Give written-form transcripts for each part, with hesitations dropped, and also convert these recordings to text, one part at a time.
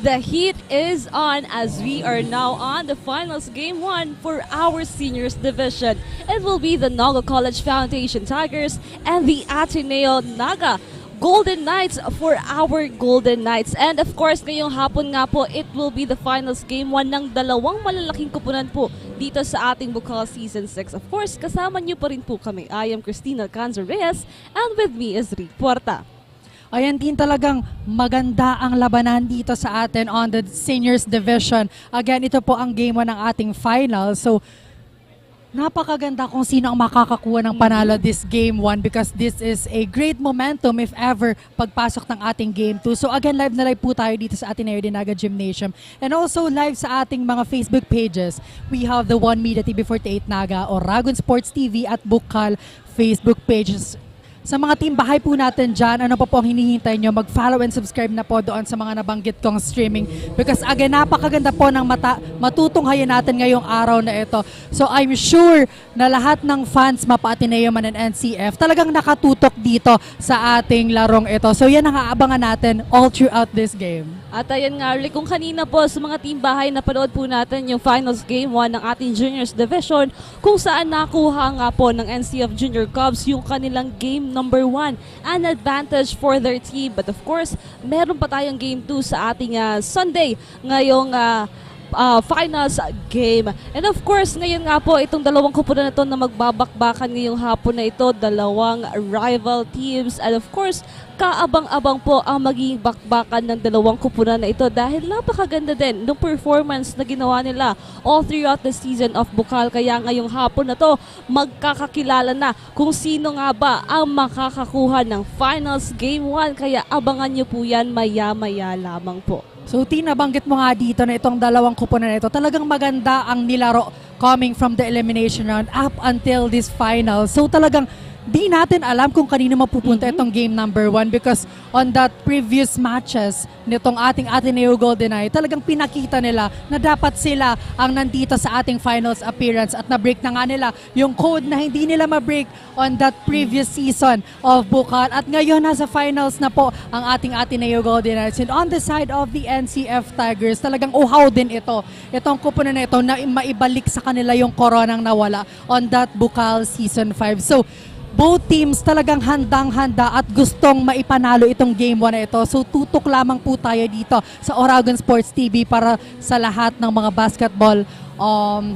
The heat is on as we are now on the finals game 1 for our seniors division. It will be the Naga College Foundation Tigers and the Ateneo Naga Golden Knights for our Golden Knights. And of course, ngayong hapon nga po, it will be the finals game 1 ng dalawang malalaking kupunan po dito sa ating Bucal Season 6. Of course, kasama niyo pa rin po kami. I am Christina Canzo-Reyes and with me is Rick Puerta. Ayan din talagang maganda ang labanan dito sa atin on the seniors division. Again, ito po ang game 1 ng ating final. So, napakaganda kung sino ang makakakuha ng panalo this game 1 because this is a great momentum if ever pagpasok ng ating game 2. So again, live na live po tayo dito sa Ateneo de Naga Gymnasium and also live sa ating mga Facebook pages. We have the One Media TV48 Naga or Ragon Sports TV at Bucal Facebook pages. Sa mga team bahay po natin dyan, ano pa po ang hinihintay nyo, mag-follow and subscribe na po doon sa mga nabanggit kong streaming. Because again, napakaganda po ng matutunghayan natin ngayong araw na ito. So I'm sure na lahat ng fans, mapa-Ateneo man and NCF, talagang nakatutok dito sa ating larong ito. So yan ang aabangan natin all throughout this game. At ayan nga, kung kanina po sa mga team bahay, napanood po natin yung finals game 1 ng ating juniors division kung saan nakuha nga po ng NCF Junior Cubs yung kanilang game number 1, an advantage for their team. But of course, meron pa tayong game 2 sa ating Sunday ngayong finals game. And of course, ngayon nga po, itong dalawang kupunan na ito na magbabakbakan ngayong hapon na ito, dalawang rival teams. And of course, kaabang-abang po ang magiging bakbakan ng dalawang kupunan na ito dahil napakaganda din ng performance na ginawa nila all throughout the season of Bucal. Kaya ngayong hapon na to, magkakakilala na kung sino nga ba ang makakakuha ng finals game 1. Kaya abangan nyo po yan maya-maya lamang po. So tinabanggit mo nga dito na itong dalawang kupunan na ito, talagang maganda ang nilaro coming from the elimination round up until this final. So talagang di natin alam kung kanino mapupunta itong game number 1 because on that previous matches nitong ating Ateneo GoldenEye, talagang pinakita nila na dapat sila ang nandito sa ating finals appearance at na-break na nga nila yung code na hindi nila ma-break on that previous season of Bucal. At ngayon nasa finals na po ang ating Ateneo GoldenEye. And on the side of the NCF Tigers, talagang uhaw din ito. Itong kupunan na ito na maibalik sa kanila yung koronang nawala on that Bucal Season 5. So, both teams talagang handang-handa at gustong maipanalo itong game 1 na ito. So tutok lamang po tayo dito sa Oragon Sports TV para sa lahat ng mga basketball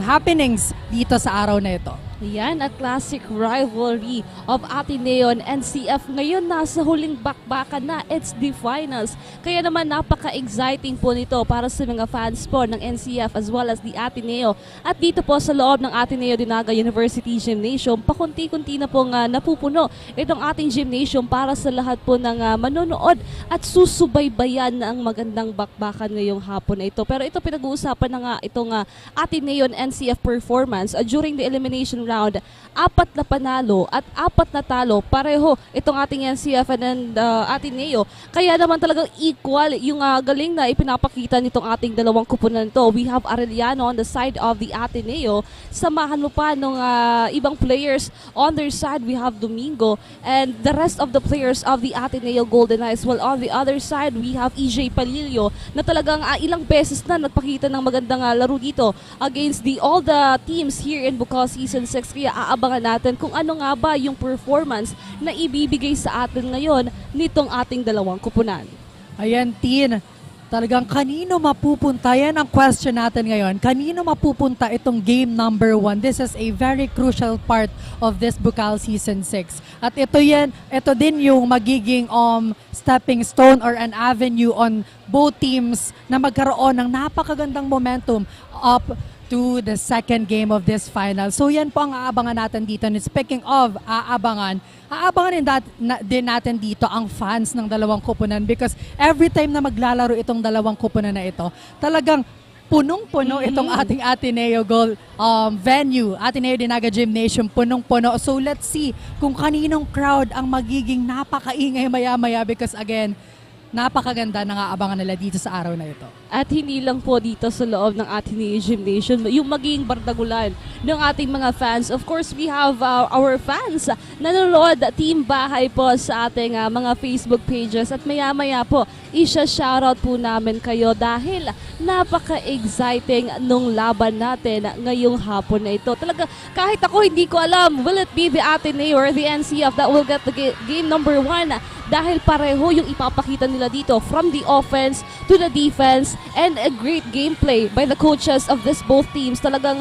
happenings dito sa araw na ito. Yan, a classic rivalry of Ateneo and NCF. Ngayon, nasa huling bakbakan na. It's the finals. Kaya naman, napaka-exciting po nito para sa mga fans po ng NCF as well as the Ateneo. At dito po sa loob ng Ateneo de Naga University Gymnasium, pakunti-kunti na pong napupuno itong ating gymnasium para sa lahat po ng manonood at susubaybayan ang magandang bakbakan ngayong hapon na ito. Pero ito pinag-uusapan na nga itong Ateneo and NCF performance during the elimination round. 4 na panalo at 4 na talo. Pareho itong ating NCF and Ateneo. Kaya naman talagang equal yung galing na ipinapakita nitong ating dalawang kupunan to. We have Arellano on the side of the Ateneo. Samahan mo pa nung ibang players on their side. We have Domingo and the rest of the players of the Ateneo Golden Knights. While on the other side, we have EJ Palillo na talagang ilang beses na nagpakita ng magandang laro dito against all the teams here in Bucal Season 6. Kaya aabangan natin kung ano nga ba yung performance na ibibigay sa atin ngayon nitong ating dalawang kupunan. Ayan, Tin. Talagang kanino mapupunta? Yan ang question natin ngayon. Kanino mapupunta itong game number 1? This is a very crucial part of this Bucal Season 6. At ito din yung magiging stepping stone or an avenue on both teams na magkaroon ng napakagandang momentum up to the second game of this final. So yan po ang aabangan natin dito. And speaking of aabangan din natin dito ang fans ng dalawang kupunan because every time na maglalaro itong dalawang kupunan na ito, talagang punong-puno itong ating Ateneo venue, Ateneo de Naga Gymnasium, punong-puno. So let's see kung kaninong crowd ang magiging napakaingay maya-maya because again, napakaganda na aabangan nila dito sa araw na ito. At hindi lang po dito sa loob ng ating gymnasium, yung magiging bardagulan ng ating mga fans. Of course, we have our fans nanonood team bahay po sa ating mga Facebook pages at maya-maya po isha-shoutout po namin kayo dahil napaka-exciting nung laban natin ngayong hapon na ito. Talaga kahit ako hindi ko alam, will it be the Ateneo or the NCF that will get the game number 1 dahil pareho yung ipapakita nila dito from the offense to the defense and a great gameplay by the coaches of this both teams. Talagang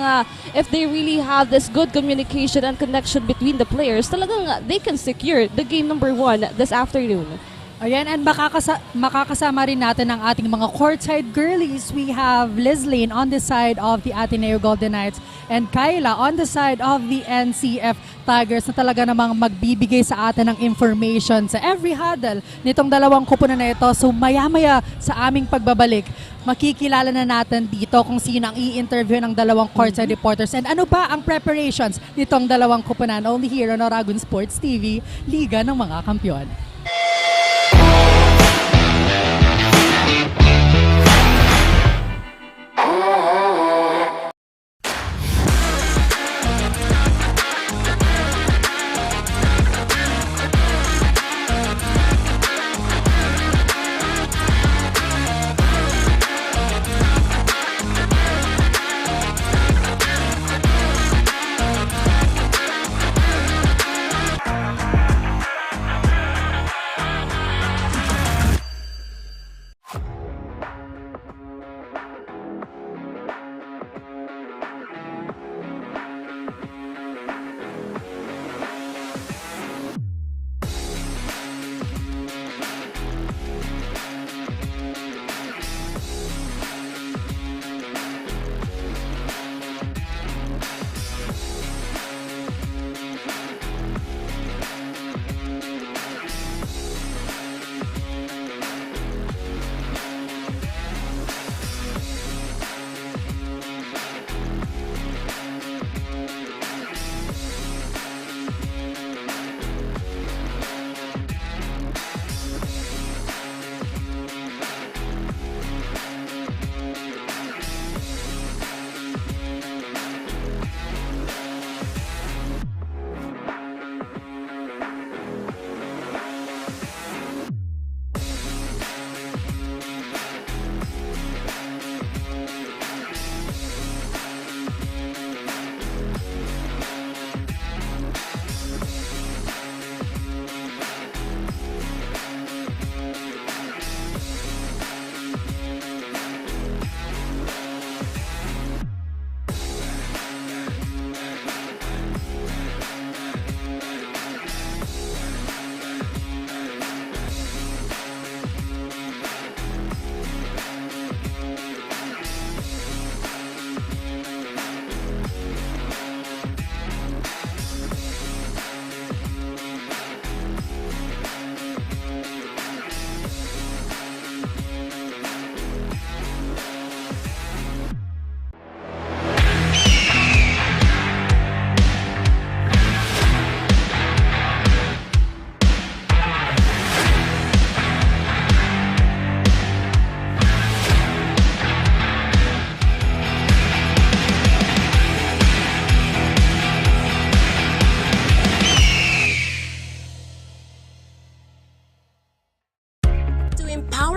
if they really have this good communication and connection between the players, talagang they can secure the game number 1 this afternoon. Ayan, and makakasama rin natin ang ating mga courtside girlies. We have Lizlane on the side of the Ateneo Golden Knights and Kyla on the side of the NCF Tigers na talaga namang magbibigay sa atin ng information sa every huddle nitong dalawang kupunan na ito. So maya-maya sa aming pagbabalik, makikilala na natin dito kung sino ang i-interview ng dalawang courtside reporters and ano ba ang preparations nitong dalawang kupunan. Only here on Oragon Sports TV, Liga ng mga Kampiyon.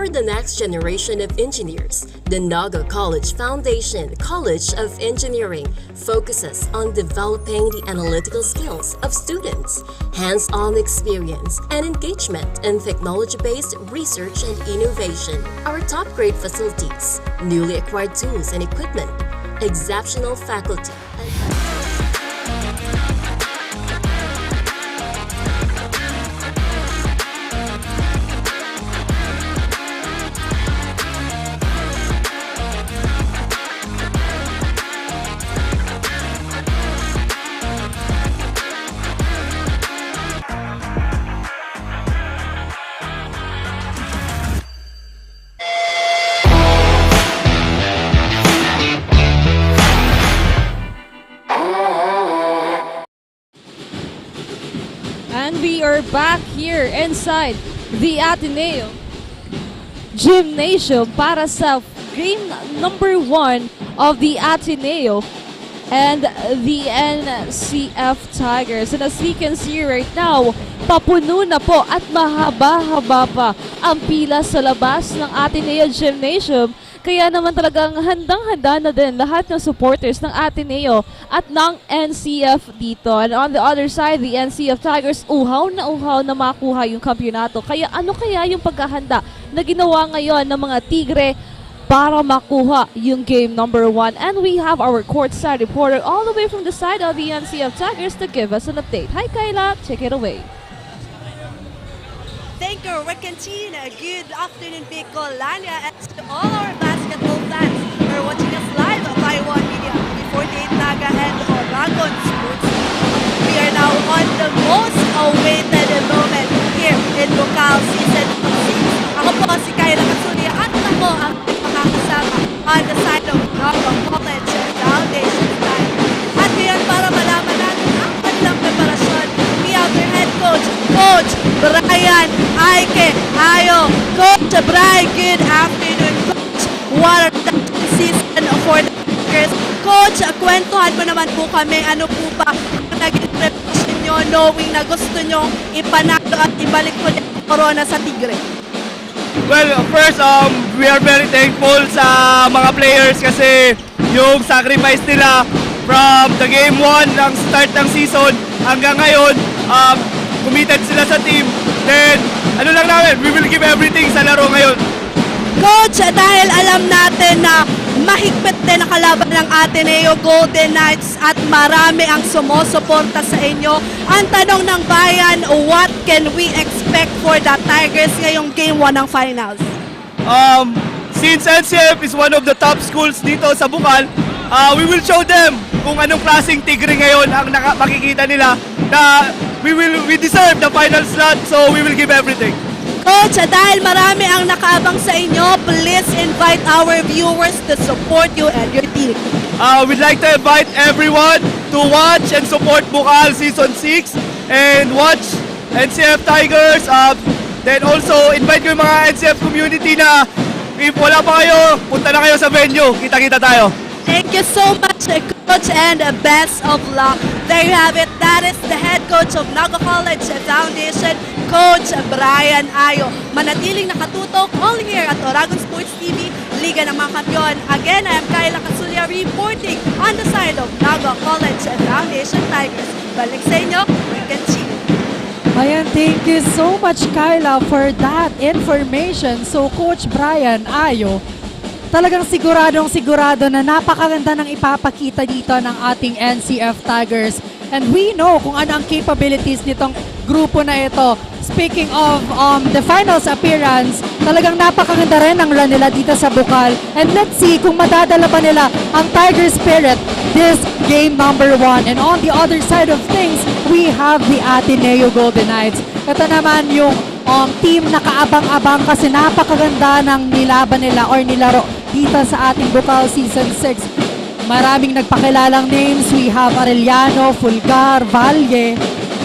The next generation of engineers, the Naga College Foundation College of Engineering focuses on developing the analytical skills of students, hands-on experience, and engagement in technology-based research and innovation. Our top-grade facilities, newly acquired tools and equipment, exceptional faculty, And we are back here inside the Ateneo Gymnasium para sa game number 1 of the Ateneo and the NCF Tigers. And as we can see right now, papuno na po at mahaba-haba pa ang pila sa labas ng Ateneo Gymnasium. Kaya naman talagang handang-handa na din lahat ng supporters ng Ateneo at ng NCF dito. And on the other side, the NCF Tigers uhaw na makuha yung kampyonato. Kaya ano kaya yung paghahanda na ginawa ngayon ng mga Tigre para makuha yung game number 1? And we have our courtside reporter all the way from the side of the NCF Tigers to give us an update. Hi Kayla, take it away. Thank you, Recantina. Good afternoon, Bicolania, and to all our basketball fans who are watching us live by One Media, 48 Naga and Oragon Sports. We are now on the most awaited moment here in Bucal Season 6. Ako po si Kyla Katsulia at ako ang makakasama on the side of Naga College Foundation Time. At ngayon para malaman natin ang kanilang preparasyon, we have their head coach, Coach Brian Aike Ayo. Coach Brian, good afternoon, Coach. What a season for the Tigers. Coach, kwentuhan mo naman po kami, ano po ba ang naging preparation nyo knowing na gusto nyo ipanalo at ibalik po yung corona sa Tigre? Well, first, we are very thankful sa mga players kasi yung sacrifice nila from the game 1 ng start ng season hanggang ngayon, committed sila sa team. Then, ano lang namin, we will give everything sa laro ngayon. Coach, dahil alam natin na mahigpit din ang kalaban ng Ateneo Golden Knights at marami ang sumusuporta sa inyo, ang tanong ng bayan, what can we expect for the Tigers ngayong Game 1 ng Finals? Since NCF is one of the top schools dito sa Bucal, we will show them kung anong klaseng Tigre ngayon ang makikita nila na we deserve the final slot, so we will give everything. Coach, dahil marami ang nakaabang sa inyo, please invite our viewers to support you and your team. We'd like to invite everyone to watch and support Bucal Season 6 and watch NCF Tigers. Then also invite ko yung mga NCF community na if wala pa kayo, punta na kayo sa venue. Kita-kita tayo. Thank you so much, Coach, and best of luck. There you have it. That is the head coach of Naga College Foundation, Coach Brian Ayo. Manatiling nakatutok only here at Oragon Sports TV, Liga ng mga Kampiyon. Again, I am Kyla Katsulia reporting on the side of Naga College Foundation Tigers. Balik sa inyo, Recantina. Ayan, thank you so much, Kyla, for that information. So, Coach Brian Ayo, talagang sigurado na napakaganda ng ipapakita dito ng ating NCF Tigers. And we know kung ano ang capabilities nitong grupo na ito. Speaking of the finals appearance, talagang napakaganda rin ang run nila dito sa Bucal. And let's see kung madadala ba nila ang Tiger Spirit this game number 1. And on the other side of things, we have the Ateneo Golden Knights. Ito naman yung team na kaabang-abang kasi napakaganda ng nilaban nila or nilaro dito sa ating Bucal Season 6. Maraming nagpakilalang names. We have Arellano, Fulgar, Valle,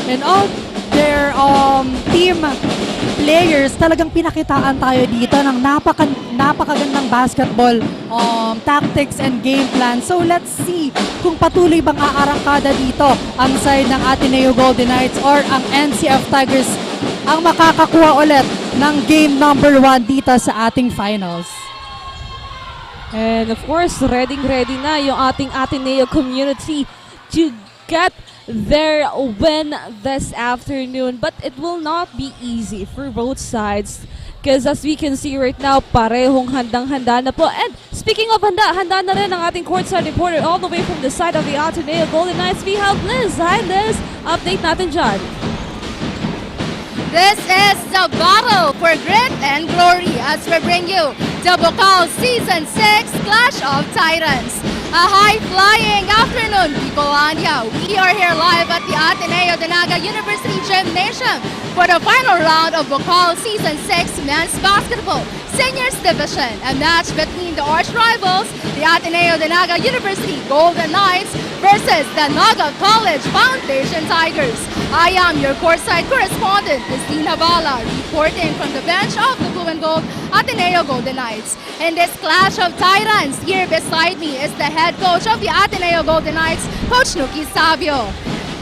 and all their team players. Talagang pinakitaan tayo dito ng napakagandang basketball tactics and game plan. So let's see kung patuloy bang aarangkada dito ang side ng Ateneo Golden Knights or ang NCF Tigers ang makakakuha ulit ng game number 1 dito sa ating finals. And of course, ready na yung ating Ateneo community to get their win this afternoon. But it will not be easy for both sides. Because as we can see right now, parehong handang-handa na po. And speaking of handa na rin ang ating courtside reporter all the way from the side of the Ateneo Golden Knights. We have Liz. Hi Liz, update natin dyan. This is the battle for grit and glory as we bring you the Bucal Season 6 Clash of Titans. A high-flying afternoon, Bicolania. We are here live at the Ateneo de Sta University Gymnasium for the final round of Bucal Season 6 Men's Basketball Seniors Division, a match between the arch rivals, the Ateneo de Naga University Golden Knights versus the Naga College Foundation Tigers. I am your courtside correspondent, Christina Bala, reporting from the bench of the Blue and Gold Ateneo Golden Knights. In this clash of titans, here beside me is the head coach of the Ateneo Golden Knights, Coach Nuki Savio.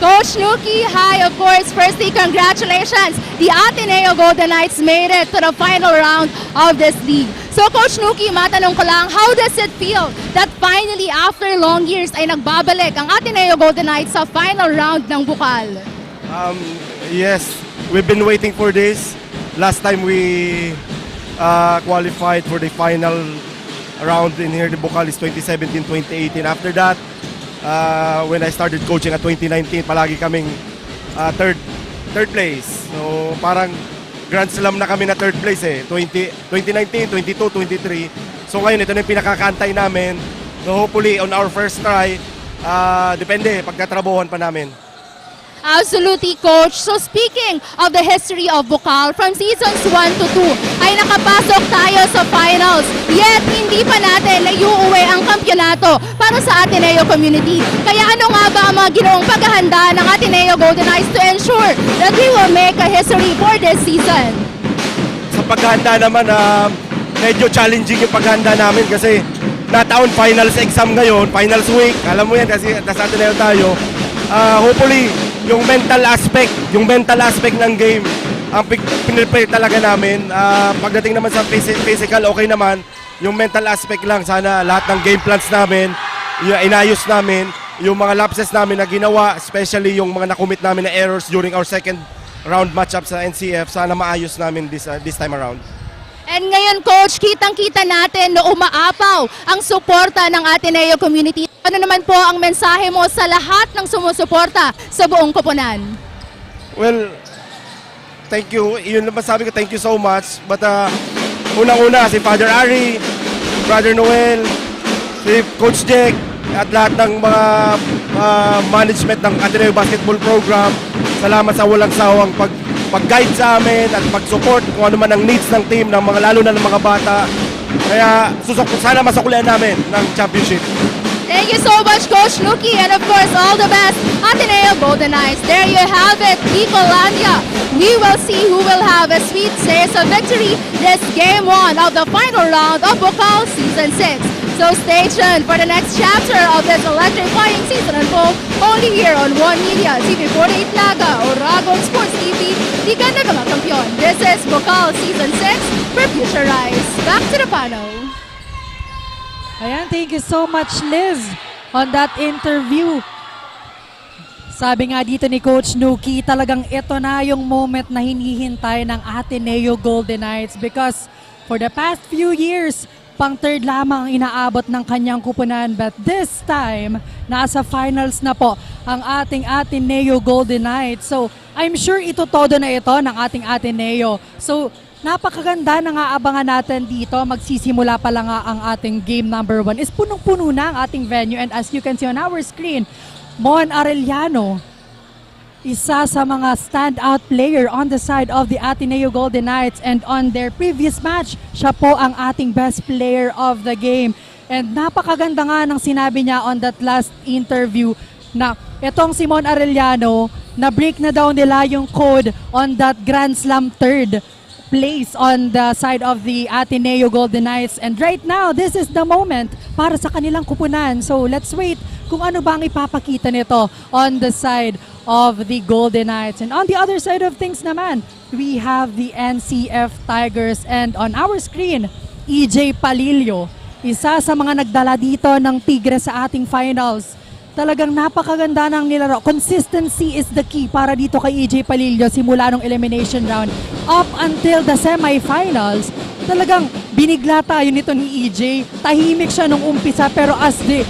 Coach Nuki, hi, of course. Firstly, congratulations. The Ateneo Golden Knights made it to the final round of this league. So, Coach Nuki, matanong ko lang, how does it feel that finally, after long years, ay nagbabalik ang Ateneo Golden Knights sa final round ng Bucal? Yes, we've been waiting for this. Last time we qualified for the final round in here, the Bucal is 2017-2018. After that, when I started coaching at 2019, palagi kaming third place. So parang Grand Slam na kami na third place 2019, 22, 23. So ngayon, ito na yung pinakakantay namin. So hopefully, on our first try, depende, pagkatrabuhan pa namin. Absolutely, Coach. So speaking of the history of Bucal, from seasons 1 to 2, ay nakapasok tayo sa finals. Yet, hindi pa natin naiuuwi ang kampyonato para sa Ateneo community. Kaya ano nga ba ang mga ginoong paghahanda ng Ateneo Golden Knights to ensure that we will make a history for this season? Sa paghahanda naman, medyo challenging yung paghahanda namin kasi nataon finals exam ngayon, finals week. Alam mo yan kasi nasa Ateneo tayo. Hopefully, yung mental aspect ng game, ang pinipray talaga namin. Pagdating naman sa physical, okay naman. Yung mental aspect lang, sana lahat ng game plans namin, yung inayos namin, yung mga lapses namin na ginawa, especially yung mga nakumit namin na errors during our second round matchup sa NCF, sana maayos namin this time around. And ngayon, Coach, kitang-kita natin na umaapaw ang suporta ng Ateneo community. Ano naman po ang mensahe mo sa lahat ng sumusuporta sa buong koponan? Well, thank you. Yun naman sabi ko, thank you so much. But unang-una, si Father Ari, Brother Noel, si Coach Jack, at lahat ng mga management ng Ateneo Basketball Program. Salamat sa walang sawang pag-guide sa amin at pag-support kung ano man ang needs ng team, lalo na ng mga bata. Kaya sana masuklian namin ng championship. Thank you so much, Coach Nuki, and of course, all the best, Ateneo Golden Knights. There you have it, Bicolandia. We will see who will have a sweet taste of victory this Game 1 of the final round of Bucal Season 6. So stay tuned for the next chapter of this electrifying season unfold only here on One Media, TV48 Naga, Oragon Sports TV, di ganda ka kampiyon. This is Bucal Season 6 for Future Rise. Back to the panel. Ayan, thank you so much, Liz, on that interview. Sabi nga dito ni Coach Nuki, talagang ito na yung moment na hinihintay ng Ateneo Golden Knights because for the past few years, pang third lamang ang inaabot ng kanyang kupunan. But this time, nasa finals na po ang ating Ateneo Golden Knights. So, I'm sure ito todo na ito ng ating Ateneo. So, napakaganda na nga abangan natin dito. Magsisimula pa lang nga ang ating game number 1. Is punong-puno na ang ating venue. And as you can see on our screen, Mon Arellano, isa sa mga standout player on the side of the Ateneo Golden Knights. And on their previous match, siya po ang ating best player of the game. And napakaganda nga ng sinabi niya on that last interview na itong si Mon Arellano, na-break na daw nila yung code on that Grand Slam third place on the side of the Ateneo Golden Knights. And right now, this is the moment para sa kanilang kupunan. So let's wait kung ano ba ang ipapakita nito on the side of the Golden Knights. And on the other side of things naman, we have the NCF Tigers. And on our screen, EJ Palillo, isa sa mga nagdala dito ng Tigre sa ating finals. Talagang napakaganda ng nilaro. Consistency is the key para dito kay EJ Palillo simula nung elimination round up until the semifinals. Talagang binigla tayo nito ni EJ. Tahimik siya nung umpisa pero as the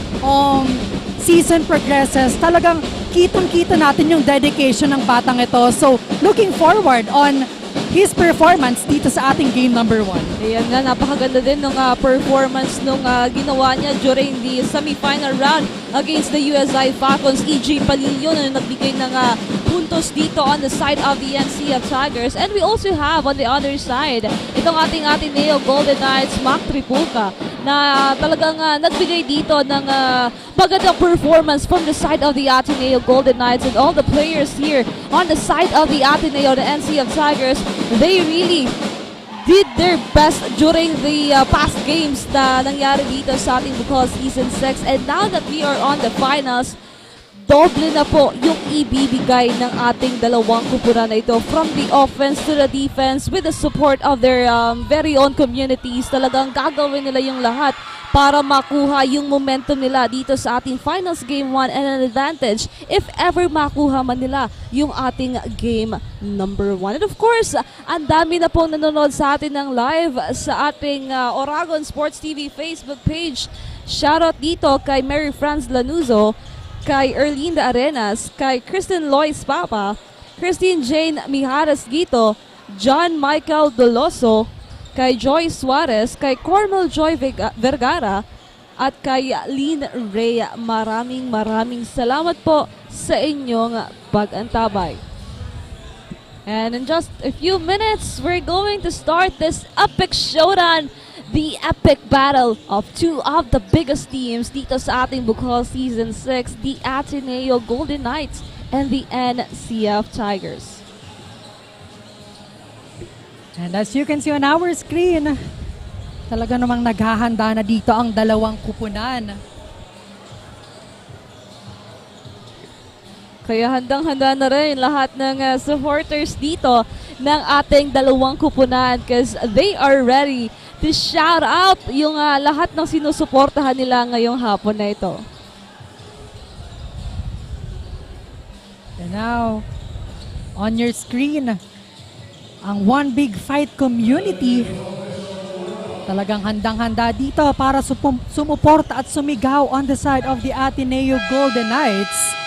season progresses, talagang kitang-kita natin yung dedication ng batang ito. So, looking forward on his performance dito sa ating game number 1. Ayan nga, napakaganda din ng performance nung ginawa niya during the semifinal round against the USI Falcons. EJ Palillo na nagbigay ng puntos dito on the side of the NCF Tigers. And we also have on the other side, itong ating Ateneo Golden Knights, Mac Tripulca, na talagang nagbigay dito ng magandang performance from the side of the Ateneo Golden Knights, and all the players here on the side of the Ateneo, the NCF Tigers, they really did their best during the past games na nangyari dito sa ating Bucal Season 6. And now that we are on the finals, doble na po yung ibibigay ng ating dalawang kupunan na ito, from the offense to the defense, with the support of their very own communities. Talagang gagawin nila yung lahat para makuha yung momentum nila dito sa ating finals game 1 and an advantage if ever makuha man nila yung ating game number 1. And of course, ang dami na pong nanonood sa atin ng live sa ating Oragon Sports TV Facebook page. Shoutout dito kay Mary Franz Lanuzo, kay Erlinda Arenas, kay Kristen Lois Papa, Christine Jane Mijares Gito, John Michael Doloso, kay Joy Suarez, kay Cornel Joy Vergara, at kay Lynn Rhea. Maraming salamat po sa inyong pag-antabay. And in just a few minutes, we're going to start this epic showdown, the epic battle of two of the biggest teams dito sa ating Bucal Season 6, the Ateneo Golden Knights and the NCF Tigers. And as you can see on our screen, talaga namang naghahanda na dito ang dalawang kupunan. Kaya handang-handa na rin lahat ng supporters dito ng ating dalawang kupunan, because they are ready to shout out yung lahat ng sinusuportahan nila ngayong hapon na ito. And now, on your screen, ang One Big Fight community talagang handang-handa dito para sumuporta at sumigaw on the side of the Ateneo Golden Knights.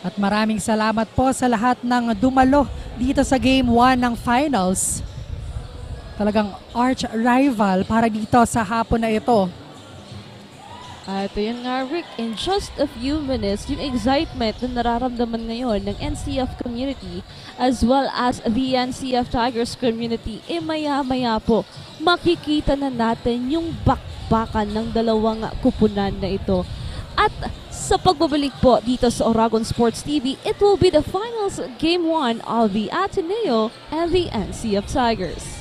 At maraming salamat po sa lahat ng dumalo dito sa Game 1 ng Finals. Talagang arch rival para dito sa hapon na ito. At yun nga, Rick, in just a few minutes, yung excitement na nararamdaman ngayon ng NCF community as well as the NCF Tigers community, maya-maya po makikita na natin yung bakbakan ng dalawang kupunan na ito. At sa pagbabalik po dito sa Oragon Sports TV, it will be the finals game 1 of the Ateneo and the NCF Tigers.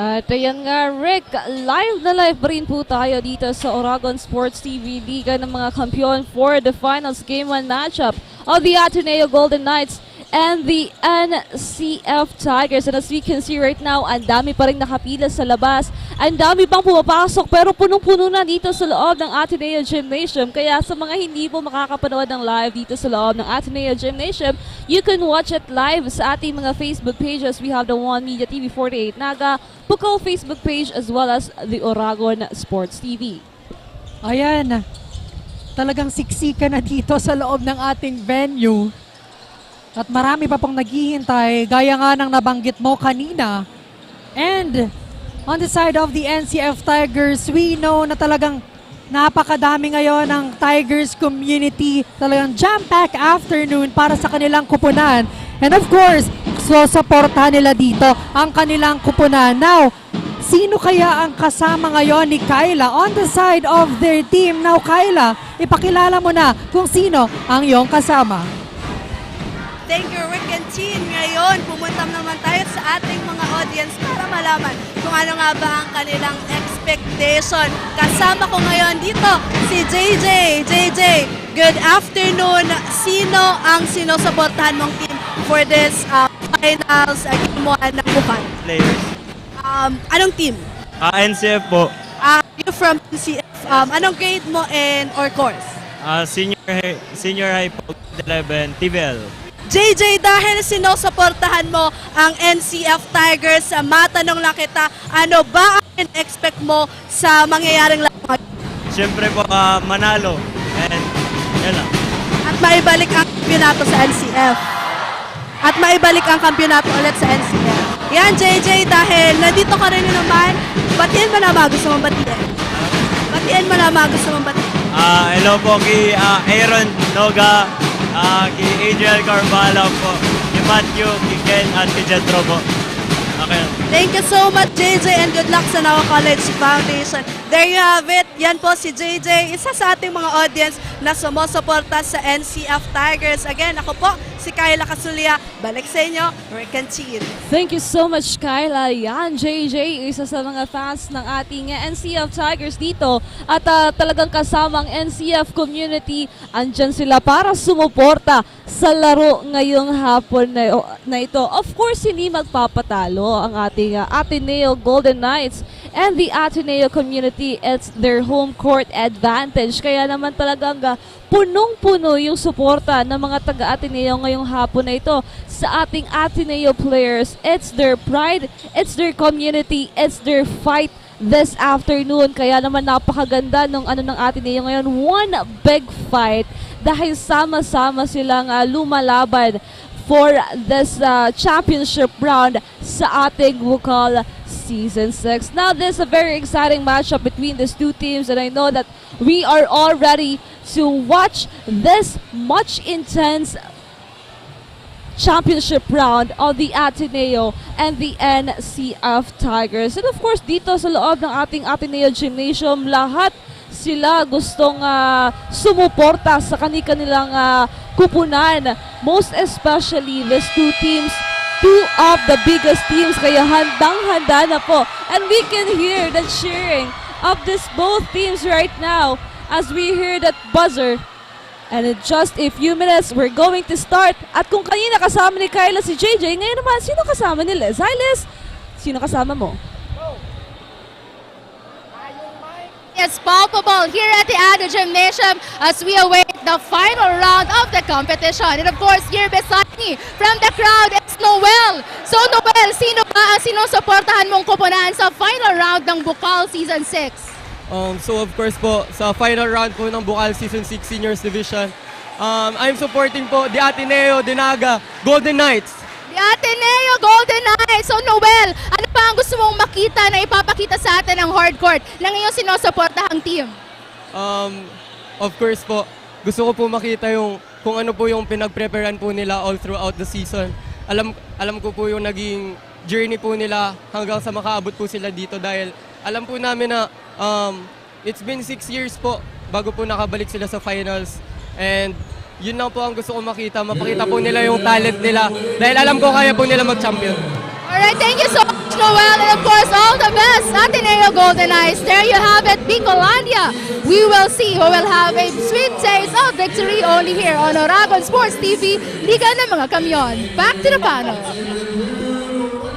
At ayan nga, Rick, live na live pa rin po tayo dito sa Oragon Sports TV, Liga ng mga Kampiyon for the Finals Game 1 matchup of the Ateneo Golden Knights and the NCF Tigers. And as we can see right now, ang dami pa rin nakapila sa labas. Ang dami pang pumapasok pero punong-puno na dito sa loob ng Ateneo Gymnasium. Kaya sa mga hindi po makakapanood ng live dito sa loob ng Ateneo Gymnasium, you can watch it live sa ating mga Facebook pages. We have the One Media TV 48 Naga, Bucal Facebook page, as well as the Oragon Sports TV. Ayan, talagang siksika na dito sa loob ng ating venue. At marami pa pong naghihintay, gaya nga ng nabanggit mo kanina. And on the side of the NCF Tigers, we know na talagang napakadami ngayon ng Tigers community. Talagang jam-packed afternoon para sa kanilang kupunan. And of course, susuportahan nila dito ang kanilang kupunan. Now, sino kaya ang kasama ngayon ni Kyla on the side of their team? Now, Kyla, ipakilala mo na kung sino ang iyong kasama. Thank you, Rick and Chin. Ngayon, pumunta naman tayo sa ating mga audience para malaman kung ano nga ba ang kanilang expectation. Kasama ko ngayon dito si JJ. JJ, good afternoon. Sino ang sinusuportahan mong team for this finals game 1 ng Bucal? Players. Anong team? NCF po. You from NCF. Anong grade mo and or course? Senior high po, 11, TVL. JJ, dahil sinusuportahan mo ang NCF Tigers, matanong lang kita, ano ba ang expect mo sa mangyayaring laban? Siyempre po, manalo. And yan lang. At maibalik ang kampyonato sa NCF. At maibalik ang kampyonato ulit sa NCF. Yan, JJ, dahil nandito ka rin naman, batiin mo na mga gusto mong batiin. Batiin mo na mga gusto mong batiin. Hello po kay Aaron Naga, kay Adriel Carvalho po, kay Matthew, kay Ken, at kay Jetro po. Okay. Thank you so much, JJ, and good luck sa Naga College Foundation. There you have it. Yan po si JJ, isa sa ating mga audience na sumusuporta sa NCF Tigers. Again, ako po, si Kyla Casulia. Balik sa inyo, Rick and Chin. Thank you so much, Kyla. Yan, JJ, isa sa mga fans ng ating NCF Tigers dito. At talagang kasamang NCF community, andyan sila para sumuporta sa laro ngayong hapon na ito. Of course, hindi magpapatalo ang ating Ateneo Golden Knights and the Ateneo community. It's their home court advantage. Kaya naman talagang punong-puno yung suporta ng mga taga-Ateneo ngayong hapon na ito sa ating Ateneo players. It's their pride, it's their community, it's their fight this afternoon. Kaya naman napakaganda ng Ateneo ngayon. One big fight dahil sama-sama silang lumalaban for this championship round sa ating Bucal Season 6. Now, this is a very exciting matchup between these two teams, and I know that we are all ready to watch this much intense championship round of the Ateneo and the NCF Tigers. And of course, dito sa loob ng ating Ateneo Gymnasium, lahat sila gustong sumuporta sa kanilang kupunan. Most especially these two teams, two of the biggest teams, kaya handang-handa na po. And we can hear the cheering of these both teams right now as we hear that buzzer. And in just a few minutes, we're going to start. At kung kanina kasama ni Kyla si JJ, ngayon naman, sino kasama ni Les? Hi Les! Sino kasama mo? It's palpable here at the Adnu Gymnasium as we await the final round of the competition. And of course, here beside me from the crowd, it's Noel. So Noel, sino ba ang sinusuportahan mong kupunan sa final round ng Bucal Season 6? So of course po, sa final round po ng Bucal Season 6 Seniors Division, I'm supporting po the Ateneo de Naga Golden Knights. The Ateneo Golden Knights. So Noel, ano pa ang gusto mong makita na ipapakita sa atin ng hardcourt ng iyong sinusuportahang team? Of course po, gusto ko po makita yung kung ano po yung pinag-preparean po nila all throughout the season. Alam ko po yung naging journey po nila hanggang sa makaabot po sila dito dahil alam po namin na it's been 6 years po bago po nakabalik sila sa finals. And yun lang po ang gusto ko mapakita po nila yung talent nila dahil alam ko kaya po nila mag-champion. Alright, thank you so much Noel, and of course, all the best, Ateneo Golden Knights. There you have it, Bicolandia. We will see who will have a sweet taste of victory only here on Oragon Sports TV, Liga ng mga Kamyon. Back to the panel.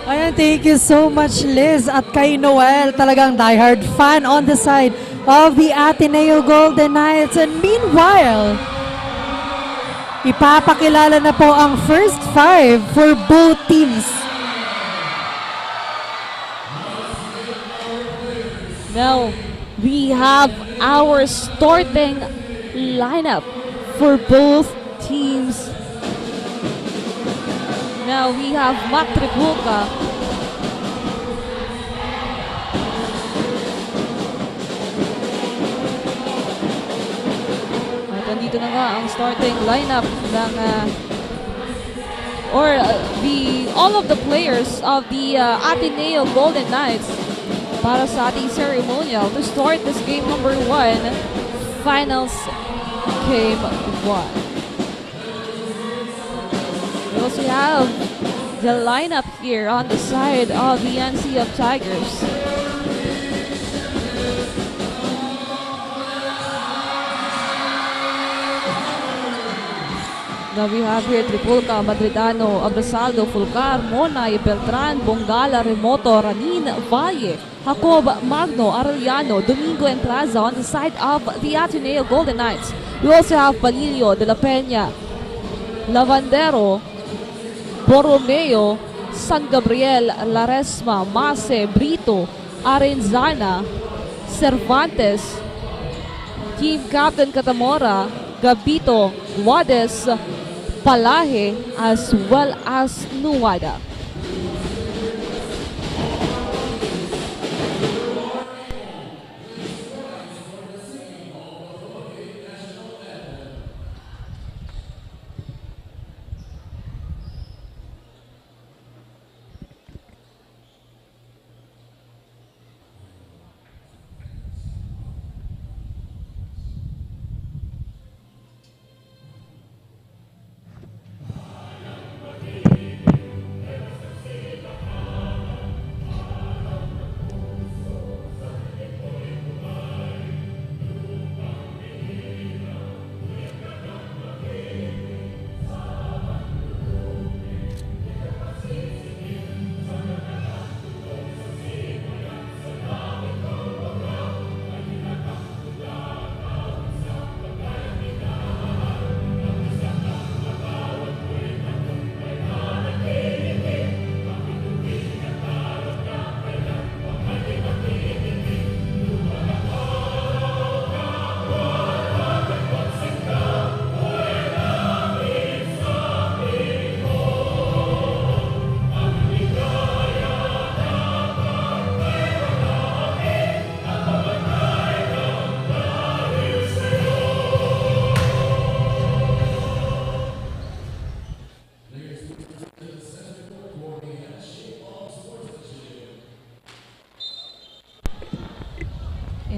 Ayan, thank you so much, Liz. At kay Noel, talagang diehard fan on the side of the Ateneo Golden Knights. And meanwhile, ipapakilala na po ang first five for both teams. Now, we have our starting lineup for both teams. Now, we have Mac Tribuca. At nandito na nga ang starting lineup ng all of the players of the Ateneo Golden Knights para sa ating ceremonial to start this game number 1, finals game 1. We also have the lineup here on the side of the NCF Tigers. Now we have here Tripulca, Madridano, Abrasaldo, Fulcar, Monay, Beltran, Bongala, Remoto, Ranin, Valle, Jacob, Magno, Arellano, Domingo, and Plaza on the side of the Ateneo Golden Knights. We also have Palillo, De La Peña, Lavandero, Borromeo, San Gabriel, Laresma, Mase, Brito, Arenzana, Cervantes, Team Captain Catamora, Gabito, Wades, Palaje, as well as Nuwada.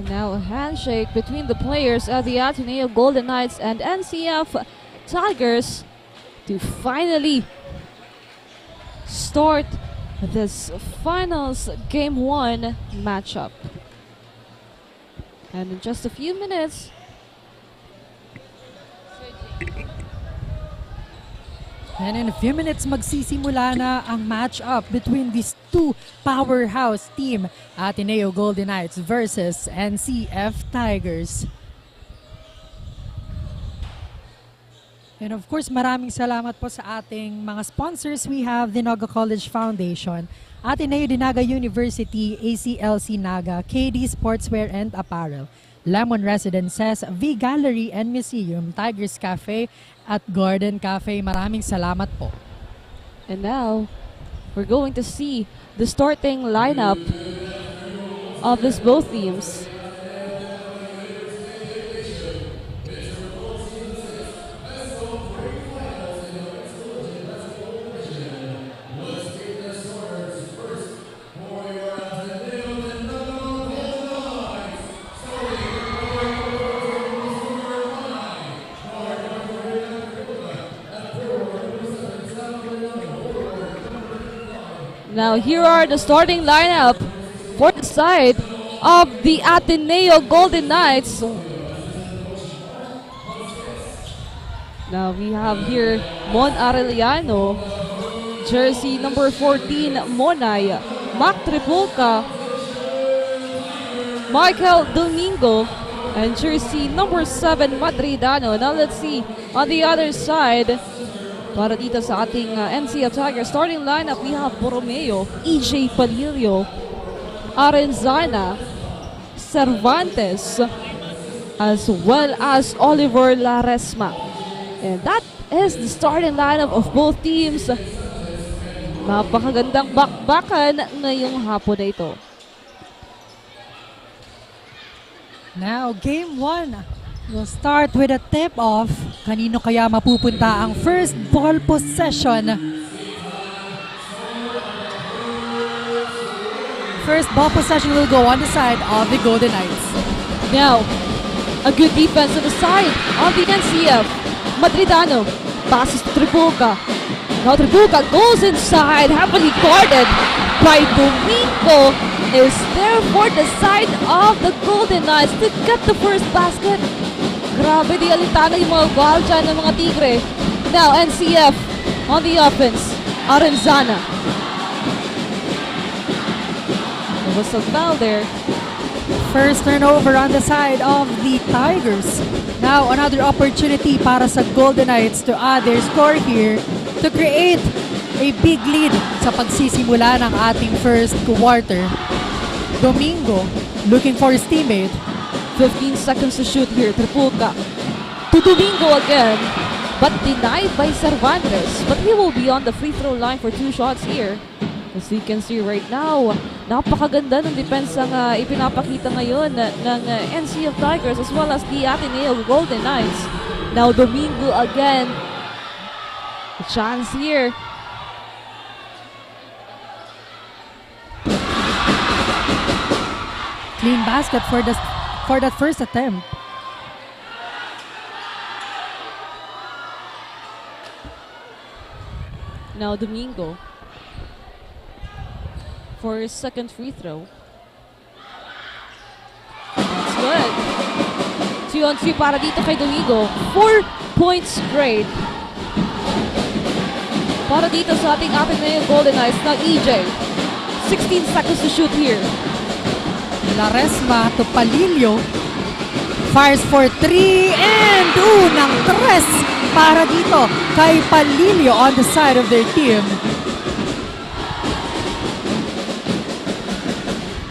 Now a handshake between the players of the Ateneo Golden Knights and NCF Tigers to finally start this finals game 1 matchup. And in just a few minutes, magsisimula na ang match-up between these two powerhouse team, Ateneo Golden Knights versus NCF Tigers. And of course, maraming salamat po sa ating mga sponsors. We have the Naga College Foundation, Ateneo de Naga University, ACLC Naga, KD Sportswear and Apparel, Lemon Residences, V Gallery and Museum, Tigers Café, at Garden Cafe. Maraming salamat po. And now, we're going to see the starting lineup of these both teams. Now here are the starting lineup for the side of the Ateneo Golden Knights. Now we have here Mon Arellano, jersey number 14 Monay, Mac Tripulca, Michael Domingo, and jersey number 7 Madridano. Now let's see on the other side. Para dito sa ating NCF Tigers starting lineup, we have Borromeo, EJ Palillo, Arenzana, Cervantes, as well as Oliver Laresma. And that is the starting lineup of both teams. Napakagandang bakbakan ngayong hapon na ito. Now, game 1 will start with a tip-off. Kanino kaya mapupunta ang first ball possession? First ball possession will go on the side of the Golden Knights. Now, a good defense on the side of the NCF. Madridano passes to Tripulca. Now Tripulca goes inside, heavily guarded by Domingo. Is there for the side of the Golden Knights to get the first basket. Grabe, di alitana yung mga goal dyan ng mga Tigre. Now NCF on the offense. Arenzana. There was a foul there. First turnover on the side of the Tigers. Now, another opportunity para sa Golden Knights to add their score here to create a big lead sa pagsisimula ng ating first quarter. Domingo looking for his teammate. 15 seconds to shoot here. Tripulca to Domingo again, but denied by Cervantes. But he will be on the free throw line for 2 shots here. As you can see right now, napakaganda ng depensa nga ipinapakita ngayon ng NCF Tigers as well as the Ateneo Golden Knights. Now Domingo again. A chance here. Clean basket for that first attempt. Now Domingo for his second free throw. That's good. 2-on-2 para dito kay Domingo. 4 points straight. Para dito sa ating Ateneo Golden Knights ng EJ. 16 seconds to shoot here. Laresma to Palillo. Fires for 3 and unang 3 para dito kay Palillo on the side of their team.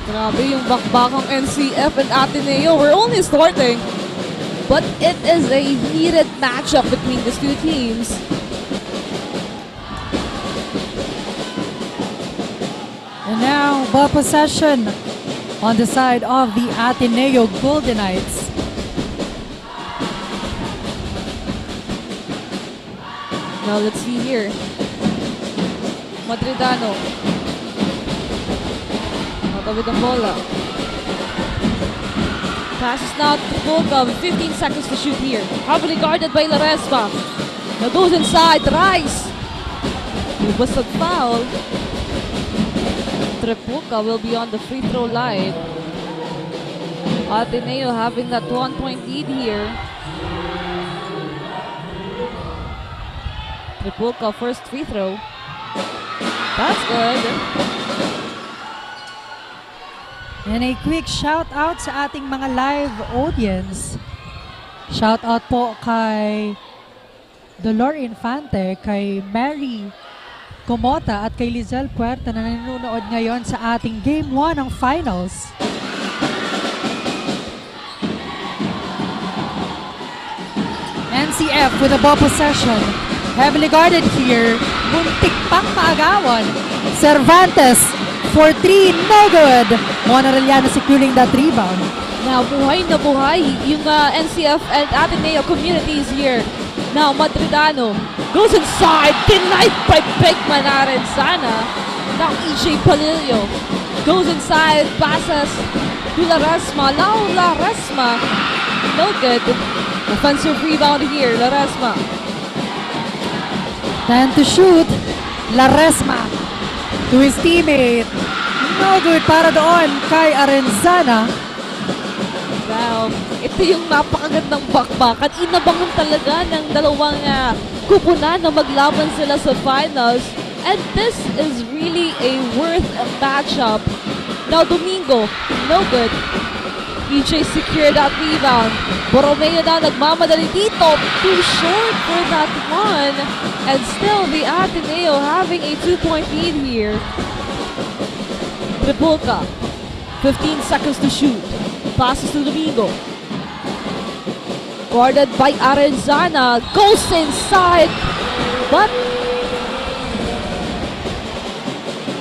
Grabe yung bakbakang NCF and Ateneo. We're only starting, but it is a heated matchup between these two teams. And now, ball possession on the side of the Ateneo Golden Knights. Now let's see here. Madridano. With the bola. Passes now to Tripulca with 15 seconds to shoot here. Heavily guarded by Laresma. Now goes inside, Rice. It was a foul. Tripulca will be on the free throw line. Ateneo having that 1-point lead here. Tripulca first free throw. That's good. And a quick shout out sa ating mga live audience. Shout out po kay Dolor Infante, kay Mary Comota at kay Lizelle Puerta na nanonood ngayon sa ating Game 1 ng Finals. NCF with a ball possession. Heavily guarded here. Muntik pang maagawan. Cervantes for 3, no good. Monarellano securing that rebound. Now, buhay na buhay yung NCF and Ateneo communities here. Now, Madridano goes inside, denied by Bigman Arenzana. Now, EJ Palillo goes inside, passes to Laresma. Now, Laresma, no good. Offensive rebound here, Laresma. 10 to shoot. Laresma to to his teammate. No good para doon kay Arenzana. Wow, ito yung napakagandang bakbakan. Inabangan talaga ng dalawang kupunan na maglaban sila sa finals. And this is really a worth a matchup. Now Domingo, no good. EJ secure that rebound. Borromeo na nagmamadali dito. Too short for that one. And still the Ateneo having a 2-point lead here. Tripulka, 15 seconds to shoot. Passes to Domingo. Guarded by Arenzana. Goes inside. But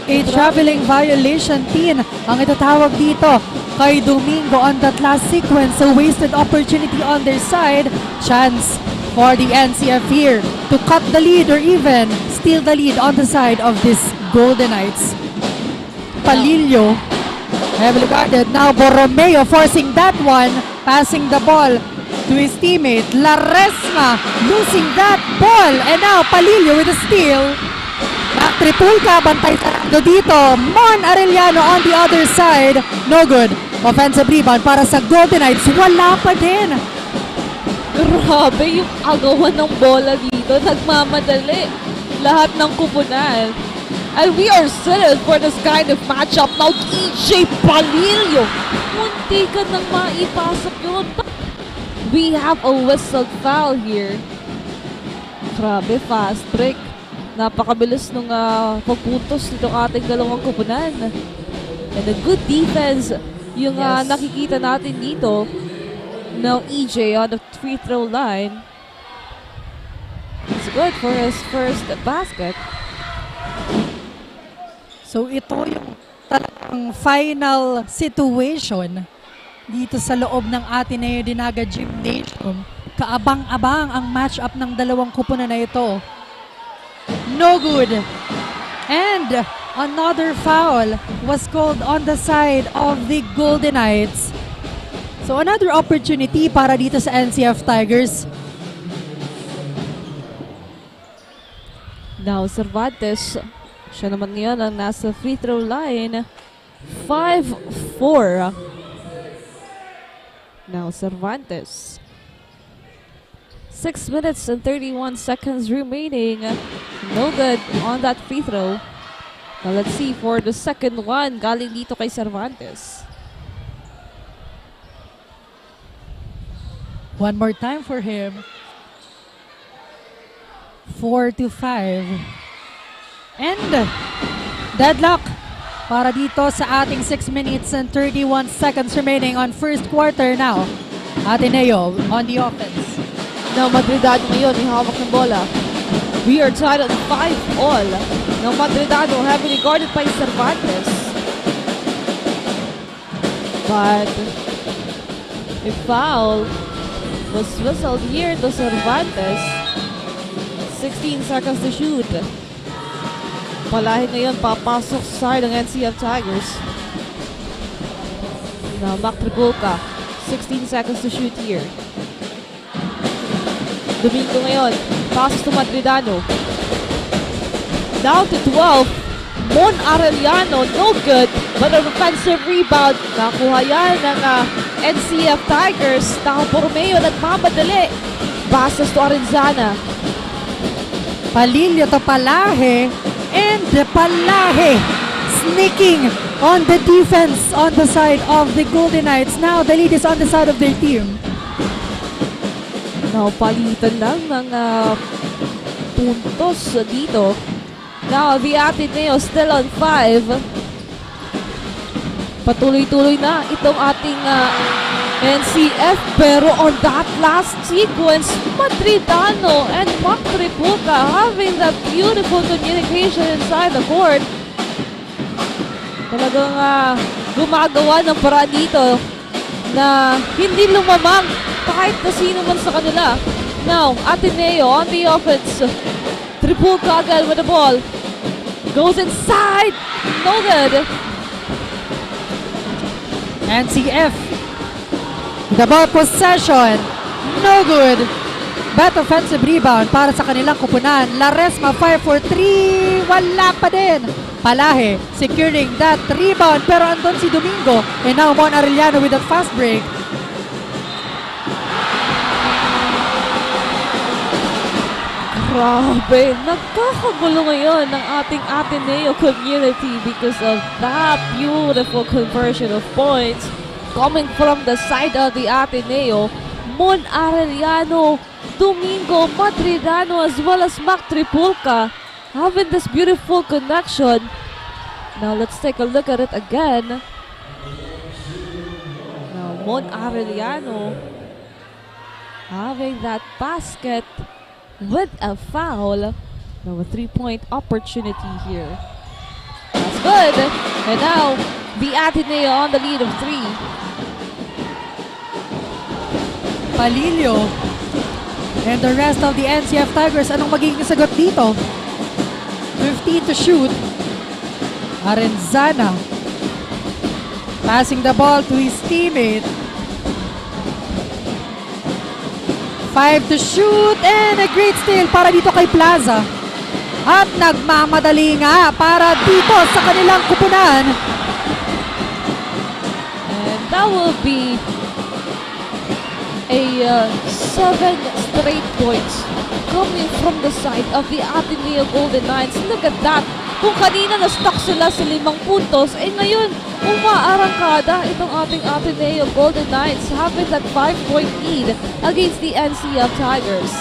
A traveling violation team ang itatawag dito kay Domingo on that last sequence. A wasted opportunity on their side. Chance for the NCF here to cut the lead or even steal the lead on the side of this Golden Knights. Palillo, heavily guarded. Now Borromeo forcing that one. Passing the ball to his teammate. Laresma losing that ball. And now Palillo with a steal. Tripulka, bantay sarado dito. Mon Arellano on the other side. No good. Offensive rebound para sa Golden Knights. Wala pa din. grabe yung agawan ng bola dito. Nagmamadali lahat ng kupunan. And we are set for this kind of matchup. Now, EJ Palillo. Munti ka nang maipasok yun. We have a whistled foul here. Grabe, fast break. Napakabilis nung pagputos nitong ating dalawang kupunan. And a good defense yung nakikita natin dito. Now EJ on the free throw line. It's good for his first basket. So ito yung talagang final situation dito sa loob ng Ateneo de Naga Gymnasium. Kaabang-abang ang match-up ng dalawang kupunan na ito. No good. And another foul was called on the side of the Golden Knights. So another opportunity para dito sa NCF Tigers. Now Cervantes, siya naman ngayon ang nasa free throw line. 5-4. Now Cervantes. 6 minutes and 31 seconds remaining. No good on that free throw. Now let's see for the second one. Galing dito kay Cervantes. One more time for him. 4-5. And deadlock para dito sa ating 6 minutes and 31 seconds remaining on first quarter now. Ateneo on the offense. Now Madridano ngayon, ihawak ng bola. We are tied at 5-all. Now Madridano heavily guarded by Cervantes. But a foul was whistled here to Cervantes. 16 seconds to shoot. Palahin ngayon, papasok sa side ng NCF Tigers. Now Mac Tripulka, 16 seconds to shoot here. Domingo ngayon, passes to Madridano. Down to 12. Mon Arellano, no good. But an offensive rebound. Nakuha yan ng NCF Tigers. Borromeo nagmamadali. Passes to Arenzana. Palillo to Palahe. And Palahe sneaking on the defense on the side of the Golden Knights. Now the lead is on the side of their team. Now, palitan lang ng puntos dito. Now, the Ateneo still on 5. Patuloy-tuloy na itong ating NCF. Pero on that last sequence, Madridano and Mac Tripulka having that beautiful communication inside the court. Talagang gumagawa ng paraan dito na hindi lumamang kahit na sino man sa kanila. Now, Ateneo on the offense. Tripulka again with the ball. Goes inside. No good. NCF. The ball possession. No good. Bad offensive rebound para sa kanilang kupunan. Laresma 5 for 3. Wala pa din. Palahe securing that rebound, pero andun si Domingo. And now Mon Arellano with that fast break. Grabe, nagkakagulo ngayon ng ating Ateneo community because of that beautiful conversion of points coming from the side of the Ateneo. Mon Arellano, Domingo, Madridano, as well as Mac Tripulca having this beautiful connection. Now let's take a look at it again. Now Mon Arellano having that basket with a foul. Now a 3-point opportunity here. That's good. And now the Ateneo on the lead of 3. Palilio and the rest of the NCF Tigers, anong magiging sagot dito? 15 to shoot. Arenzana passing the ball to his teammate. 5 to shoot and a great steal para dito kay Plaza. At nagmamadali nga para dito sa kanilang kupunan. And that will be a 7 straight points coming from the side of the Ateneo Golden Knights. Look at that. Kung kanina na-stuck sila sa 5 puntos, ngayon umaarangkada itong ating Ateneo Golden Knights having that 5-point lead against the NCF Tigers.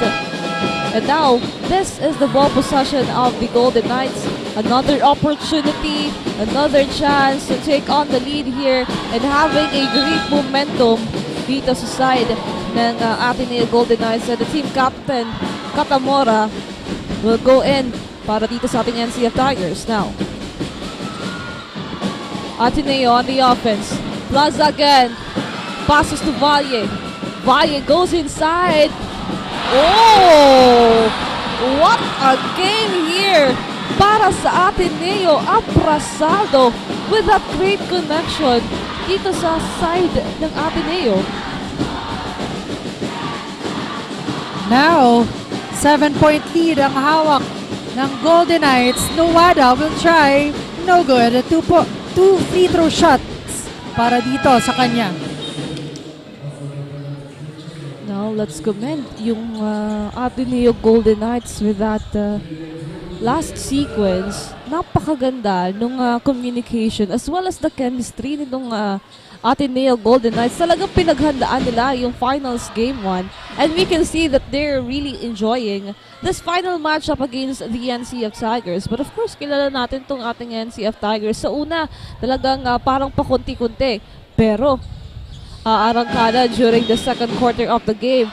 And now, this is the ball possession of the Golden Knights. Another opportunity, another chance to take on the lead here and having a great momentum dito sa side ng Ateneo Golden Knights. And the team captain, Katamora, will go in para dito sa ating NCF Tigers now. Ateneo on the offense. Plaza again. Passes to Valle. Valle goes inside. Oh! What a game here para sa Ateneo. Abrasado with that great connection dito sa side ng Ateneo. Now, 7-point lead ang hawak ng Golden Knights. Nuwada will try. No good. Two free throw shots para dito sa kanya. Now, let's commend yung Ateneo Golden Knights with that last sequence. Napakaganda nung communication as well as the chemistry nitong Ateneo Golden Knights. Talagang pinaghandaan nila yung finals game 1. And we can see that they're really enjoying this final matchup against the NCF Tigers. But of course, kilala natin tong ating NCF Tigers. Sa una, talagang parang pakunti-kunti. Pero, arangkada during the second quarter of the game.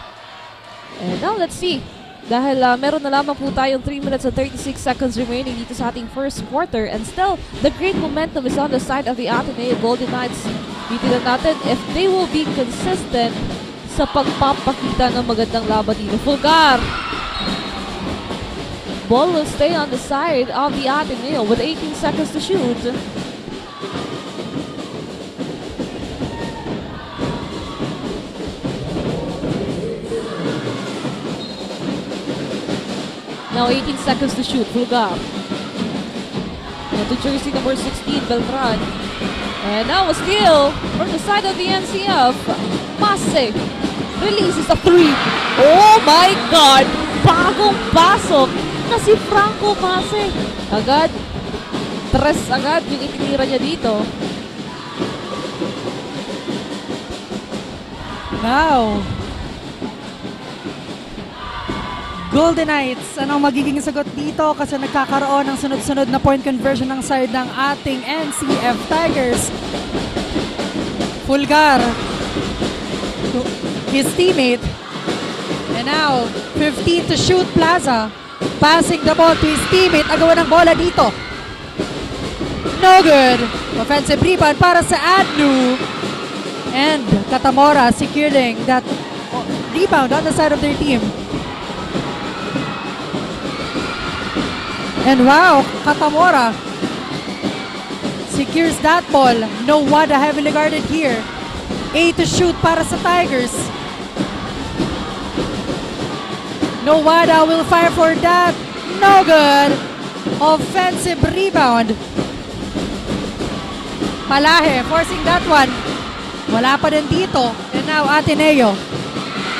And now, let's see. Dahil meron na lamang po tayong 3 minutes and 36 seconds remaining dito sa ating first quarter. And still, the great momentum is on the side of the Ateneo Golden Knights. Titignan natin if they will be consistent sa pagpapakita ng magandang laban dito. Fulgar! Ball will stay on the side of the Ateneo with 18 seconds to shoot. Now 18 seconds to shoot. Fulgar. Now to jersey number 16, Beltran. And now a steal from the side of the NCF. Mase releases a 3. Oh my God! Bagong pasok na si Franco Mase. Agad. 3 agad yung itinira niya dito. Now, Golden Knights, anong magiging sagot dito kasi nagkakaroon ng sunod-sunod na point conversion ng side ng ating NCF Tigers. Fulgar to his teammate. And now, 15 to shoot Plaza. Passing the ball to his teammate. Agawan ng bola dito. No good. Offensive rebound para sa Adnu. And Katamora securing that rebound on the side of their team. And wow, Katamora secures that ball. No Wada heavily guarded here. 8 to shoot para sa Tigers. No Wada will fire for that. No good. Offensive rebound. Malahe forcing that one. Wala pa din dito. And now Ateneo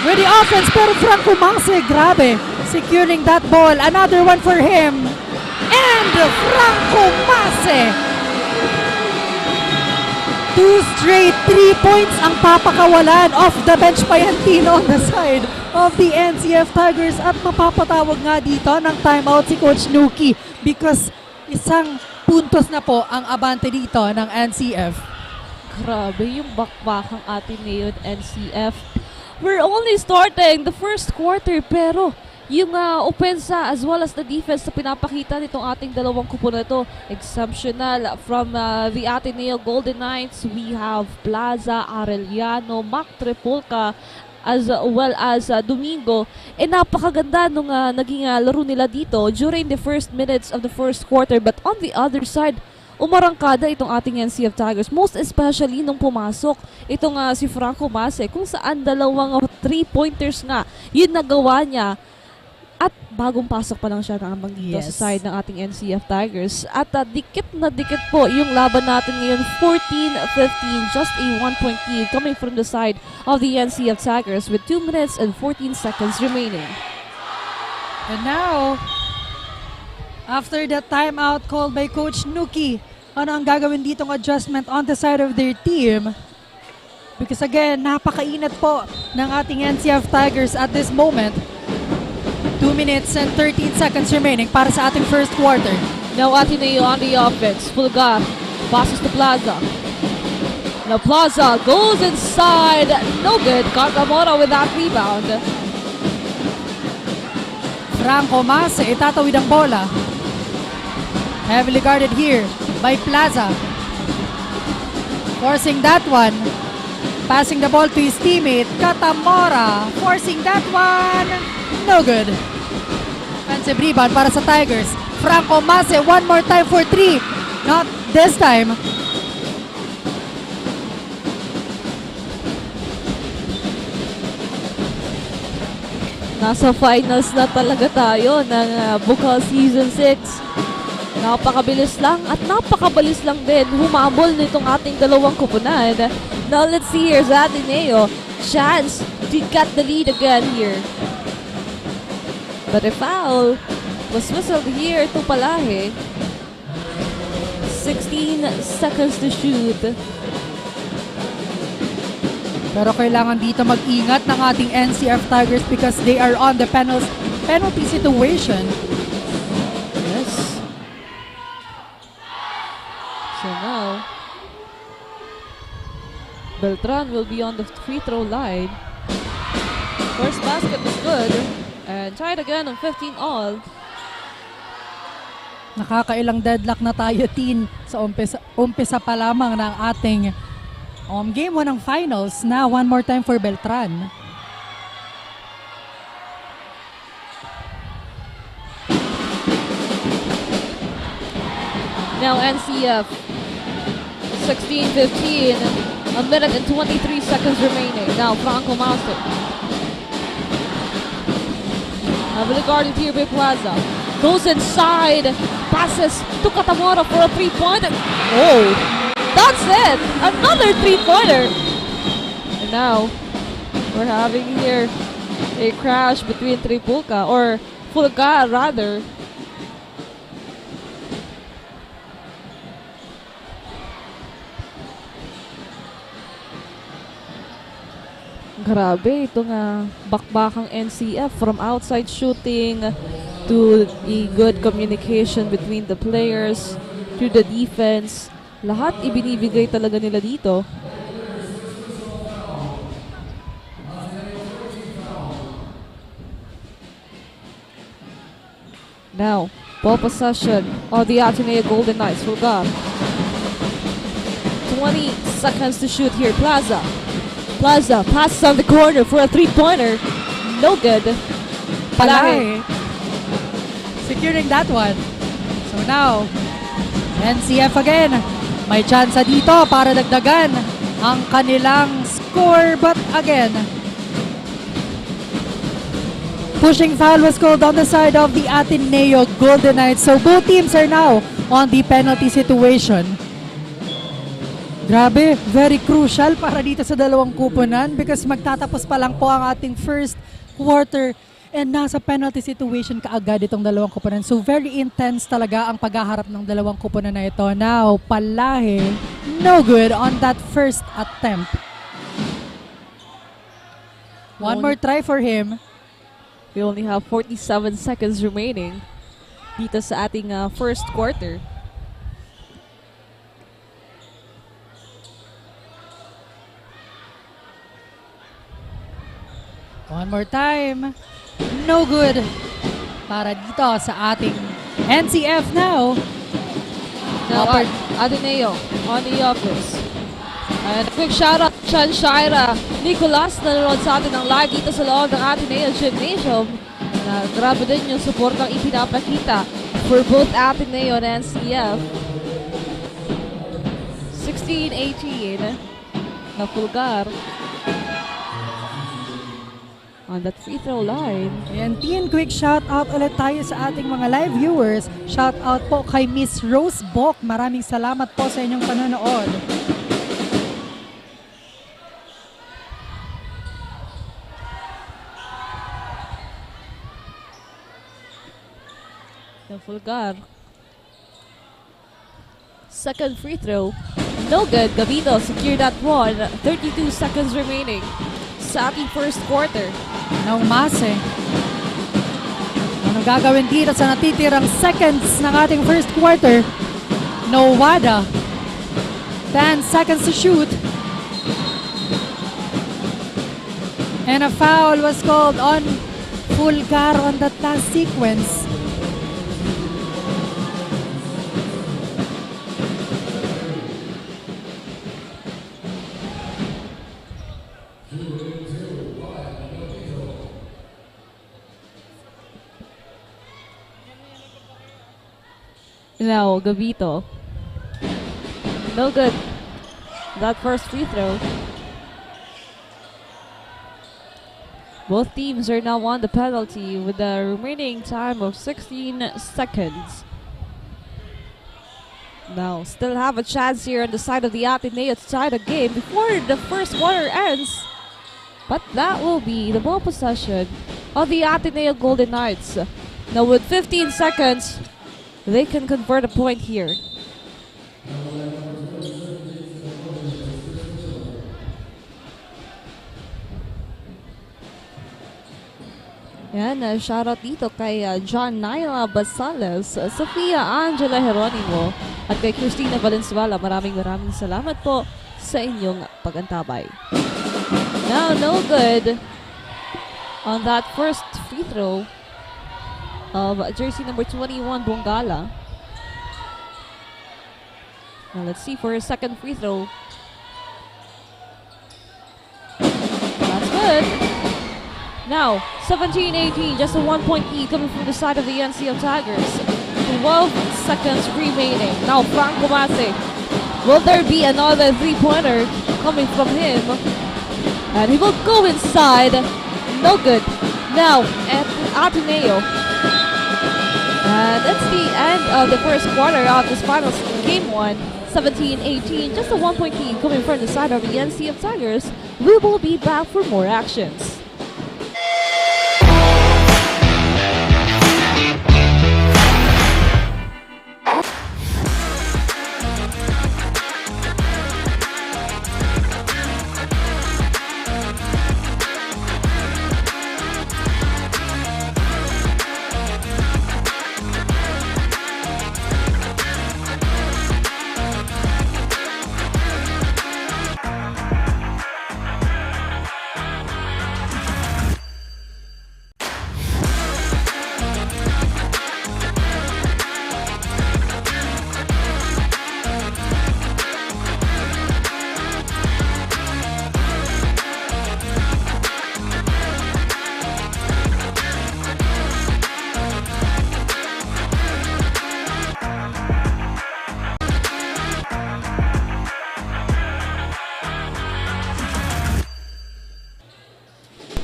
with the offense, pero Franco Mase, grabe. Securing that ball. Another one for him. And Franco Mase. 2 straight 3 points ang papakawalan off the bench pa yan on the side of the NCF Tigers. At mapapatawag nga dito ng timeout si Coach Nuki because isang puntos na po ang abante dito ng NCF. Grabe yung bakbakang Ateneo at NCF. We're only starting the first quarter pero yung opensa as well as the defense na pinapakita nitong ating dalawang kupo na ito, exceptional from the Ateneo Golden Knights. We have Plaza, Arellano, Mac Trepolca, as well as Domingo. Napakaganda nung naging laro nila dito during the first minutes of the first quarter. But on the other side, umarangkada itong ating NCF Tigers, most especially nung pumasok itong si Franco Mase, kung saan dalawang 3-pointers nga yun nagawa niya. At bagong pasok pa lang siya naman dito sa side ng ating NCF Tigers. At dikit na dikit po yung laban natin ngayon, 14-15, just a 1-point lead coming from the side of the NCF Tigers with 2 minutes and 14 seconds remaining. And now, after the timeout called by Coach Nuki, ano ang gagawin ditong adjustment on the side of their team? Because again, napakainat po ng ating NCF Tigers at this moment. 2 minutes and 13 seconds remaining para sa ating first quarter. Now Ateneo on the offense. Fulgar passes to Plaza. Now Plaza goes inside. No good. Kakamora with that rebound. Franco Mase, itatawid ang bola. Heavily guarded here by Plaza. Forcing that one. Passing the ball to his teammate, Katamora. Forcing that one. No good. Offensive rebound para sa Tigers. Franco Mase, one more time for 3. Not this time. Nasa finals na talaga tayo ng Bucal Season 6. Napakabilis lang at napakabalis lang din humabol nitong ating dalawang kupunan. Now let's see, here's Ateneo. Chance to get the lead again here. But a foul was whistled here to Palahe. 16 seconds to shoot. Pero kailangan dito mag-ingat ng ating NCF Tigers because they are on the penalty situation. Yes. So now, Beltran will be on the free throw line. First basket was good. And tried again on 15 all. Nakakailang deadlock na tayo, Tin, sa umpisa pa lamang ng ating game 1 ng finals. Na one more time for Beltran. Now NCF 16-15, a minute and 23 seconds remaining. Now Franco Mase. Heavily guarded here by Plaza. Goes inside. Passes to Katamora for a 3-pointer. Oh, that's it. Another 3-pointer. And now, we're having here a crash between Tripulca, or Fulga rather. Grabe, itong bakbakang NCF from outside shooting to the good communication between the players to the defense. Lahat ibinibigay talaga nila dito. Now, ball possession of the Ateneo Golden Knights. Fulgar. 20 seconds to shoot here. Plaza passes on the corner for a 3-pointer. No good. Palahe securing that one. So now, NCF again. May chance dito para dagdagan ang kanilang score. But again, Pushing foul was called on the side of the Ateneo Golden Knights. So both teams are now on the penalty situation. Grabe, very crucial para dito sa dalawang kupunan because magtatapos pa lang po ang ating first quarter and nasa penalty situation kaagad itong dalawang kupunan. So very intense talaga ang paghaharap ng dalawang kupunan na ito. Now, Palahe, no good on that first attempt. One more try for him. We only have 47 seconds remaining dito sa ating first quarter. One more time. No good para dito sa ating NCF now. Now, Ateneo on the offense. And a quick shout out Chan Shaira, Nicolas na nanonood sa atin ng live dito sa loob ng Ateneo Gymnasium. Na grabe din yung suportang ipinapakita for both Ateneo and NCF. 16-18 na Pulgar on that free throw line. And Tian, quick shout out ulit tayo sa ating mga live viewers. Shout out po kay Miss Rose Bok. Maraming salamat po sa inyong panonood. The Fulgar. Second free throw. No good. Gavito secure that one. 32 seconds remaining sa ating first quarter. Now Mase. Ano gagawin dito sa natitirang seconds ng ating first quarter? No Wada. 10 seconds to shoot. And a foul was called on Fulgar on that last sequence. Now, Gavito. No good. That first free throw. Both teams are now on the penalty with the remaining time of 16 seconds. Now, still have a chance here on the side of the Ateneo to tie the game before the first quarter ends. But that will be the ball possession of the Ateneo Golden Knights. Now, with 15 seconds, they can convert a point here. Yan, shoutout dito kay John Naila Basales, Sofia Angela Heronimo, at kay Christina Valenzuela. Maraming salamat po sa inyong pagantabay. Now, no good on that first free throw of jersey number 21, Bongala. Now let's see for a second free throw. That's good. Now, 17-18, just a 1-point lead coming from the side of the NCF Tigers. 12 seconds remaining. Now, Franco Mase. Will there be another three-pointer coming from him? And he will go inside. No good. Now, at Ateneo. And that's the end of the first quarter of this finals game 1. 17-18, just a 1-point lead coming from the side of the NCF Tigers. We will be back for more actions.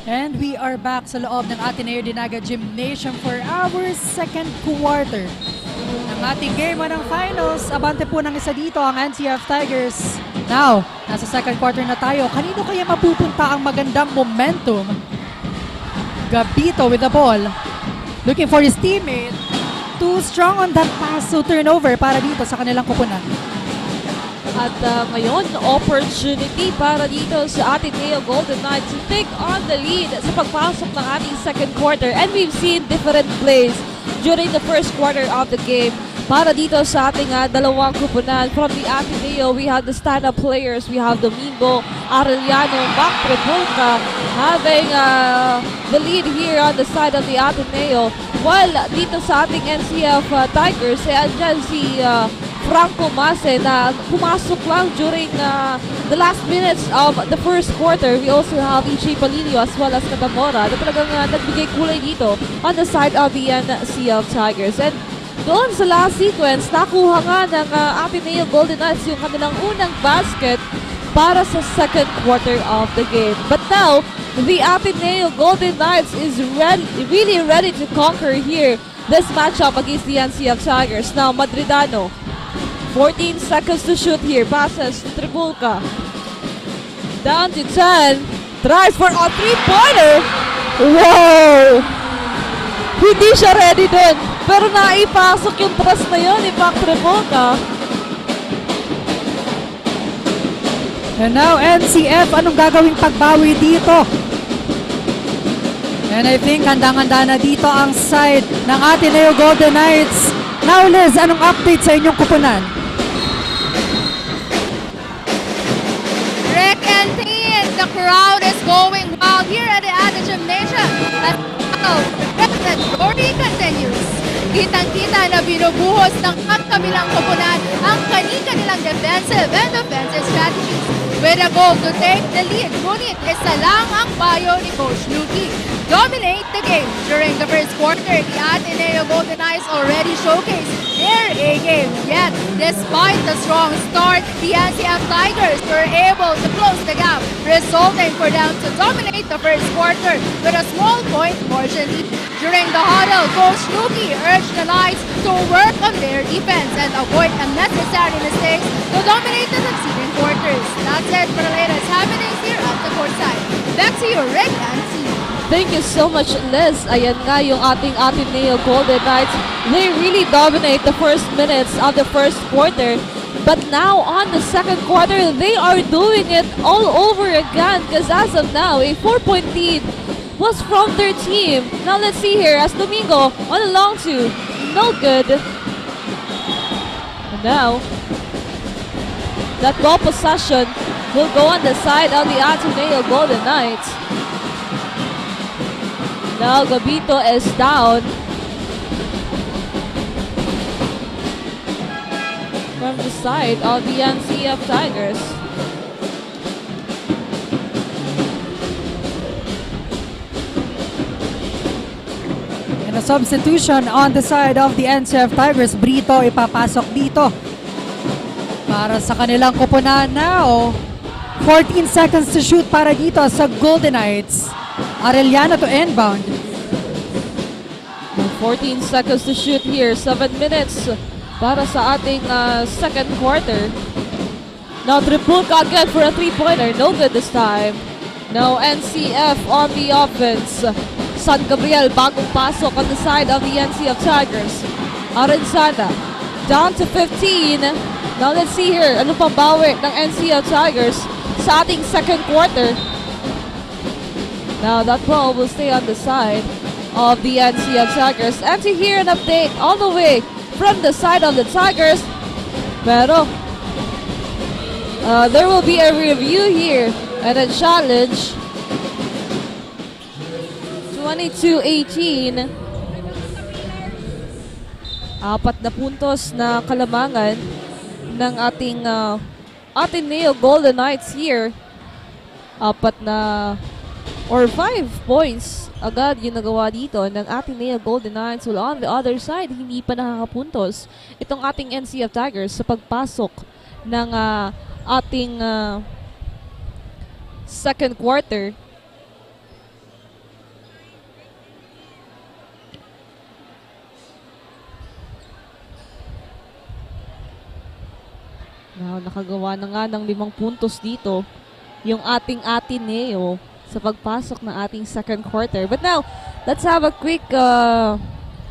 And we are back sa loob ng Ateneo de Naga Gymnasium for our second quarter ng ating game ng finals. Abante po ng isa dito ang NCF Tigers. Now, nasa second quarter na tayo. Kanino kaya mapupunta ang magandang momentum? Gabito with the ball. Looking for his teammate. Too strong on that pass, so turnover para dito sa kanilang kupunan. At ngayon, opportunity para dito sa Ateneo Golden Knights to take on the lead sa pagpasok ng ating second quarter. And we've seen different plays during the first quarter of the game. Para dito sa ating dalawang kupunan. From the Ateneo, we have the stand-up players. We have Domingo, Arellano, Mac Trepulca having the lead here on the side of the Ateneo. While dito sa ating NCF Tigers, andyan si Franco Mase na pumasok lang during the last minutes of the first quarter. We also have Ichi Palilio as well as Katamora na talagang nagbigay kulay dito on the side of the NCF Tigers. And doon sa last sequence, nakuha nga ng Ateneo Golden Knights yung kanilang unang basket para sa second quarter of the game. But now, the Ateneo Golden Knights is really ready to conquer here this matchup against the NCF Tigers. Now, Madridano, 14 seconds to shoot here. Passes to Tribulca. Down to 10. Tries for a three-pointer. Wow! Hindi siya ready dun. Pero naipasok yung thrust na yun ni Mac Tribulca. And now, NCF, anong gagawing pagbawi dito? And I think handang-handa na dito ang side ng Ateneo Golden Knights. Now, Liz, anong update sa inyong kupunan? Rick and Tin, the crowd is going wild here at the Adnu Gymnasium. As the story continues. Kitang-kita na binubuhos ng kabilang kupunan ang kanilang defensive and offensive strategies with a goal to take the lead. Ngunit isa lang ang payo ni Coach Luki. Dominate the game. During the first quarter, the Ateneo Golden Knights already showcased their A-game. Yet, despite the strong start, the NCF Tigers were able to close the gap, resulting for them to dominate the first quarter with a small point margin. During the huddle, Coach Luki urged the Knights to work on their defense and avoid unnecessary mistakes to dominate the succeeding quarters. That's it for the latest happenings here at the courtside. Back to you, Rick and Steve. Thank you so much, Liz. Ayan nga yung ating Ateneo Golden Knights. They really dominate the first minutes of the first quarter. But now, on the second quarter, they are doing it all over again. Because as of now, a 4-point lead was from their team. Now let's see here as Domingo on a long two. No good. And now, that ball possession will go on the side of the Ateneo Golden Knights. Now Gabito is down. From the side of the NCF Tigers. And a substitution on the side of the NCF Tigers. Brito ipapasok dito para sa kanilang kupunan now. 14 seconds to shoot para dito sa Golden Knights. Arellano to inbound. 14 seconds to shoot here. 7 minutes para sa ating second quarter. Now Tripulca again for a three-pointer. No good this time. Now NCF on the offense. San Gabriel bagong pasok on the side of the NCF Tigers. Arenzada down to 15. Now let's see here. Ano pang bawi ng NCF Tigers sa ating second quarter. Now that ball will stay on the side of the NCF Tigers. And to hear an update all the way from the side of the Tigers. Pero there will be a review here and a challenge. 22-18. 4 na puntos na kalamangan ng ating Ateneo Golden Knights here. 4 na or 5 points agad yung nagawa dito ng Ateneo Golden Knights. Well, on the other side, hindi pa nakakapuntos itong ating NCF Tigers sa pagpasok ng ating second quarter. Now, nakagawa na nga ng 5 puntos dito yung ating Ateneo sa pagpasok ng ating second quarter. But now, let's have a quick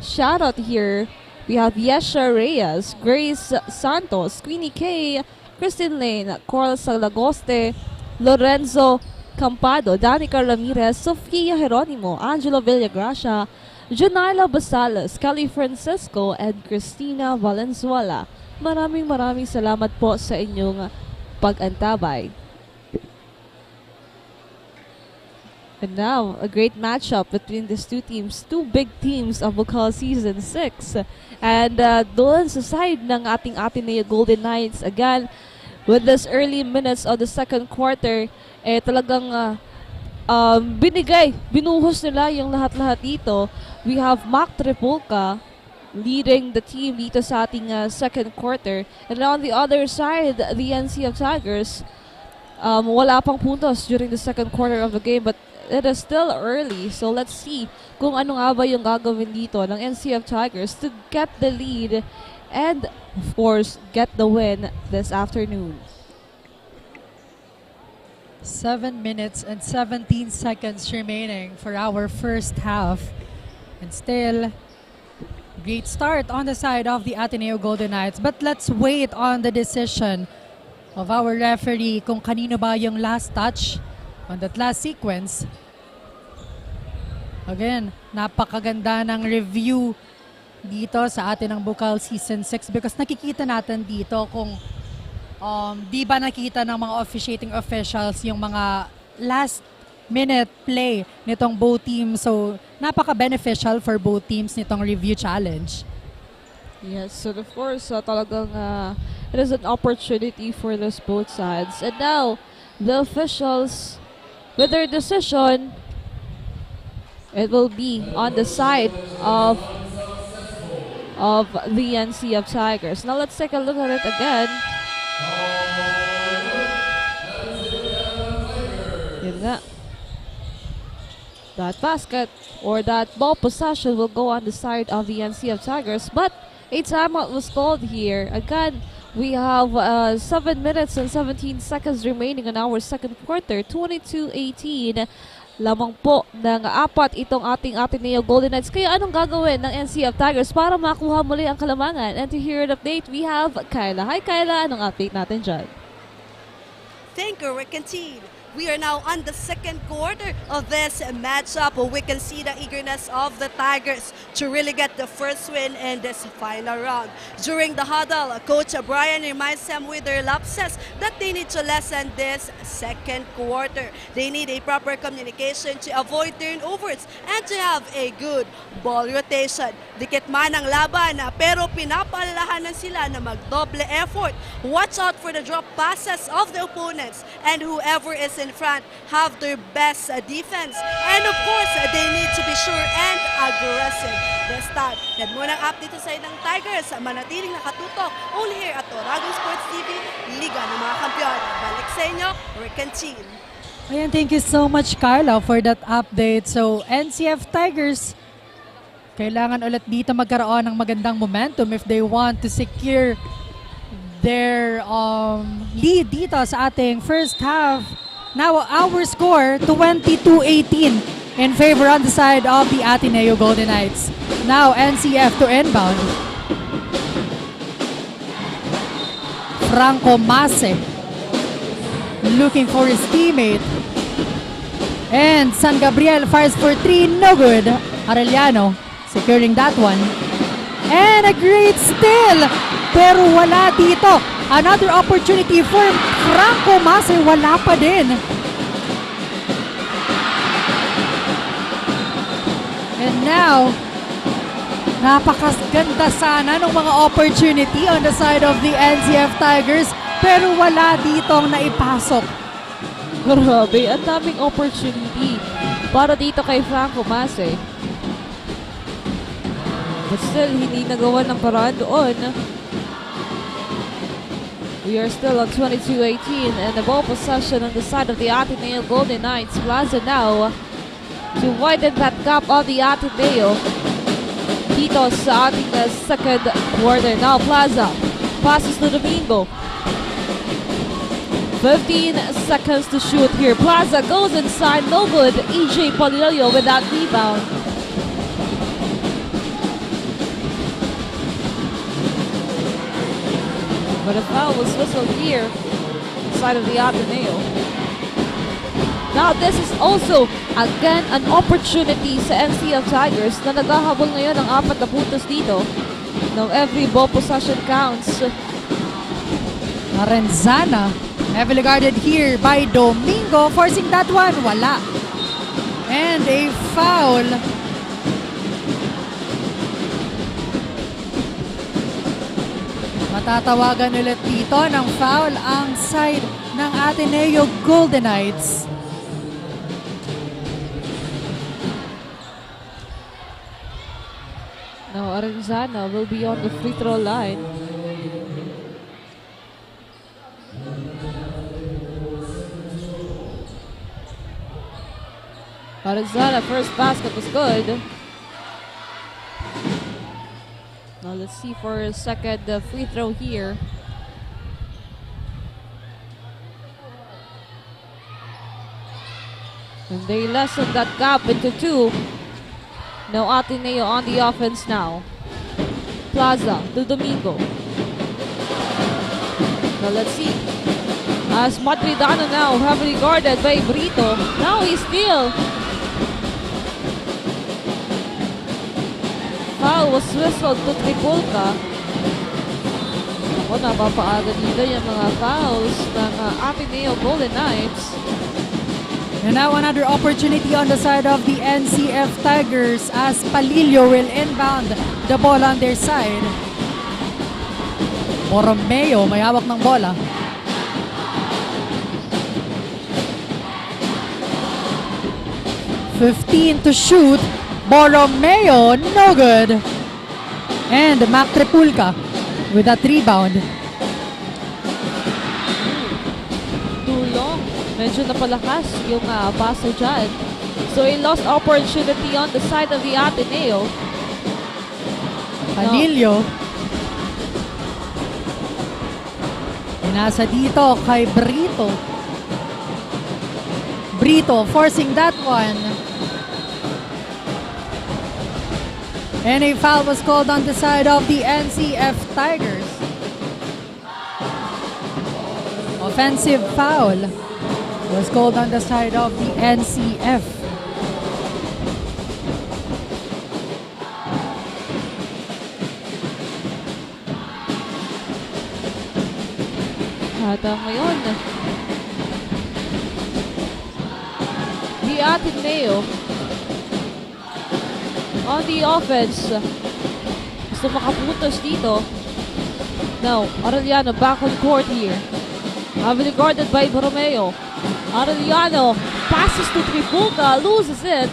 shoutout here. We have Yesha Reyes, Grace Santos, Queenie K, Christine Lane, Coral Salagoste, Lorenzo Campado, Danica Ramirez, Sofia Jeronimo, Angelo Villagracia, Junila Basales, Kelly Francisco, and Christina Valenzuela. Maraming salamat po sa inyong pag-antabay. And now, a great matchup between these two teams, two big teams of Bucal Season 6. And doon sa side ng ating Ateneo Golden Knights, again, with this early minutes of the second quarter, talagang binuhos nila yung lahat-lahat dito. We have Mac Tripolka leading the team dito sa ating second quarter. And on the other side, the NCF Tigers, wala pang puntos during the second quarter of the game, but it is still early, so let's see kung ano nga ba yung gagawin dito ng NCF Tigers to get the lead and, of course, get the win this afternoon. 7 minutes and 17 seconds remaining for our first half. And still, great start on the side of the Ateneo Golden Knights. But let's wait on the decision of our referee kung kanino ba yung last touch on that last sequence. Again, napakaganda ng review dito sa atin ng Bucal Season 6 because nakikita natin dito kung di ba nakita ng mga officiating officials yung mga last minute play nitong both teams. So, napaka-beneficial for both teams nitong review challenge. Yes, so of course, talagang it is an opportunity for those both sides. And now, the officials, with their decision, it will be on the side of the NCF Tigers. Now let's take a look at it again. Yun nga. That basket or that ball possession will go on the side of the NCF Tigers, but a timeout was called here. Again, we have 7 minutes and 17 seconds remaining in our second quarter. 22-18 lamang po ng 4 itong ating Ateneo Golden Knights. Kaya anong gagawin ng NCF Tigers para makuha muli ang kalamangan? And to hear an update, we have Kyla. Hi Kyla, anong update natin dyan? Thank you, Rick and Teed. We are now on the second quarter of this matchup. We can see the eagerness of the Tigers to really get the first win in this final round. During the huddle, Coach Brian reminds them with their lapses that they need to lessen this second quarter. They need a proper communication to avoid turnovers and to have a good ball rotation. Dikit man ang laban pero pinapaalalahanan sila na magdoble effort. Watch out for the drop passes of the opponents and whoever is in front have their best defense. And of course, they need to be sure and aggressive this time. Yan muna ang update sa side ng Tigers. Manatiling nakatutok only here at Oragon Sports TV, Liga ng mga Kampiyon. Balik sa inyo, Rick and Team. Ayan, thank you so much Carla for that update. So NCF Tigers, kailangan ulit dito magkaroon ng magandang momentum if they want to secure their lead dito sa ating first half. Now our score, 22-18 in favor on the side of the Ateneo Golden Knights. Now NCF to inbound. Franco Mase looking for his teammate. And San Gabriel fires for 3, no good. Arellano securing that one. And a great steal! Pero wala dito. Another opportunity for Franco Mase, wala pa din. And now, napakaganda sana ng mga opportunity on the side of the NCF Tigers, pero wala ditong naipasok. Grabe, ang daming opportunity para dito kay Franco Mase. But still, hindi nagawa ng paraan doon. We are still on 22-18 and the ball possession on the side of the Ateneo Golden Knights. Plaza now to widen that gap of the Ateneo dito sa ating second quarter. Now Plaza passes to Domingo. 15 seconds to shoot here. Plaza goes inside, no good. EJ Polillo with that rebound. But a foul was whistled here, side of the Ateneo. Now this is also, again, an opportunity sa NCF Tigers na naghahabol ngayon ng 4 na puntos dito. Now every ball possession counts. Arenzana, heavily guarded here by Domingo, forcing that one, wala. And a foul. Matatawagan ulit dito ng foul ang side ng Ateneo Golden Knights. Now Arenzana will be on the free throw line. Arenzana, first basket was good. Now let's see for a second the free throw here. And they lessen that gap into 2. Now Ateneo on the offense now. Plaza to Domingo. Now let's see. As Madridano now heavily guarded by Brito. Now he's still. Foul was whistled to Tripolka. Ako, napapaaga dito yung mga fouls ng Ateneo Golden Knights. And now another opportunity on the side of the NCF Tigers as Palillo will inbound the ball on their side. Borromeo may hawak ng bola. (15 to shoot). Borromeo, no good. And Mac Tripulka with that rebound. Too long. Medyo napalakas yung paso dyan. So a lost opportunity on the side of the Ateneo. Palillo. Inasa dito kay Brito. Brito forcing that one. And a foul was called on the side of the NCF Tigers. Offensive foul was called on the side of the NCF. At ngayon, the Ateneo on the offense. Gusto makapuntos dito. Now, Arellano back on court here. Heavily guarded by Borromeo. Arellano passes to Tripulka, loses it.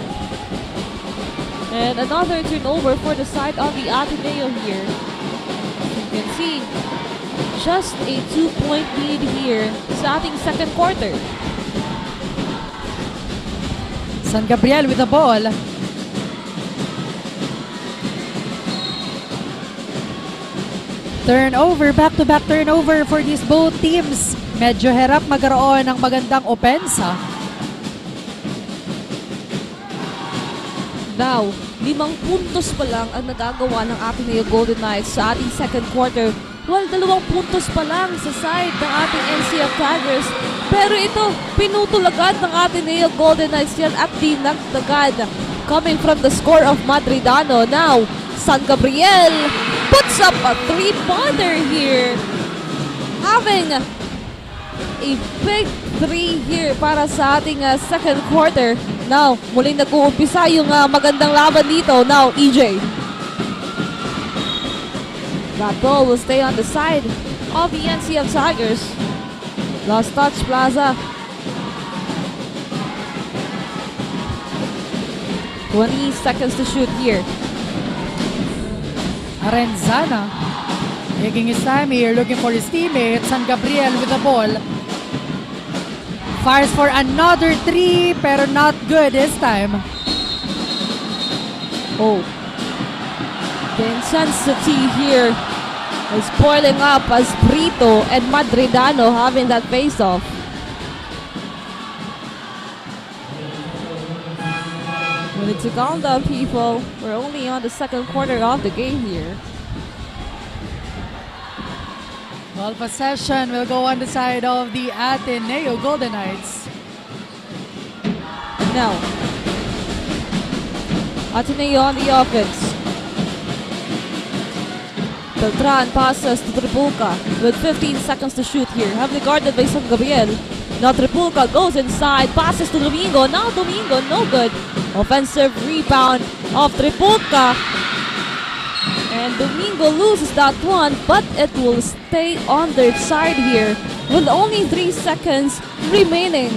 And another turnover for the side on the Ateneo here. You can see, just a 2-point lead here sa ating second quarter. San Gabriel with the ball. Turnover, back-to-back turnover for these both teams. Medyo hirap magkaroon ng magandang opensa. Now, 5 puntos pa lang ang nagagawa ng Ateneo Golden Knights sa ating second quarter. Well, 2 puntos pa lang sa side ng ating NCF Tigers. Pero ito, pinutol agad ng Ateneo Golden Knights yan at dinagdagan. Coming from the score of Madridano. Now, San Gabriel puts up a 3-pointer here. Having a big 3 here para sa ating second quarter. Now, muling nag-uumpisa yung magandang laban dito. Now, EJ. That ball will stay on the side of the NCF Tigers. Last touch, Plaza. 20 seconds to shoot here. Arenzana taking his time here, looking for his teammate. San Gabriel with the ball. Fires for another 3, pero not good this time. Oh. The intensity here is boiling up as Brito and Madridano having that face-off. We need to calm down, people. We're only on the second quarter of the game here. Ball possession will go on the side of the Ateneo Golden Knights. Now, Ateneo on the offense. Beltran passes to Tripulka with 15 seconds to shoot here. Heavily guarded by San Gabriel. Now Tripulka goes inside, passes to Domingo. Now Domingo, no good. Offensive rebound of Tripulka. And Domingo loses that one, but it will stay on their side here with only 3 seconds remaining.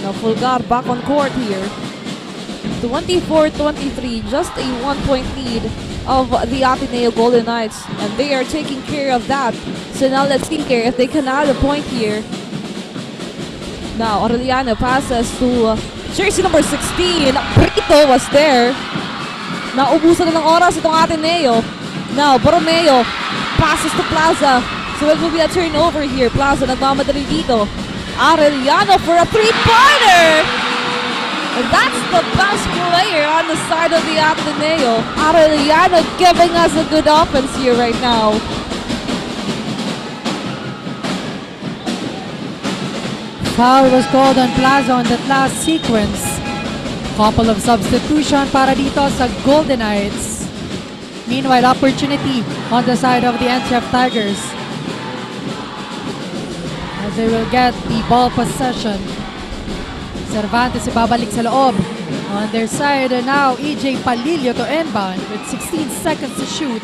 Now Fulgar back on court here. 24-23, just a 1-point lead of the Ateneo Golden Knights, and they are taking care of that. So now let's see here if they can add a point here. Now Aureliano passes to jersey number 16. Brito was there. Naubusan na ng oras itong Ateneo. Now Borromeo passes to Plaza. So it will be a turnover here. Plaza nagmamadali dito. Aureliano for a three-pointer! And that's the best player on the side of the Ateneo. Aureliano giving us a good offense here right now. Foul was called on Plaza on that last sequence. Couple of substitution para dito sa Golden Knights. Meanwhile, opportunity on the side of the NCF Tigers, as they will get the ball possession. Cervantes ibabalik sa loob. On their side now, EJ Palillo to inbound with 16 seconds to shoot.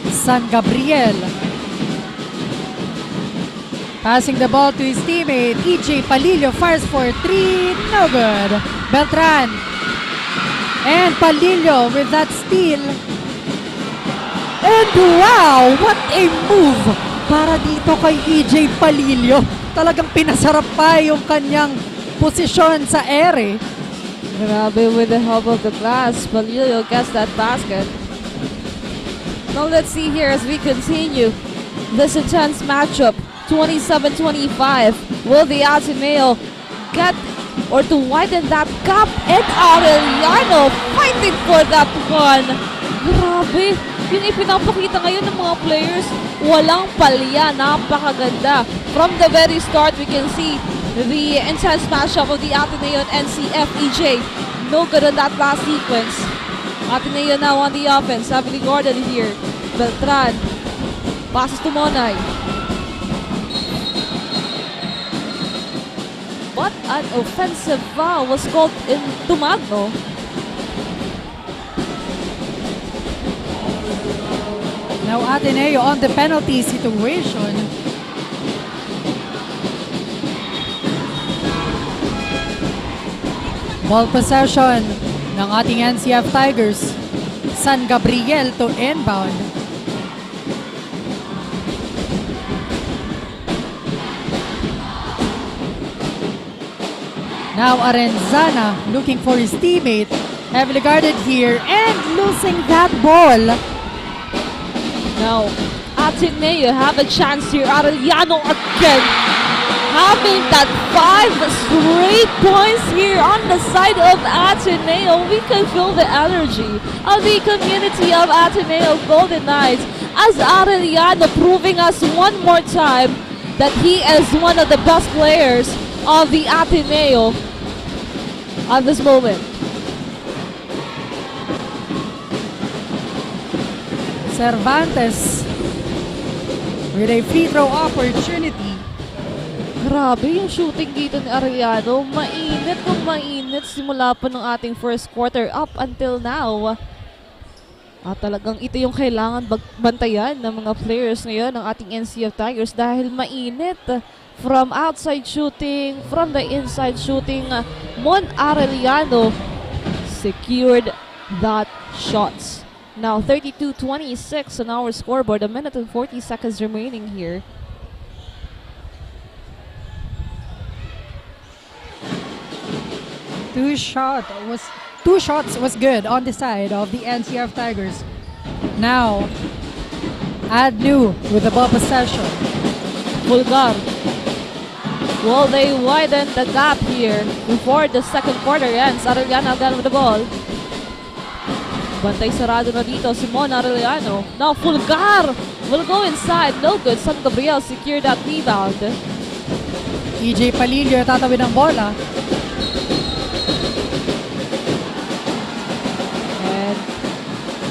San Gabriel passing the ball to his teammate. EJ Palillo fires for 3, no good. Beltran and Palillo with that steal. And wow, what a move para dito kay EJ Palillo. Talagang pinasarap pa yung kanyang posisyon sa ere. Grabe, with the help of the glass, Palillo gets that basket. Now let's see here as we continue this intense matchup. 27-25. Will the Ateneo get or to widen that gap? And Aureliano fighting for that one. Grabe. Yung ipinapakita ngayon ng mga players, walang palya, napakaganda. From the very start, we can see the intense matchup of the Ateneo and NCF. EJ, no good on that last sequence. Ateneo now on the offense, heavily guarded here. Beltran passes to Monay. But an offensive foul was called into Magno. Now Ateneo on the penalty situation. Ball possession ng ating NCF Tigers. San Gabriel to inbound. Now Arenzana looking for his teammate. Heavily guarded here and losing that ball. Now, Ateneo have a chance here. Arellano again having that 5 straight points here on the side of Ateneo. We can feel the energy of the community of Ateneo Golden Knights as Arellano proving us one more time that he is one of the best players of the Ateneo at this moment. Cervantes with a free throw opportunity. Grabe yung shooting dito ni Arellano. Mainit kung mainit simula pa ng ating first quarter up until now. At talagang ito yung kailangan bantayan ng mga players ngayon ng ating NCF Tigers dahil mainit. From outside shooting, from the inside shooting, Mon Arellano secured that shots. Now 32-26 on our scoreboard, a minute and 40 seconds remaining here. Two shots was good on the side of the NCF Tigers. Now Adnu with the ball possession. Fulgar Well, they widen the gap here before the second quarter ends. Arellano again with the ball. Bantay sarado na dito si Mon Arellano. Now Fulgar will go inside. No good. San Gabriel secured that rebound. EJ Palilio tatawid ng bola. And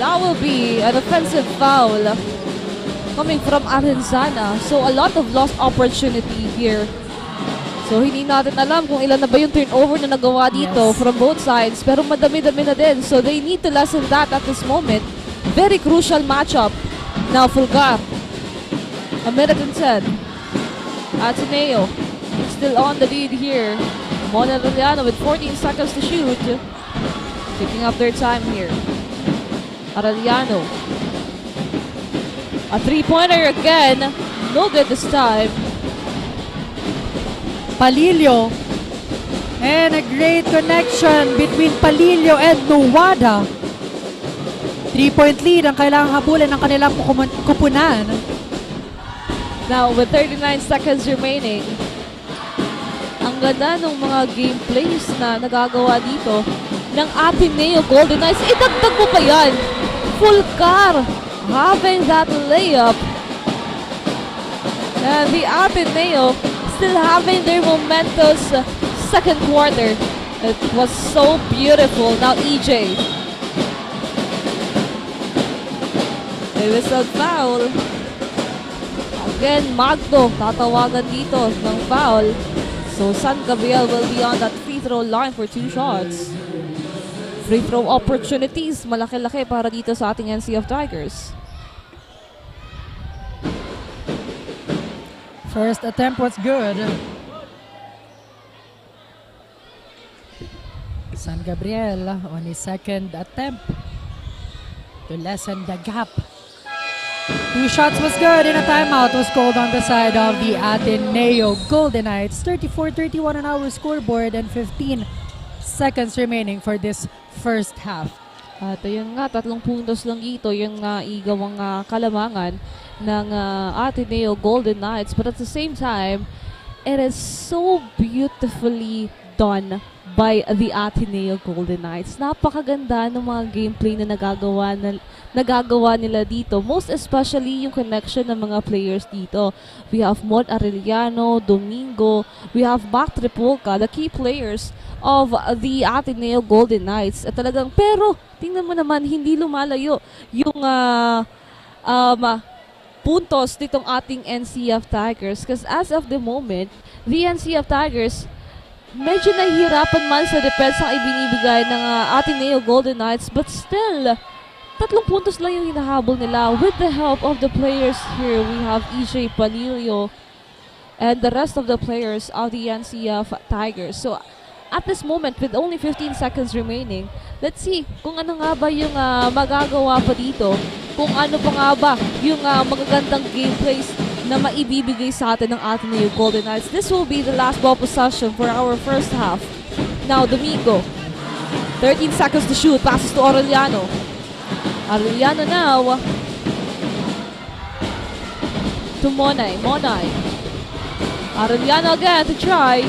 that will be an offensive foul coming from Arenzana. So a lot of lost opportunity here. So hindi natin alam kung ilan na ba yung turnover na nagawa dito from both sides. Pero madami-dami na din. So they need to lessen that at this moment. Very crucial matchup. Now Fulgar. A minute and 10. Ateneo still on the lead here. Mona Arellano with 14 seconds to shoot. Taking up their time here. Arellano. A three-pointer again. No good this time. Palilio. And a great connection between Palilio and Nuwada. 3-point lead ang kailangang habulin ng kanilang kupunan. Now with 39 seconds remaining, ang ganda ng mga gameplays na nagagawa dito ng Ateneo Golden Knights. Idagdag mo pa yan. Fulcar having that layup. And the Ateneo still having their momentous second quarter. It was so beautiful. Now EJ. They whistled foul. Again, Magdo tatawagan dito ng foul. So San Gabriel will be on that free throw line for 2 shots. Free throw opportunities, malaki-laki para dito sa ating NCF Tigers. First attempt was good. San Gabriel on his second attempt to lessen the gap. 2 shots was good and a timeout was called on the side of the Ateneo Golden Knights. 34-31 on our scoreboard and 15 seconds remaining for this first half. At ayun nga, 3 puntos lang dito yung naigawang kalamangan ng Ateneo Golden Knights. But at the same time, it is so beautifully done by the Ateneo Golden Knights. Napakaganda ng mga gameplay na nagagawa nila dito. Most especially yung connection ng mga players dito. We have Mod Arellano, Domingo, we have Mac Tripolca, the key players of the Ateneo Golden Knights. At talagang, pero tingnan mo naman, hindi lumalayo yung puntos nitong ating NCF Tigers. Because as of the moment, the NCF Tigers medyo nahihirapan man sa depensang ibinibigay ng Ateneo Golden Knights, but still, 3 puntos lang yung hinahabol nila. With the help of the players here, we have EJ Palilio and the rest of the players of the NCF Tigers. So, at this moment, with only 15 seconds remaining, let's see kung ano nga ba yung magagawa pa dito. Kung ano pa nga ba yung magagandang gameplays na maibibigay sa atin ng Ateneo Golden Knights. This will be the last ball possession for our first half. Now, Domingo. 13 seconds to shoot. Passes to Arellano. Arellano now. To Monay. Monay. Arellano again to try.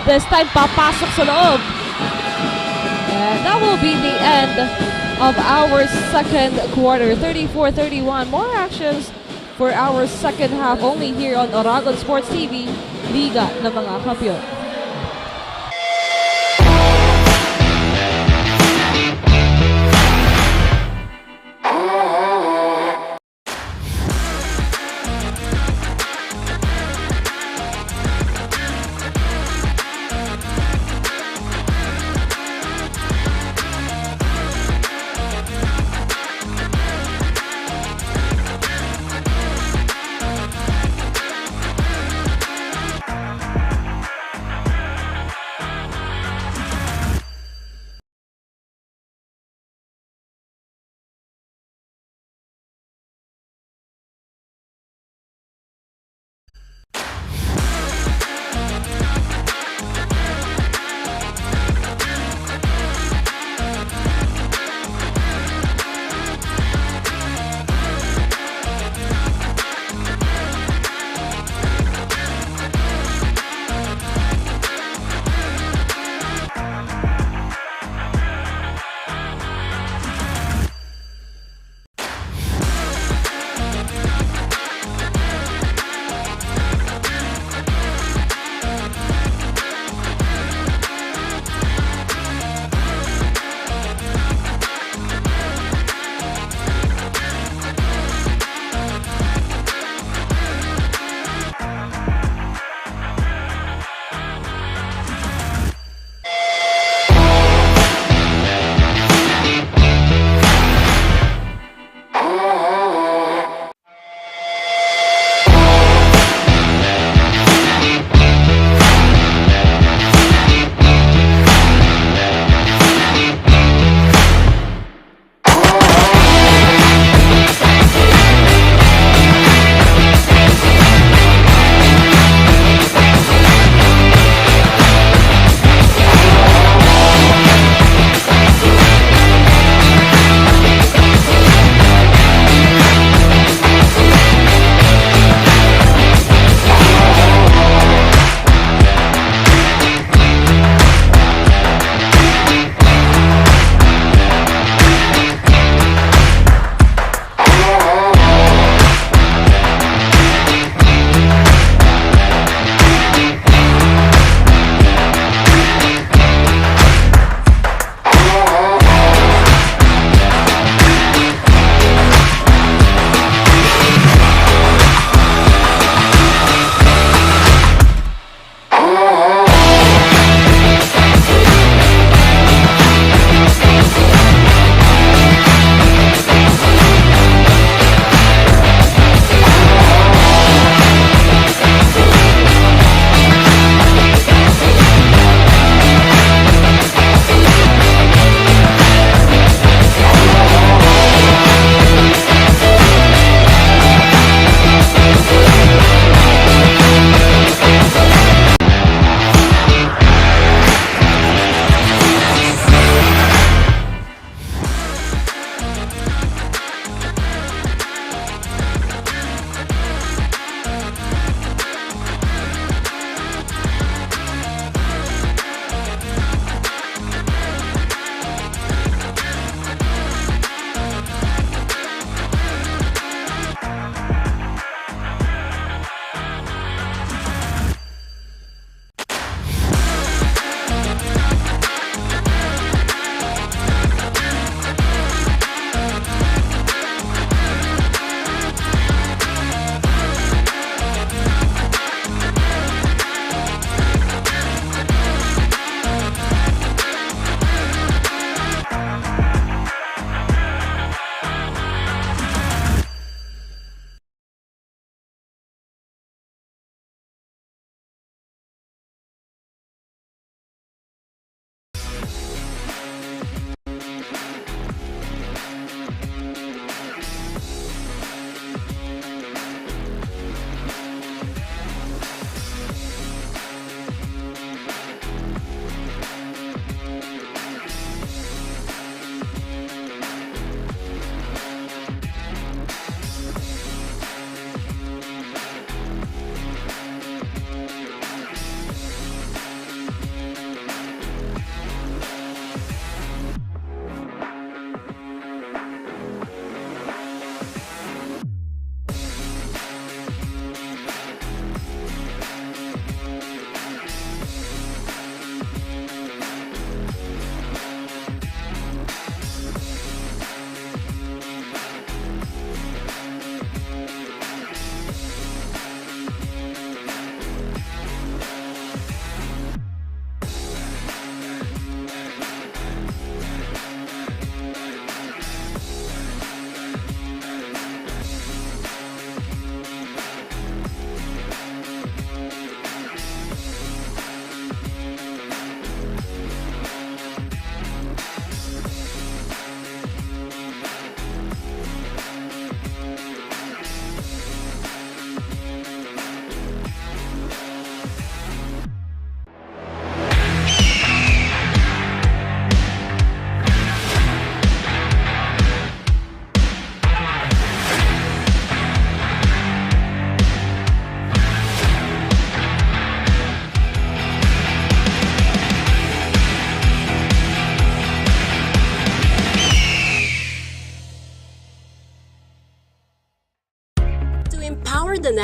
This time, papasok sa loob. And that will be the end of our second quarter. 34-31. More actions for our second half only here on Oragon Sports TV, Liga ng mga Kampiyon.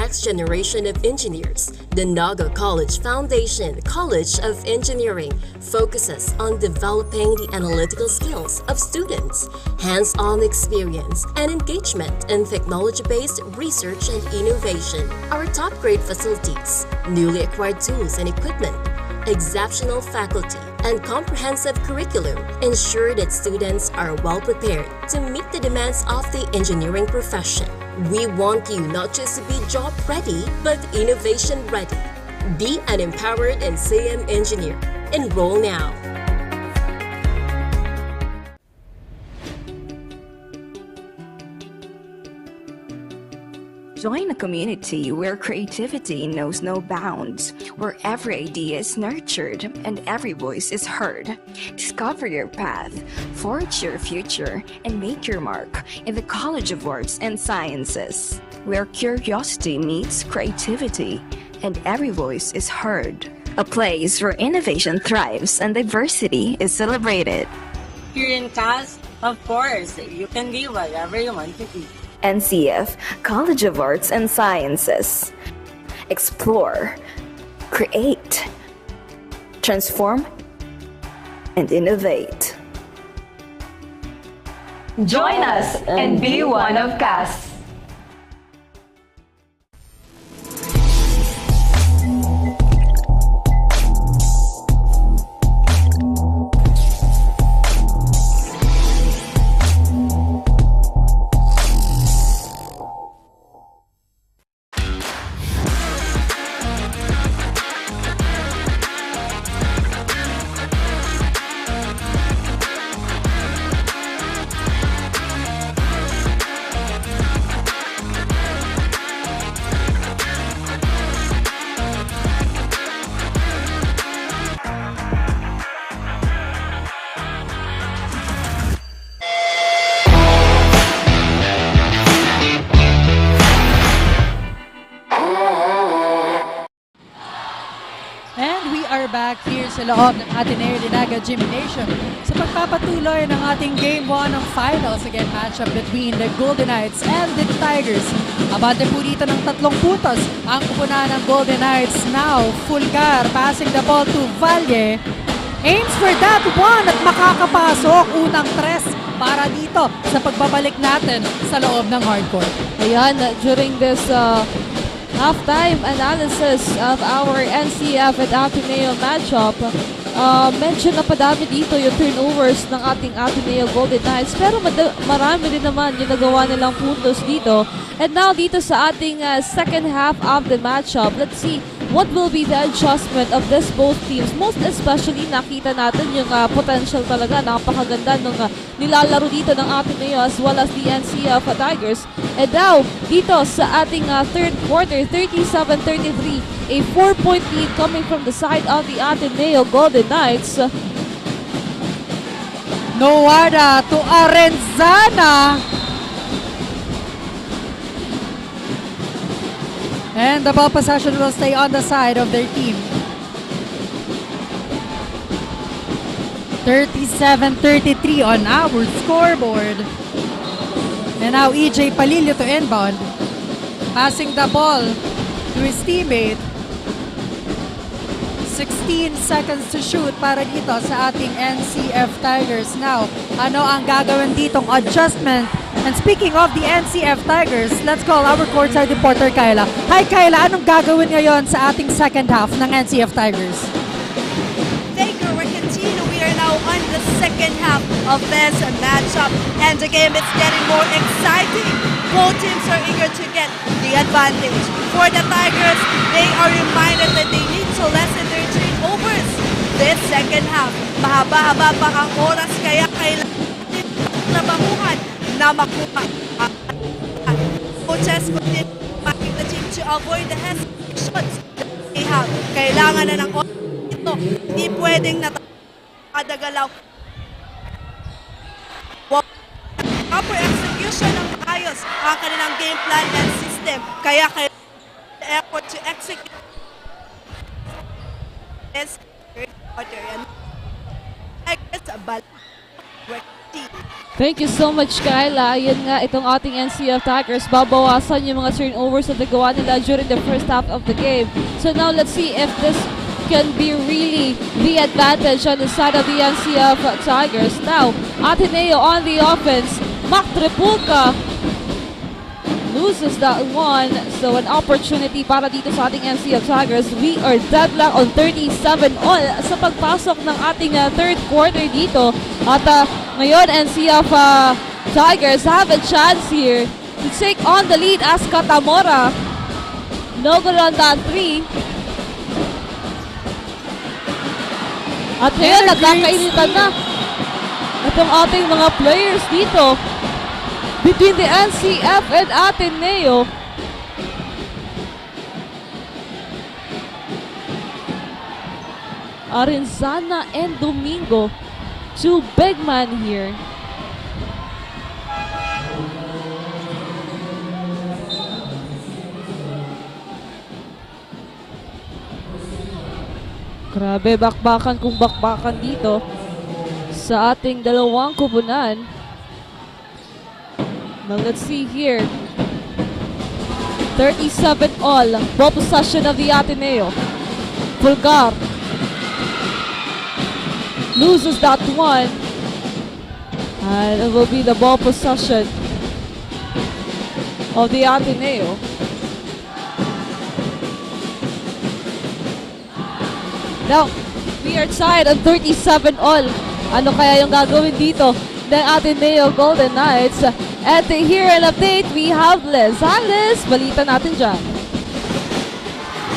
next generation of engineers, the Naga College Foundation College of Engineering focuses on developing the analytical skills of students, hands-on experience, and engagement in technology-based research and innovation. Our top-grade facilities, newly acquired tools and equipment, exceptional faculty, and comprehensive curriculum ensure that students are well prepared to meet the demands of the engineering profession. We want you not just to be job ready, but innovation ready. Be an empowered NCM engineer. Enroll now. Join a community where creativity knows no bounds, where every idea is nurtured and every voice is heard. Discover your path, forge your future, and make your mark in the College of Arts and Sciences, where curiosity meets creativity and every voice is heard. A place where innovation thrives and diversity is celebrated. Here in CAS, of course, you can be whatever you want to be. NCF College of Arts and Sciences. Explore, create, transform, and innovate. Join us and be one of CAS. Back here sa loob ng Ateneo de Naga Gymnasium sa pagpapatuloy ng ating Game 1 ng Finals again matchup between the Golden Knights and the Tigers. Abante po dito ng 3 puntos ang kupunan ng Golden Knights. Now, Fulgar passing the ball to Valle. Aims for that one at makakapasok. Unang 3 para dito sa pagbabalik natin sa loob ng hardcourt. Ayan, during this halftime analysis of our NCF at Ateneo matchup, medyo napadami dito yung turnovers ng ating Ateneo Golden Knights, pero marami din naman yung nagawa nilang puntos dito. And now dito sa ating second half of the matchup, let's see what will be the adjustment of this both teams. Most especially nakita natin yung potential talaga, napakaganda nung nilalaro dito ng Ateneo as well as the NCF Tigers. And now dito sa ating third quarter, 37-33, a 4-point lead coming from the side of the Ateneo Golden Knights. Noada to Arenzana. And the ball possession will stay on the side of their team. 37-33 on our scoreboard. And now EJ Palillo to inbound. Passing the ball to his teammate. 16 seconds to shoot para dito sa ating NCF Tigers. Now, ano ang gagawin ditong adjustment? And speaking of the NCF Tigers, let's call our courtside reporter, Kyla. Hi, Kyla. Anong gagawin ngayon sa ating second half ng NCF Tigers? Thank you. We're continuing. We are now on the second half of this matchup. And the game is getting more exciting. Both teams are eager to get the advantage. For the Tigers, they are reminded that they need to lessen their turnovers. This second half, mahaba-haba pa ang oras, kaya kailangan trabahuhan na makuha. Coaches continue making the team to avoid the hesitations they have. Kailangan na ng oras ito. Hindi pwedeng nakadagalaw. Proper execution ng maayos ang kanilang game plan and system. Kaya effort to execute this third quarter. And I guess Thank you so much, Kyla. Yan nga, itong ating NCF Tigers, babawasan yung mga turnovers na nagawa nila during the first half of the game. So now, let's see if this can be really the advantage on the side of the NCF Tigers. Now, Ateneo on the offense. Mac Trepulca loses that one. So an opportunity para dito sa ating NCF Tigers. We are deadlocked on 37 all sa pagpasok ng ating third quarter dito. At ngayon, NCF Tigers have a chance here to take on the lead as Catamora. No good on that three. At ngayon, nagkakainitan na itong ating mga players dito between the NCF and Ateneo. Arenzana and Domingo, two big men here. Grabe, bakbakan kung bakbakan dito sa ating dalawang kupunan. Now let's see here. 37 all. Ball possession of the Ateneo. Vulgar loses that one. And it will be the ball possession of the Ateneo. Now, we are tied on 37 all. Ano kaya yung gagawin dito ng Ateneo Golden Knights? At here an update, we have Liz. Hi Liz, balita natin dyan.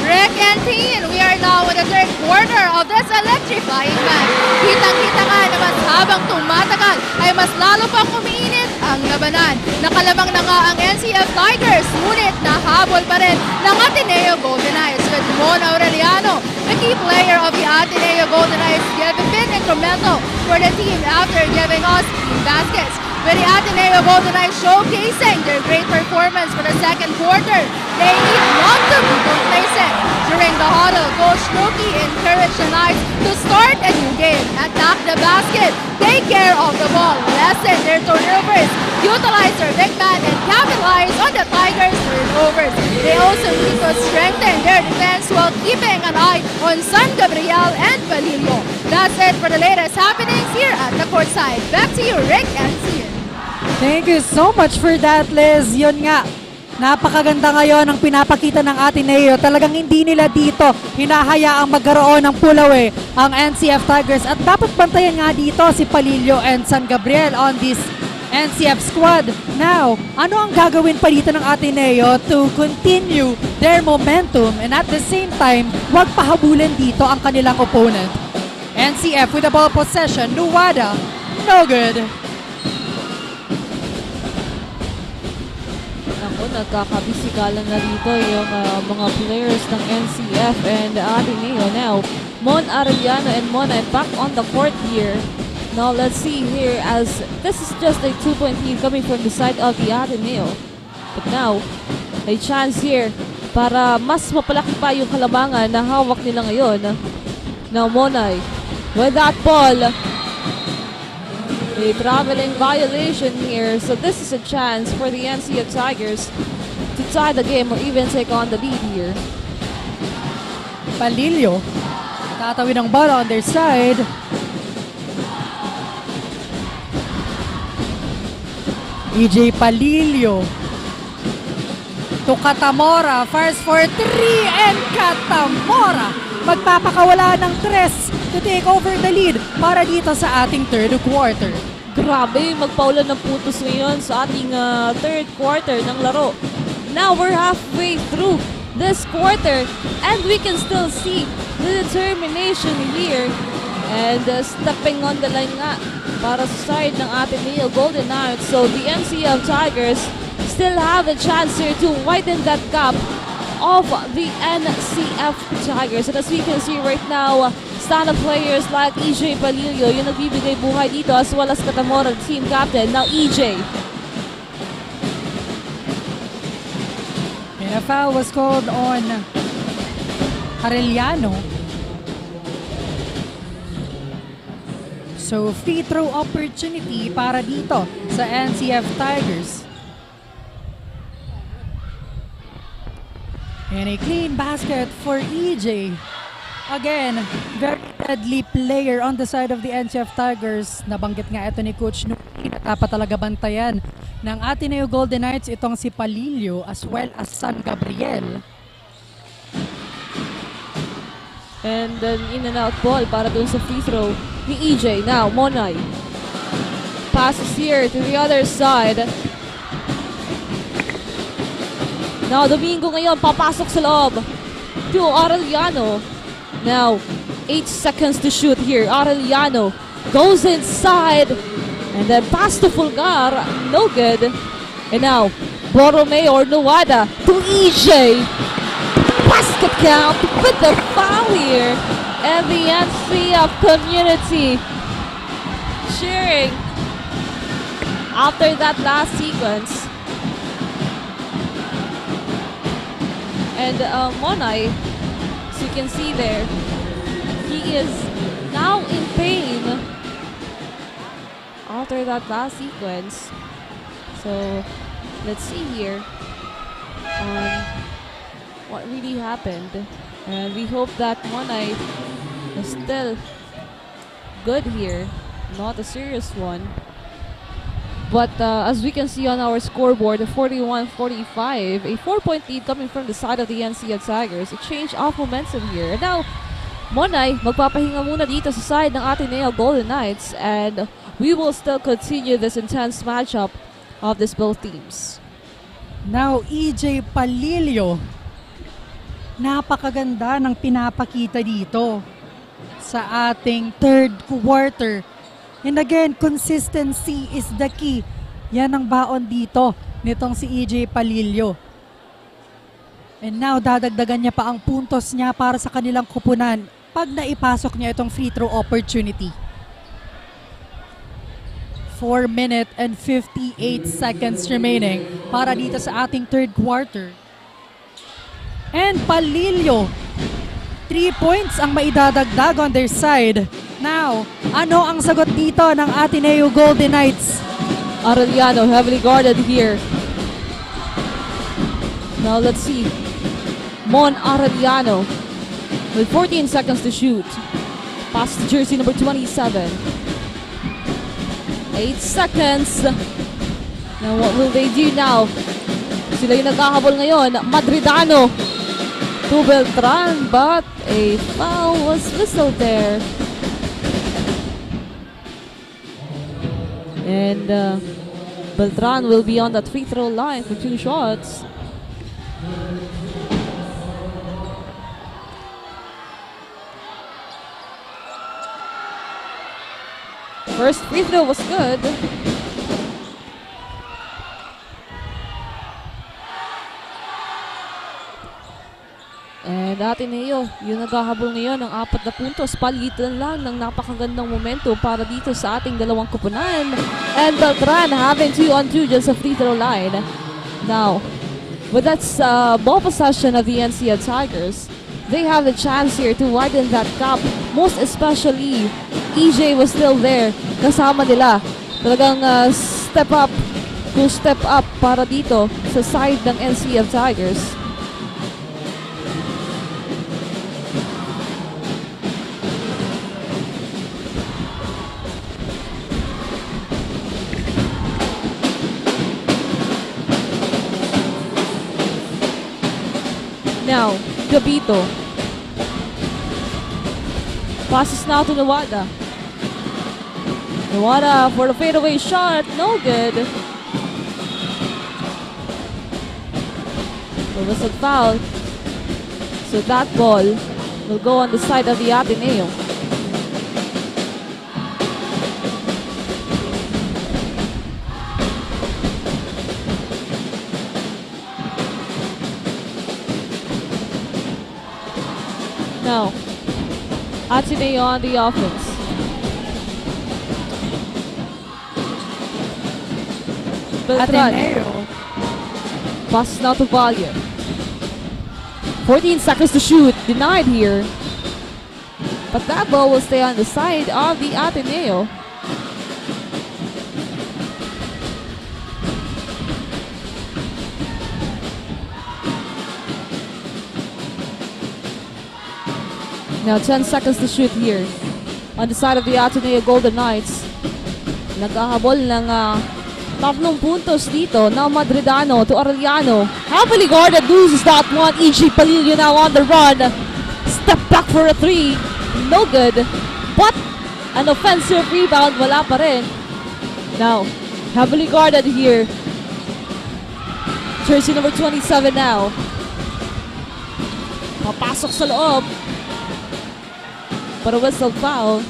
Rick and Teen, we are now in the third quarter of this electrifying match. Kitang-kita nga na mas habang tumatagal ay mas lalo pang umiinit ang labanan. Nakalamang na nga ang NCF Tigers, ngunit nahabol pa rin ng Ateneo Golden Knights with Mon Aureliano, the key player of the Ateneo Golden Knights, have been instrumental for the team after giving us team baskets. With the Ateneo Golden Knights showcasing their great performance for the second quarter, they need not to be complacent. During the huddle, Coach Loki encouraged the Knights to start a new game, attack the basket, take care of the ball, lessen their turnovers, utilize their big man, and capitalize on the Tigers' turnovers. They also need to strengthen their defense while keeping an eye on San Gabriel and Valillo. That's it for the latest happenings here at the courtside. Back to you, Rick and Cian. Thank you so much for that, Liz. Yun nga, napakaganda ngayon ang pinapakita ng Ateneo. Talagang hindi nila dito hinahayaang magkaroon ng pull away ang NCF Tigers. At dapat bantayan nga dito si Palillo and San Gabriel on this NCF squad. Now, ano ang gagawin pa dito ng Ateneo to continue their momentum and at the same time, wag pahabulin dito ang kanilang opponent? NCF with the ball possession. Nuwada, no good. Ako, nagkakabisikalan na dito yung mga players ng NCF and Ateneo. Now, Mon Arellano and Mona back on the court here. Now, let's see here as this is just a 2-point lead coming from the side of the Ateneo. But now, a chance here para mas mapalaki pa yung kalamangan na hawak nila ngayon. Now, Monay with that ball. A traveling violation here, so this is a chance for the NCF Tigers to tie the game or even take on the lead here. Palillo, tatawid ang bola on their side. EJ Palillo to Catamora, fires for 3 and Catamora magpapakawala ng 3 to take over the lead para dito sa ating third quarter. Grabe, magpaulan ng putos ngayon sa ating third quarter ng laro. Now we're halfway through this quarter and we can still see the determination here and stepping on the line nga para sa side ng Ateneo Golden Knights. So the NCF Tigers still have a chance here to widen that gap of the NCF Tigers. And as we can see right now, stand-up players like EJ Palillo yung nagbibigay buhay dito as well as Catamora team captain. Now EJ. And a foul was called on Arellano. So free throw opportunity para dito sa NCF Tigers. And a clean basket for EJ. Again, very deadly player on the side of the NCF Tigers. Nabanggit nga ito ni Coach Nuki na dapat talaga bantayan ng Ateneo Golden Knights itong si Palilio as well as San Gabriel. And then in and out ball para dun sa free throw ni EJ. Now, Monay. Passes here to the other side. Now, Domingo ngayon, papasok sa loob to Aureliano. Now, 8 seconds to shoot here. Aureliano goes inside and then pass to Fulgar. No good. And now, Borromeo or Nuada to EJ. Basket count with the foul here. And the NCF community cheering after that last sequence. And Monay, as you can see there, he is now in pain after that last sequence. So let's see here what really happened. And we hope that Monay is still good here, not a serious one. But as we can see on our scoreboard, 41-45, a 4-point lead coming from the side of the NCF Tigers. A change of momentum here. And now, Monay, magpapahinga muna dito sa side ng Ateneo Golden Knights, and we will still continue this intense matchup of these both teams. Now, EJ Palilio. Napakaganda ng pinapakita dito sa ating third quarter. And again, consistency is the key. Yan ang baon dito nitong si EJ Palilio. And now, dadagdagan niya pa ang puntos niya para sa kanilang kupunan pag naipasok niya itong free throw opportunity. 4 minutes and 58 seconds remaining para dito sa ating third quarter. And Palilio, 3 points ang maidadagdag on their side. Now, ano ang sagot dito ng Ateneo Golden Knights? Aureliano heavily guarded here. Now let's see. Mon Aureliano with 14 seconds to shoot. Pass to jersey number 27. 8 seconds. Now what will they do now? Sila yung naghahabol ngayon. Madridano to Beltran, but a foul was whistled there. And Beltran will be on that free throw line for 2 shots. First free throw was good. And Ateneo, yung naghahabol ngayon ng 4 na puntos, palitan lang ng napakagandang momento para dito sa ating dalawang kupunan. And Beltran having 2-on-2 just sa free throw line. Now, with that ball possession of the NCF Tigers, they have the chance here to widen that gap. Most especially, EJ was still there, kasama nila. Talagang step up para dito sa side ng NCF Tigers. Now, Gabito. Passes now to Nuada. Nuada for the fadeaway shot. No good. It was a foul. So that ball will go on the side of the Ateneo. Now, Ateneo on the offense. Beltran. Passes now to Valle. 14 seconds to shoot. Denied here. But that ball will stay on the side of the Ateneo. Now 10 seconds to shoot here. On the side of the Ateneo Golden Knights. Naghahabol ng 3 puntos dito. Now Madridano to Arellano. Heavily guarded, loses that one. E.G. Palillo now on the run. Step back for a 3. No good. But an offensive rebound, wala pa rin. Now, heavily guarded here. Jersey number 27 now. Papasok sa loob. But a whistle foul.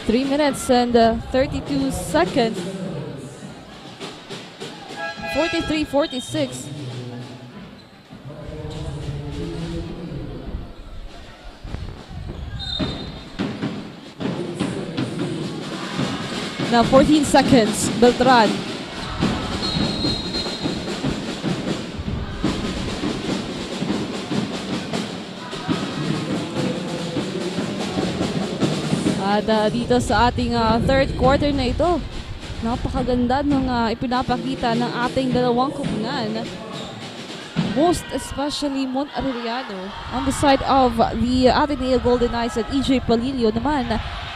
Three minutes and 32 seconds. 43-46. Now 14 seconds. Beltran. At dito sa ating third quarter na ito, napakaganda ng ipinapakita ng ating dalawang kupunan. Most especially Mon Arellano on the side of the Ateneo Golden Knights at E.J. Palillo naman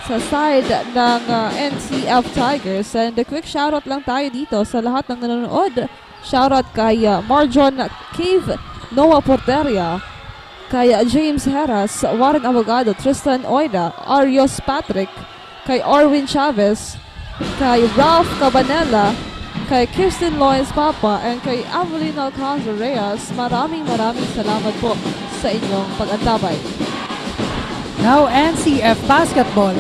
sa side ng NCF Tigers. And a quick shoutout lang tayo dito sa lahat ng nanonood. Shoutout kay Marjon Cave, Noah Porteria, kay James Heras, Warren Abogado, Tristan Oida, Arios Patrick, kay Orwin Chavez, kay Ralph Cabanela, kay Kirsten Loyens Papa, and kay Evelyn Alcázar Reyes. Maraming salamat po sa inyong pag-antabay. Now, NCF Basketball.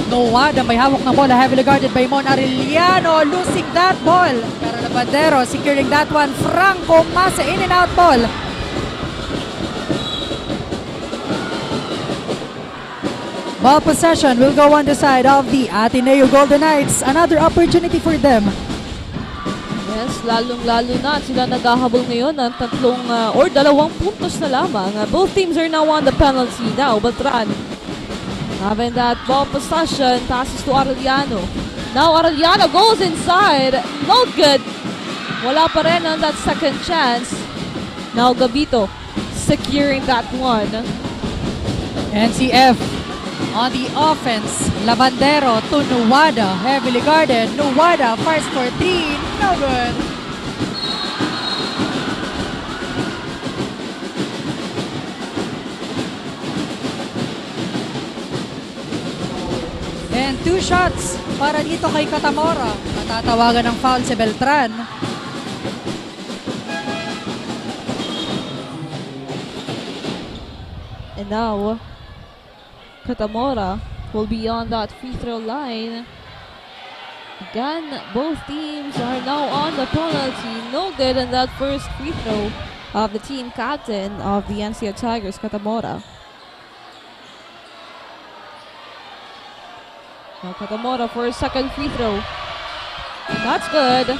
Noah, may hawak ng bola, heavily guarded by Mon Arellano, losing that ball. Pero Labandero securing that one. Franco Masa, in and out ball. Ball possession will go on the side of the Ateneo Golden Knights. Another opportunity for them. Yes, lalong-lalo na sila naghahabol ngayon ng 2 puntos na lamang. Both teams are now on the penalty now. Beltran having that ball possession, passes to Arellano. Now Arellano goes inside. No good. Wala pa rin on that second chance. Now Gabito securing that one. NCF on the offense, Labandero to Nuwada, heavily guarded. Nuwada fires for 3, no good. And 2 shots para dito kay Catamora. Matatawagan ng foul si Beltran. And now Catamora will be on that free throw line. Again, both teams are now on the penalty. No good in that first free throw of the team captain of the NCF Tigers, Catamora. Now Catamora for a second free throw. That's good.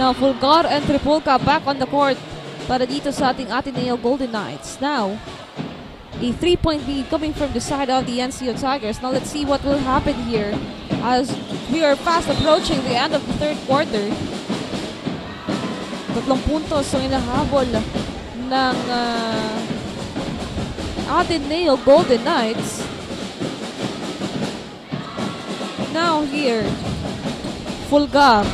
Now Fulgar and Tripolca back on the court para dito sa ating Ateneo Golden Knights. Now, a 3-point lead coming from the side of the NCF Tigers. Now let's see what will happen here as we are fast approaching the end of the third quarter. 3 puntos ang inahabol ng Ateneo Golden Knights. Now here, Fulgar.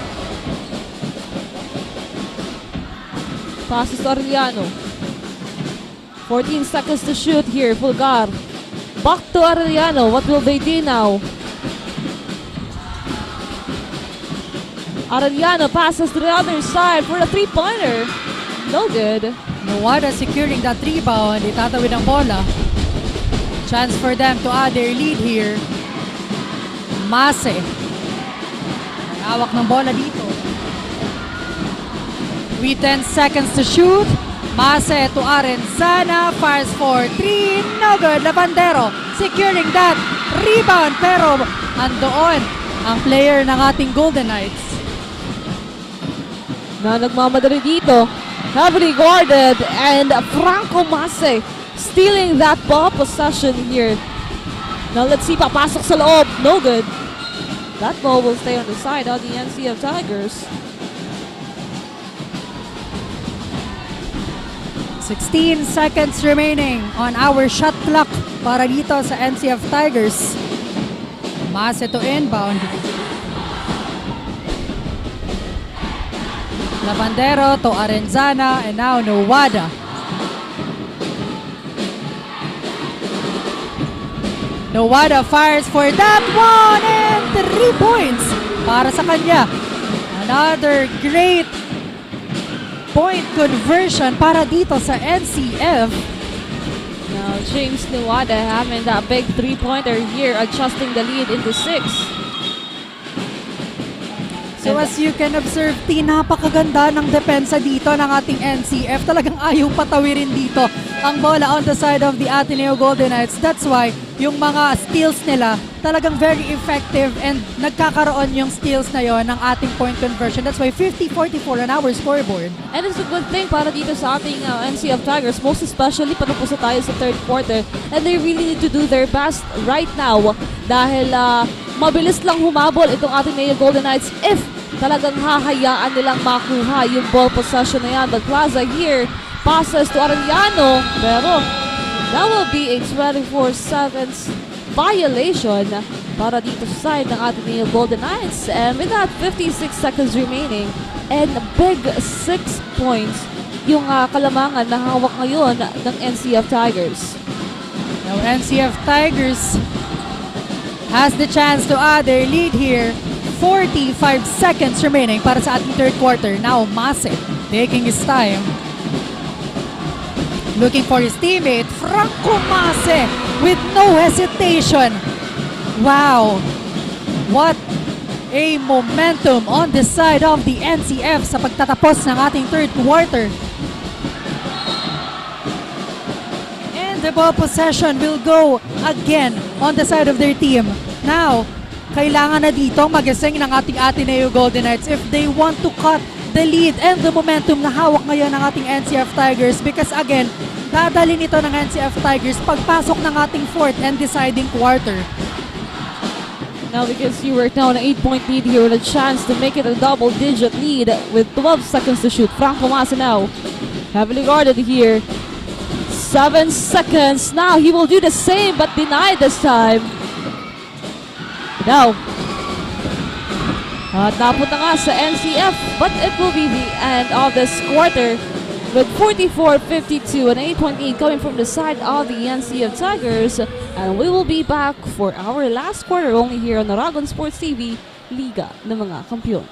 Passes to Arellano. 14 seconds to shoot here, Fulgar. Back to Arellano. What will they do now? Arellano passes to the other side for a 3-pointer. No good. Nuwada securing that rebound. Itatawid ang bola. Chance for them to add their lead here. Mase. Hawak ng bola dito. With 10 seconds to shoot. Mase to Arenzana, fires for 3, no good. Labandero securing that rebound, pero andoon ang player ng ating Golden Knights. Na nagmamadali dito. Heavily guarded and Franco Mase stealing that ball possession here. Now let's see, papasok sa loob. No good. That ball will stay on the side of the NCF Tigers. 16 seconds remaining on our shot clock para dito sa NCF Tigers. Mase to inbound. Lavandero to Arenzana and now Nowada. Nowada fires for that one and 3 points para sa kanya. Another great point conversion para dito sa NCF. Now James Nowada having that big 3-pointer here, adjusting the lead into 6. So as you can observe, napakaganda ng depensa dito ng ating NCF. Talagang ayaw patawirin dito ang bola on the side of the Ateneo Golden Knights. That's why yung mga steals nila talagang very effective and nagkakaroon yung steals na yon ng ating point conversion. That's why 50-44 on our scoreboard. And it's a good thing para dito sa ating NCF Tigers, most especially patapos na tayo sa third quarter. And they really need to do their best right now dahil mabilis lang humabol itong Ateneo Golden Knights if talagang hahayaan nilang makuha yung ball possession na yan. The Plaza here passes to Arellano, pero that will be a 24 seconds violation para dito sa side ng Ateneo Golden Knights. And with that, 56 seconds remaining and a big 6 points yung kalamangan na hawak ngayon ng NCF Tigers. Now NCF Tigers has the chance to add their lead here. 45 seconds remaining para sa ating third quarter. Now Mase taking his time. Looking for his teammate, Franco Mase, with no hesitation. Wow! What a momentum on the side of the NCF sa pagtatapos ng ating third quarter. And the ball possession will go again on the side of their team. Now, kailangan na dito magising ng ating Ateneo Golden Knights if they want to cut the lead and the momentum na hawak ngayon ng ating NCF Tigers, because again, dadali nito ng NCF Tigers pagpasok ng ating fourth and deciding quarter. Now we can see we're now on an 8-point lead here with a chance to make it a double-digit lead with 12 seconds to shoot. Franco Mase now heavily guarded here. 7 seconds. Now he will do the same but denied this time. Now, napunta nga sa NCF, but it will be the end of this quarter with 44-52, an 8-point lead coming from the side of the NCF Tigers. And we will be back for our last quarter only here on Aragon Sports TV, Liga ng mga Kampiyon.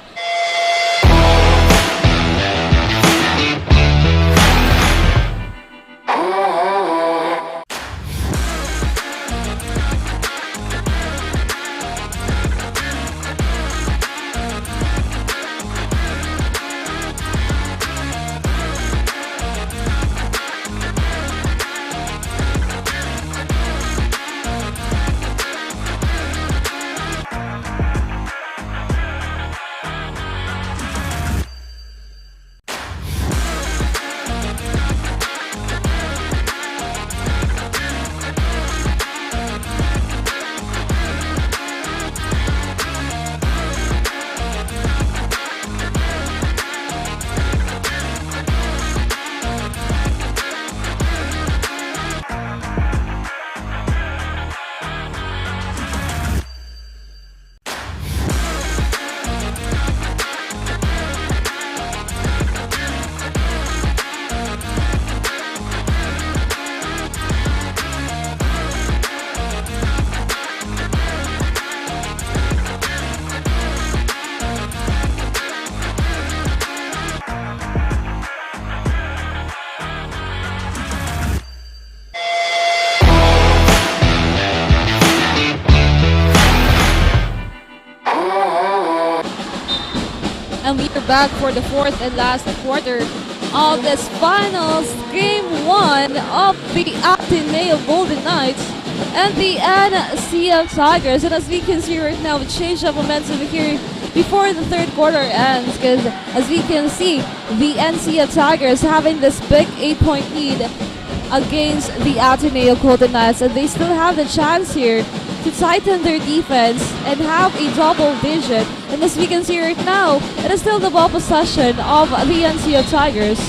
And we are back for the fourth and last quarter of this finals, game 1 of the Ateneo Golden Knights and the NCF Tigers. And as we can see right now, we change of momentum here before the third quarter ends, because as we can see, the NCF Tigers having this big 8-point lead against the Ateneo Golden Knights, and they still have the chance here to tighten their defense and have a double digit. And as we can see right now, it is still the ball possession of the NCF Tigers,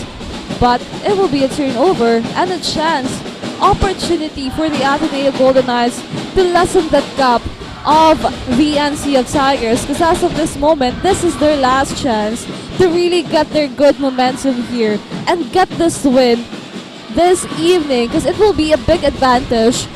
but it will be a turnover and a chance, opportunity for the Ateneo Golden Knights to lessen that gap of the NCF Tigers, because as of this moment, this is their last chance to really get their good momentum here and get this win this evening, because it will be a big advantage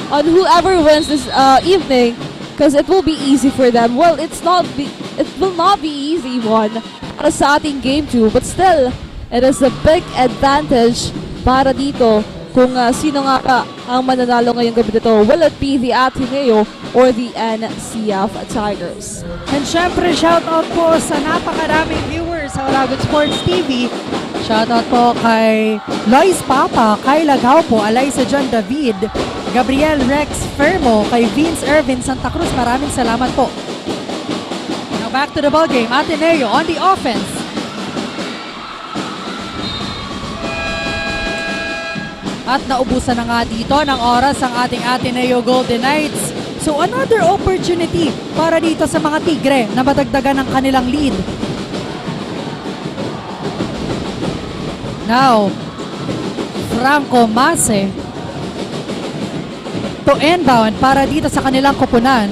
on whoever wins this evening, because it will be easy for them. Well, it will not be easy one para sa ating game 2, but still, it is a big advantage para dito kung sino nga pa ang mananalo ngayong gabi dito. Will it be the Ateneo or the NCF Tigers? And syempre, shoutout po sa napakaraming viewers sa Olagot Sports TV. Shoutout po kay Lois Papa, Kyla Gaupo, Alaysa John David, Gabriel Rex Fermo, kay Vince Irvin Santa Cruz. Maraming salamat po. Now back to the ball game. Ateneo on the offense. At naubusan na nga dito ng oras ang ating Ateneo Golden Knights. So another opportunity para dito sa mga Tigre na madagdagan ng kanilang lead. Now, Franco Mase to inbound para dito sa kanilang kupunan.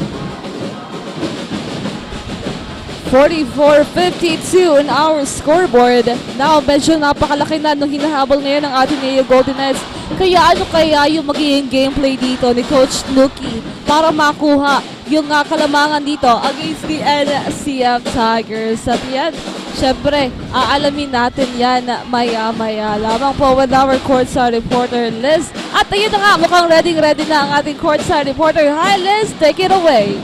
44-52 in our scoreboard. Now, medyo napakalaki na nung hinahabol ngayon ng Ateneo Golden Knights. Kaya ano kaya yung magiging gameplay dito ni Coach Nuki para makuha yung kalamangan dito against the NCF Tigers? At yan, syempre, aalamin natin yan maya-maya lamang po with our courtside reporter Liz. At ayun na nga, mukhang ready na ang ating courtside reporter. Hi Liz, take it away.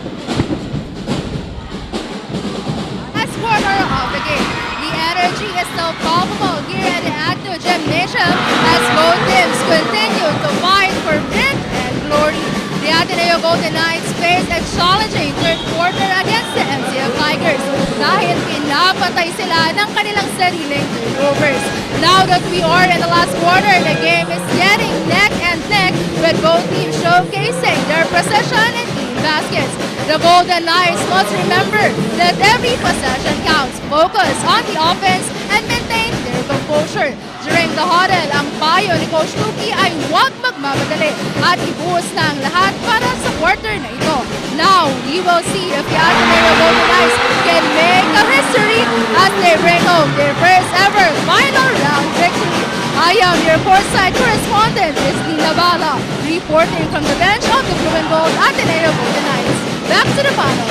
Quarter of the game. The energy is still palpable here at the Adnu GYMNASIUM as both teams continue to fight for win and glory. The Ateneo Golden Knights face a challenging third quarter against the NCF Tigers dahil pinapatay sila ng kanilang sariling turnovers. Now that we are in the last quarter, the game is getting neck and neck with both teams showcasing their precision and baskets. The Golden Knights must remember that every possession counts. Focus on the offense and maintain their composure. During the huddle, ang payo ni Coach Nuki ay huwag magmamadali at ibuhos na ang lahat para sa quarter na ito. Now, we will see if the Ateneo Golden Knights can make a history as they bring home their first ever final round victory. I am your courtside correspondent, Lina Bala, reporting from the bench of the Blue and Gold Ateneo Golden Knights. Back to the panel.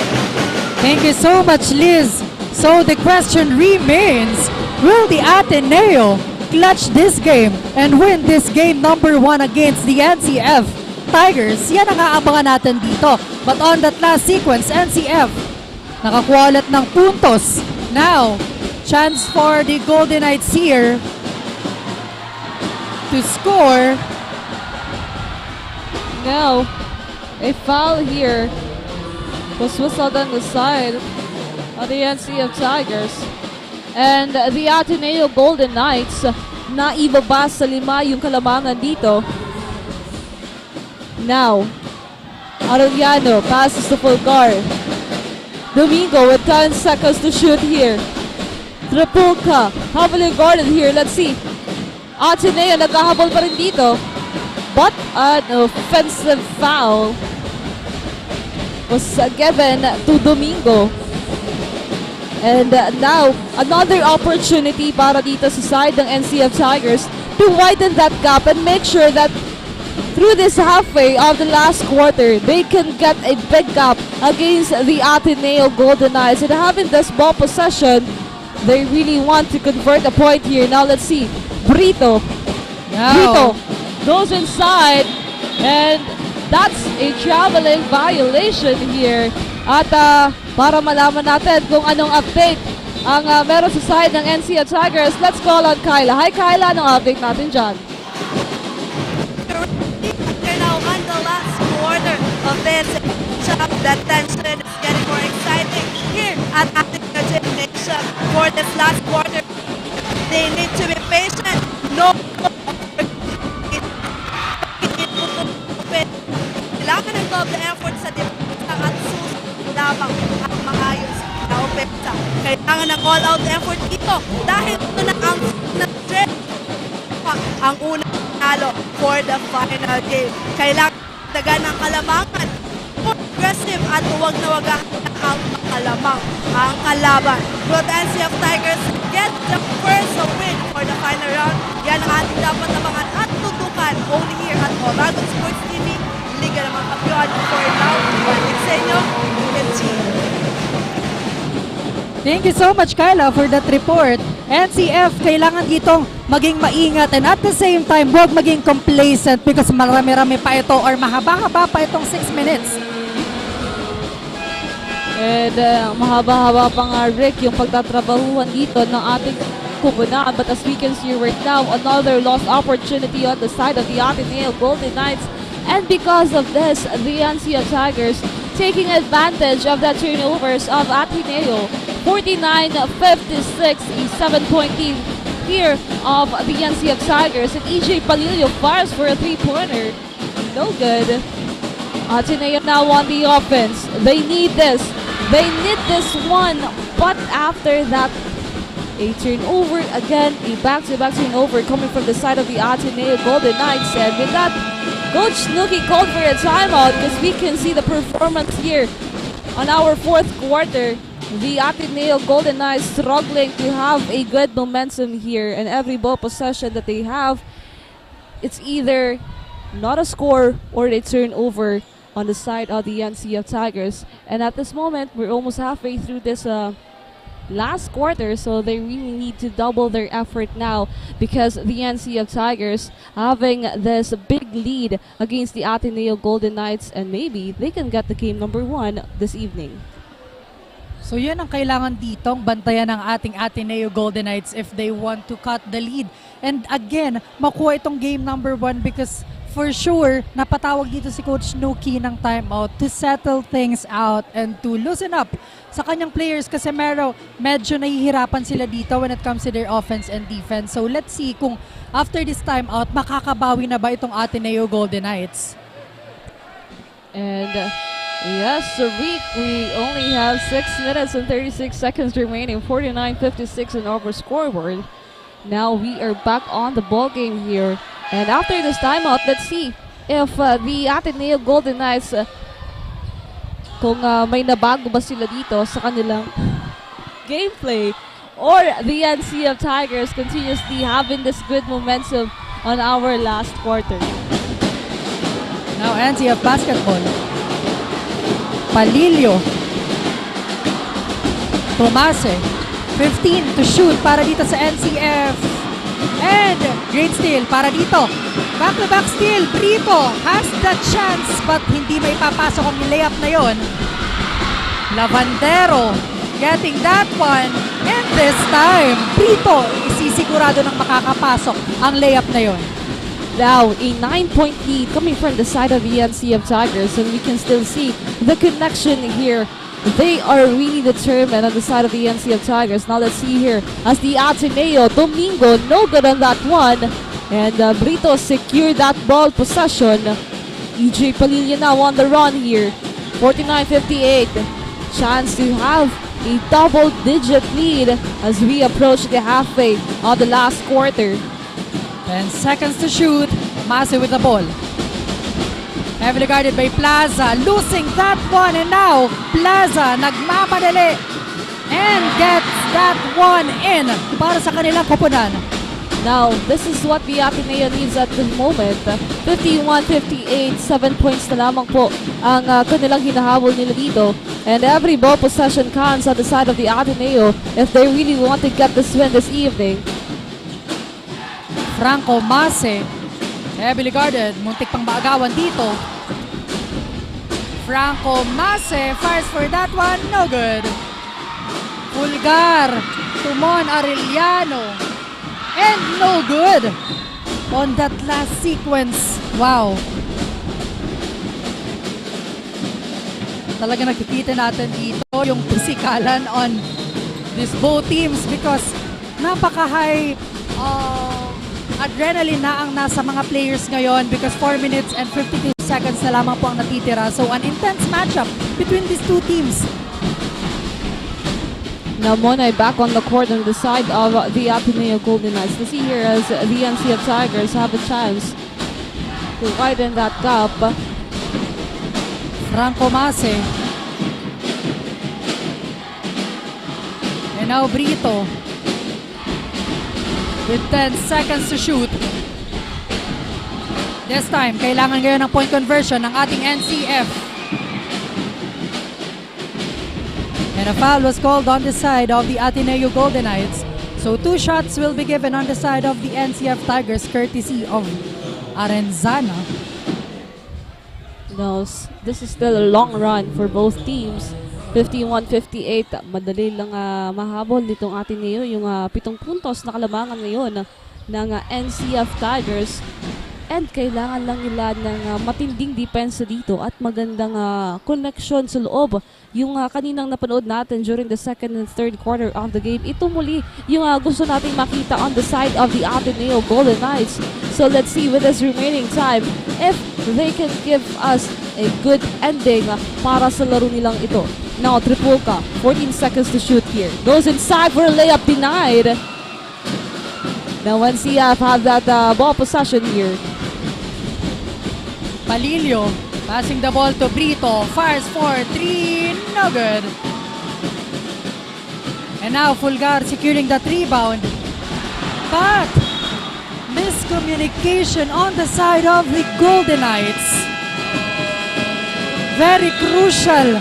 Thank you so much, Liz. So the question remains, will the Ateneo clutch this game and win this game number 1 against the NCF Tigers? Yan ang aabangan natin dito. But on that last sequence, NCF nakakuha ulit ng puntos. Now, chance for the Golden Knights here to score. Now, a foul here was whistled on the side of the NCF Tigers. And the Ateneo Golden Knights na ibaba sa 5 yung kalamangan dito. Now, Arellano passes to Fulgar. Domingo with 10 seconds to shoot here. Trapulka, heavily guarded here. Let's see. Ateneo naghahabol pa rin dito. But an offensive foul was given to Domingo. And now, another opportunity para dito sa side ng NCF Tigers to widen that gap and make sure that through this halfway of the last quarter, they can get a big gap against the Ateneo Golden Knights. And having this ball possession, they really want to convert a point here. Now let's see. Brito goes inside, and that's a traveling violation here. At para malaman natin kung anong update ang meron sa side ng NCF Tigers, let's call on Kyla. Hi Kyla, anong update natin dyan? They're now on the defensive shot. That tension is getting more exciting here at Ateneo Gymnasium for this last quarter. They need to be patient. No. Kailangan ng double effort sa depensa at susunod lamang ang maayos na opensa. Kailangan ng all-out effort dito dahil ito na ang ang unang talo for the final game. Kailangan dagan ng kalamangan, more aggressive at huwag na wagahan ang makalamang ang kalaban. Will the NCF Tigers get the first win for the final round? Yan ang ating dapat namangan at tutukan only here at Oragon Sports TV, Liga ng mga Kampiyon. For now, balik sa inyo, Thank you so much, Kyla, for that report. NCF, kailangan ditong maging maingat and at the same time, huwag maging complacent because marami-rami pa ito or mahaba-haba pa itong 6 minutes. And mahaba-haba pa nga, Rick, yung pagtatrabahuhan dito ng ating kupunaan. But as we can see right now, another lost opportunity on the side of the Ateneo Golden Knights. And because of this, the NCF Tigers taking advantage of the turnovers of Ateneo. 49-56, a 7-point lead here of the NCF Tigers. And EJ Palillo fires for a 3-pointer. No good. Ateneo now on the offense. They need this. They need this one. But after that, a turnover again, a back-to-back turnover coming from the side of the Ateneo Golden Knights. And with that, Coach Snooki called for a timeout because we can see the performance here on our fourth quarter. The Ateneo Golden Knights struggling to have a good momentum here, and every ball possession that they have, it's either not a score or a turnover on the side of the NCF Tigers. And at this moment, we're almost halfway through this last quarter, so they really need to double their effort now because the NCF Tigers having this big lead against the Ateneo Golden Knights, and maybe they can get the game number 1 this evening. So yan ang kailangan ditong bantayan ng ating Ateneo Golden Knights if they want to cut the lead. And again, makuha itong game number 1 because for sure, napatawag dito si Coach Snooki ng timeout to settle things out and to loosen up sa kanyang players kasi medyo nahihirapan sila dito when it comes to their offense and defense. So let's see kung after this timeout, makakabawi na ba itong Ateneo Golden Knights. And yes, Rick, we only have 6 minutes and 36 seconds remaining. 49-56 in our scoreboard. Now we are back on the ball game here. And after this timeout, let's see if the Ateneo Golden Knights, kung may nabago ba sila dito sa kanilang gameplay, or the NCF Tigers continuously having this good momentum on our last quarter. Now NCF basketball. Palillo. Tomase. 15 to shoot para dito sa NCF. And great steal para dito. Back-to-back steal. Brito has the chance but hindi may papasok ang layup na yon. Lavandero getting that one. And this time, Brito isisigurado ng makakapasok ang layup na yon. Now, a 9-point lead coming from the side of the NCF Tigers, and we can still see the connection here. They are really determined on the side of the NCF Tigers. Now let's see here as the Ateneo, Domingo, no good on that one. And Brito secured that ball possession. EJ Palillo now on the run here. 49-58. Chance to have a double-digit lead as we approach the halfway of the last quarter. 10 seconds to shoot. Mase with the ball. Heavily guarded by Plaza. Losing that one. And now, Plaza nagmamadali. And gets that one in para sa kanilang koponan. Now, this is what the Ateneo needs at the moment. 51-58, 7 points na lamang po ang kanilang hinahabol nila dito. And every ball possession counts on the side of the Ateneo if they really want to get this win this evening. Franco Mase, heavily guarded, muntik pang maagawan dito. Franco Mase fires for that one, no good. Pulgar, Tumon Arellano, and no good on that last sequence. Wow. talaga nakikita natin dito yung pisikalan on these both teams because napaka-high adrenaline na ang nasa mga players ngayon because 4 minutes and 52 seconds na lamang po ang natitira. So an intense matchup between these two teams. Now Monay back on the court on the side of the Ateneo Golden Knights. To see here as the NCF Tigers have a chance to widen that gap. Franco Mase. And now Brito. With 10 seconds to shoot. This time, kailangan ngayon ng point conversion ng ating NCF. And a foul was called on the side of the Ateneo Golden Knights. So 2 shots will be given on the side of the NCF Tigers courtesy of Arenzana. No, this is still a long run for both teams. 51-58, madali lang mahabol nitong Ateneo yung 7 puntos na kalamangan ngayon ng NCF Tigers. And kailangan lang nila ng matinding depensa dito at magandang connection sa loob. Yung kaninang napanood natin during the second and third quarter of the game, ito muli yung gusto nating makita on the side of the Ateneo Golden Knights. So let's see with this remaining time if they can give us a good ending para sa laro nilang ito. Now Tripulka, 14 seconds to shoot here. Goes inside for a layup, denied. Now NCF have that ball possession here. Palilio passing the ball to Brito. Fires for 3. No good. And now Fulgar securing that rebound. But miscommunication on the side of the Golden Knights. Very crucial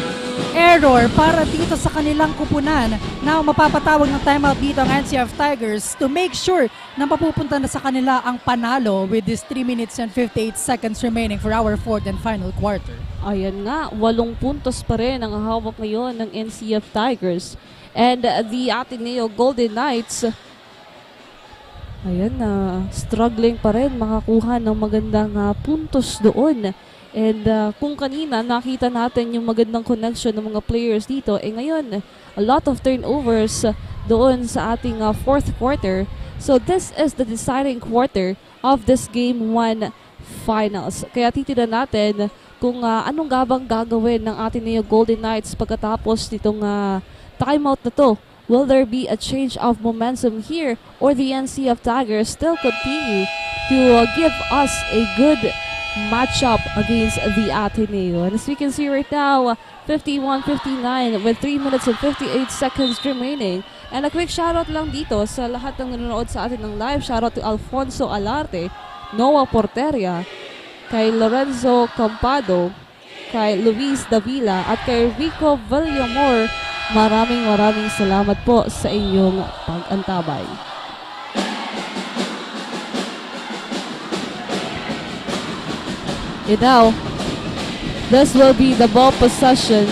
error para dito sa kanilang kupunan. Now mapapatawag ng timeout dito ang NCF Tigers to make sure na mapupunta na sa kanila ang panalo with this 3 minutes and 58 seconds remaining for our fourth and final quarter. Ayan nga, 8 puntos pa rin ang hawak ngayon ng NCF Tigers. And the Ateneo Golden Knights, ayan struggling pa rin makakuha ng magandang puntos doon. And kung kanina nakita natin yung magandang connection ng mga players dito, ngayon a lot of turnovers doon sa ating fourth quarter. So this is the deciding quarter of this Game 1 Finals. Kaya titignan natin kung anong gabang gagawin ng Ateneo Golden Knights pagkatapos nitong timeout na to. Will there be a change of momentum here or the NCF Tigers still continue to give us a good matchup against the Ateneo? And as we can see right now, 51-59 with 3 minutes and 58 seconds remaining. And a quick shoutout lang dito sa lahat ng nanonood sa atin ng live. Shoutout to Alfonso Alarte, Noah Porteria, kay Lorenzo Campado, kay Luis Davila, at kay Rico Villamor. Maraming salamat po sa inyong pag-antabay. And now, this will be the ball possession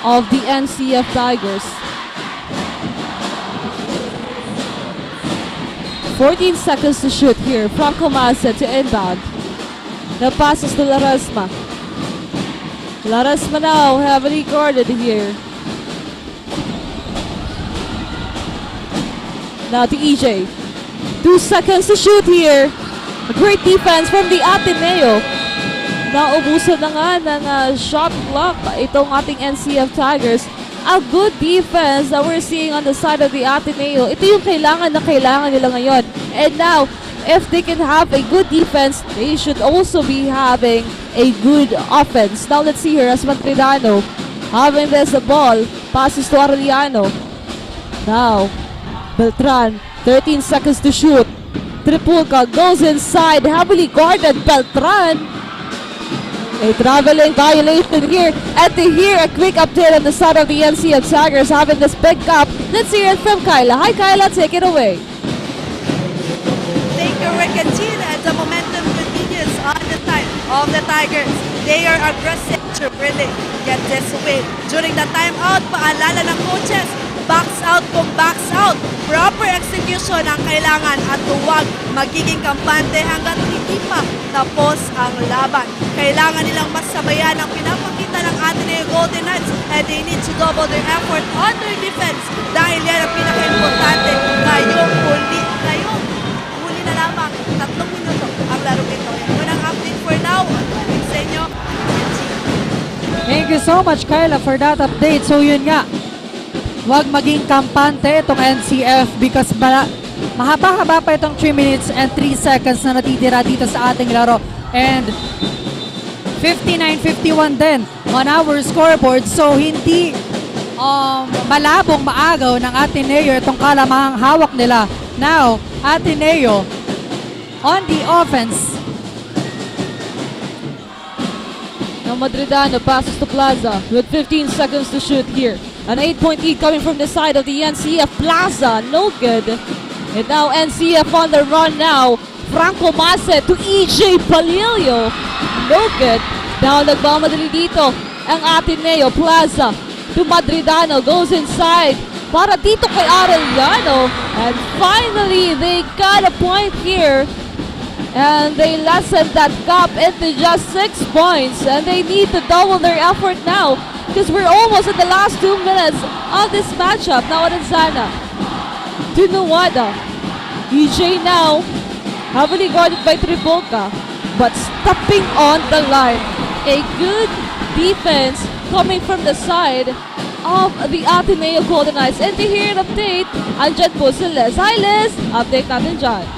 of the NCF Tigers. 14 seconds to shoot here. Franco Masa to inbound. The passes to Laresma. Laresma now heavily guarded here. Now to EJ. 2 seconds to shoot here. A great defense from the Ateneo. Naubusan na nga ng shot clock itong ating NCF Tigers. A good defense that we're seeing on the side of the Ateneo. Ito yung kailangan nila ngayon. And now, if they can have a good defense, they should also be having a good offense. Now let's see here, Asman Tridano having this ball. Passes to Arellano. Now, Beltran, 13 seconds to shoot. Tripulka goes inside, heavily guarded Beltran. A traveling violation here. And to hear a quick update on the side of the NCF Tigers having this big gap. Let's hear it from Kyla. Hi Kyla, take it away. Thank you, Rick and Tina. The momentum continues on the side of the Tigers. They are aggressive to really get this win. During the timeout, paalala ng coaches, Box out kung box out. Proper execution ang kailangan at huwag magiging kampante hanggat hindi pa tapos ang laban. Kailangan nilang masabayan ang pinapakita ng Ateneo Golden Knights and they need to double their effort on their defense dahil yan ang pinaka-importante ngayong huli na lamang 3 minuto ang laro ito. Yan ang update for now. Balik sa inyo. Thank you so much, Kyla, for that update. So yun nga, huwag maging kampante itong NCF because mahaba-haba pa itong 3 minutes and 3 seconds na natitira dito sa ating laro. And 59-51 din on our scoreboard. So hindi malabong maagaw ng Ateneo itong kalamahang hawak nila. Now, Ateneo on the offense. Now Madridano passes to Plaza with 15 seconds to shoot here. An 8-point lead coming from the side of the NCF. Plaza, no good. And now NCF on the run now. Franco Mase to EJ Palilio. No good. Now nagmamadali dito ang Ateneo. Plaza to Madridano. Goes inside para dito kay Arellano. And finally, they got a point here. And they lessened that gap into just 6 points. And they need to double their effort now because we're almost in the last 2 minutes of this matchup. Now Arenzana to Nuwada. EJ now heavily guarded by Triboca, but stepping on the line. A good defense coming from the side of the Ateneo Golden Knights. And to hear an update, andyan po si Les. Hi Les! Update natin dyan.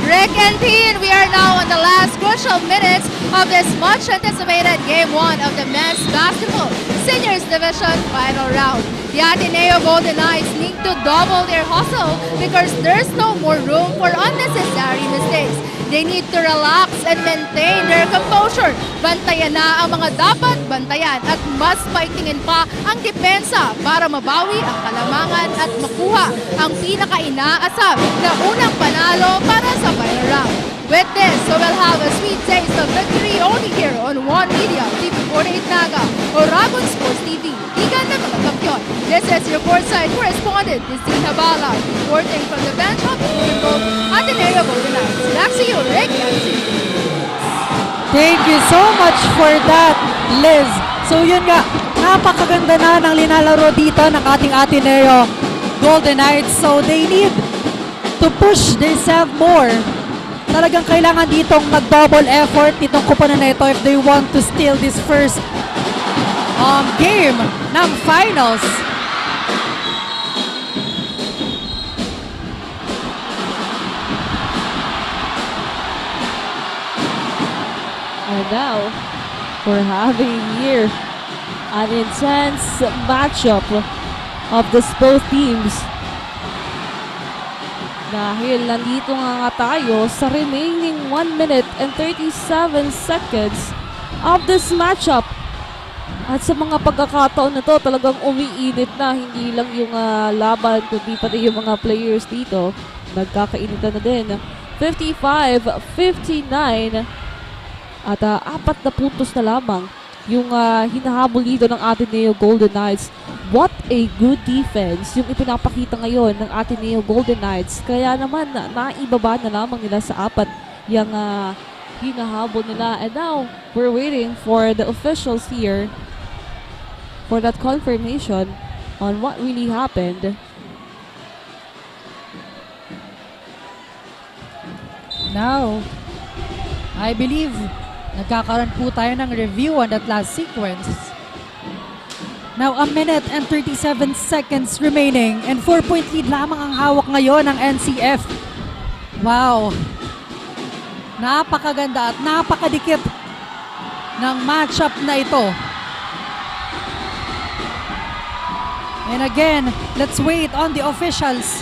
Rick and Dean, we are now on the last crucial minutes of this much anticipated Game 1 of the Men's Basketball Seniors Division Final Round. The Ateneo Golden Knights need to double their hustle because there's no more room for unnecessary mistakes. They need to relax and maintain their composure. Bantayan na ang mga dapat bantayan at mas paigtingin pa ang depensa para mabawi ang kalamangan at makuha ang pinaka-inaasam na unang panalo para sa final round. With this, so we'll have a sweet taste of victory only here on One Media, TV48 Naga, Oragon Sports TV. Igan na mga kampiyon. This is your courtside correspondent, Christine Habala, reporting from the bench of the beautiful Ateneo Golden Knights. Back to you, Rick and Steve. Thank you so much for that, Liz. So yun nga, napakaganda na ng linalaro dito ng ating Ateneo Golden Knights. So they need to push themselves more. Talagang kailangan ditong mag-double effort itong kupunan na ito if they want to steal this first game ng finals. And now, we're having here an intense matchup of these both teams. Dahil nandito nga tayo sa remaining 1 minute and 37 seconds of this matchup. At sa mga pagkakataon na to, talagang umiinit na. Hindi lang yung laban, kundi pati yung mga players dito. Nagkakainitan na din. 55-59. At 4 na puntos na lamang yung hinahabol dito ng Ateneo Golden Knights. What a good defense yung ipinapakita ngayon ng Ateneo Golden Knights. Kaya naman, naibaba na lamang nila sa 4 yung hinahabol nila. And now, we're waiting for the officials here for that confirmation on what really happened. Now, I believe nagkakaroon po tayo ng review on that last sequence. Now, 1 minute and 37 seconds remaining and 4-point lead lamang ang hawak ngayon ng NCF. Wow! Napakaganda at napakadikit ng matchup na ito. And again, let's wait on the officials.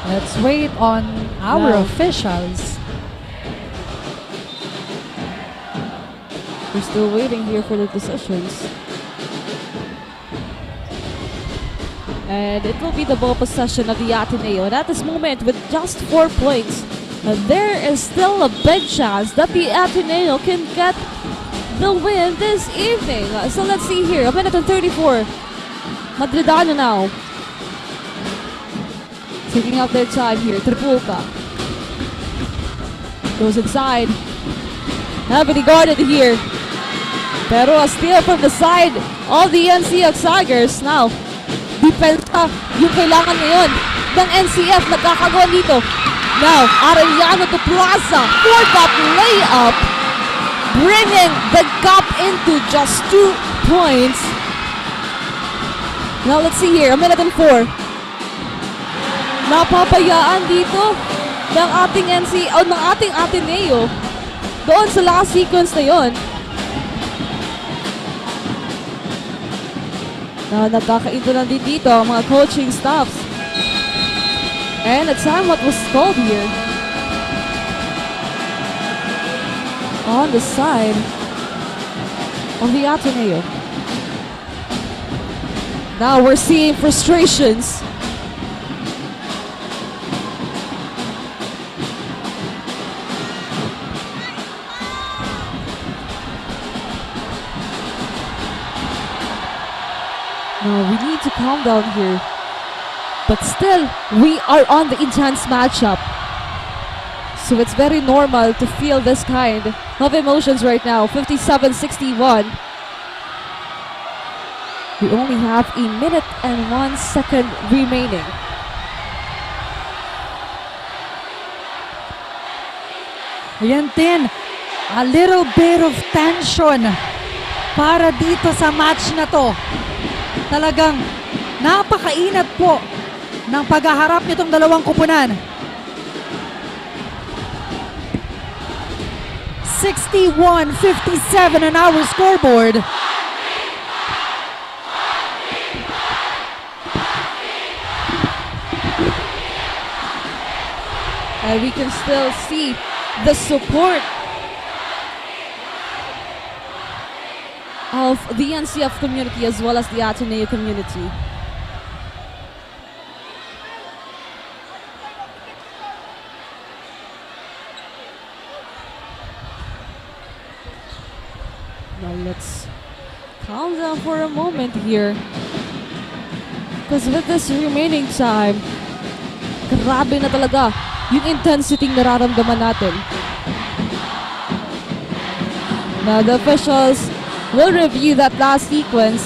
Let's wait on our officials. We're still waiting here for the decisions. And it will be the ball possession of the Ateneo. And at this moment, with just 4 points, there is still a big chance that the Ateneo can get the win this evening. So let's see here, a minute and 34. Madridano now. Taking out their time here, Tripulka. Goes inside. Heavily guarded here. Pero a steal from the side of the NCF Tigers. Now, depensa yung kailangan ngayon ng NCF. Nagkakagawa dito. Now, Arellano to Plaza for that layup. Bringing the gap into just 2 points. Now, let's see here. A minute and 4. Napapayaan dito ng ating Ateneo doon sa last sequence na yon. Na nagkakainto na din dito ang mga coaching staffs. And at time what was called here on the side of the Ateneo. Now we're seeing frustrations. No, we need to calm down here. But still, we are on the intense matchup. So it's very normal to feel this kind of emotions right now. 57-61. We only have a minute and 1 second remaining. Ayan din, a little bit of tension para dito sa match na to. Talagang napakainat po ng paghaharap nitong dalawang kupunan. 61-57 on our scoreboard. And we can still see the support of the NCF community as well as the Ateneo community. Now let's calm down for a moment here. Because with this remaining time, grabe na talaga yung intensity nararamdaman natin. Now the officials will review that last sequence.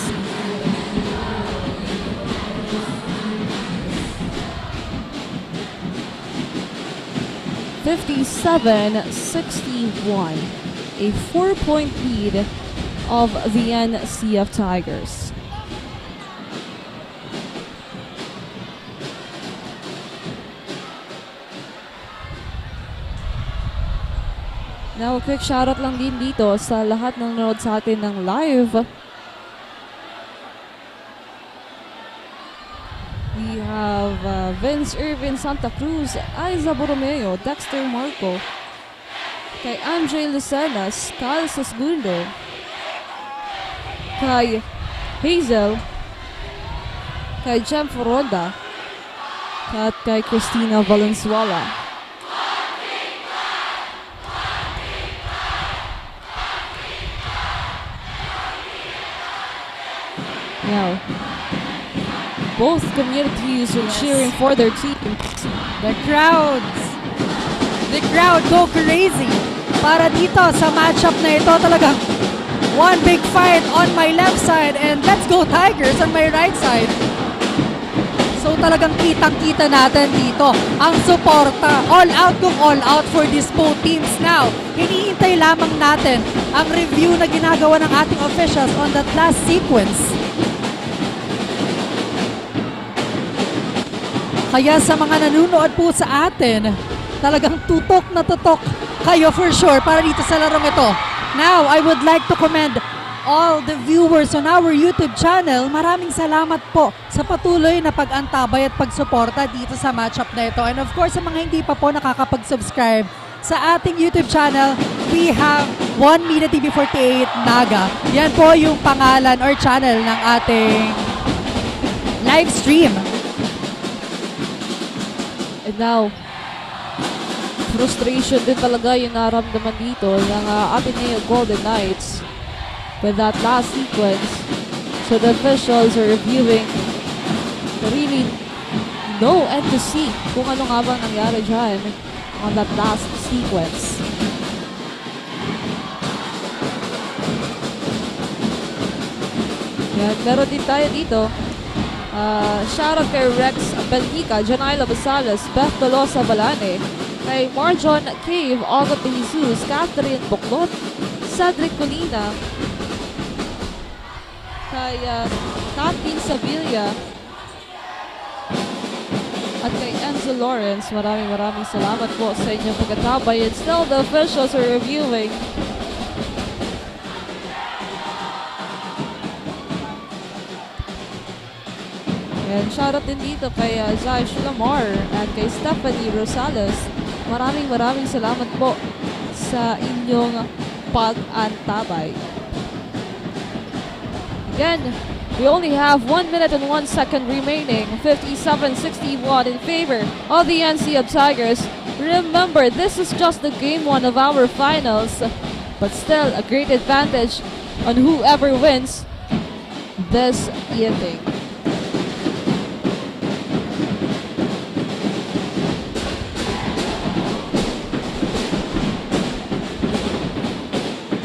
(57-61), a 4-point lead of the NCF Tigers. Now, a quick shoutout lang din dito sa lahat ng nanood sa atin ng live. We have Vince Irvin Santa Cruz, Aiza Borromeo, Dexter Marco, kay Andre Lucenas, Cal Sasgundo, kay Hazel, kay Jem Foronda, at kay Christina Valenzuela. Now, both communities are cheering for their teams. The crowd go crazy para dito sa matchup na ito. Talagang one big fight on my left side and let's go Tigers on my right side. So talagang kitang-kita natin dito ang suporta. All out kung all out for these both teams now. Hinihintay lamang natin ang review na ginagawa ng ating officials on that last sequence. Kaya sa mga nanonood po sa atin, talagang tutok na tutok kayo for sure para dito sa larong ito. Now, I would like to commend all the viewers on our YouTube channel. Maraming salamat po sa patuloy na pag-antabay at pagsuporta dito sa matchup na ito. And of course, sa mga hindi pa po nakakapag-subscribe sa ating YouTube channel, we have One Media TV 48 Naga. Yan po yung pangalan or channel ng ating live stream. And now, frustration din talaga yung naramdaman dito ng Ateneo Golden Knights with that last sequence. So the officials are reviewing, really no end to see kung ano nga bang nangyari dyan on that last sequence. Yan, meron din tayo dito. Shoutout kay Rex Bentica, Janaila Basales, Beth Tolosa Balane, kay Marjon Cave, Olga de Jesus, Catherine Boclot, Cedric Colina, kay Kathleen Sevilla, at kay Enzo Lawrence. Maraming salamat po sa inyong pagkatabay. And still the officials are reviewing. And shoutout din dito kay Zai Shulamar at kay Stephanie Rosales. Maraming salamat po sa inyong pag-antabay. Again, we only have 1 minute and 1 second remaining. 57-61 in favor of the NCF Tigers. Remember, this is just the game 1 of our finals, but still a great advantage on whoever wins this evening.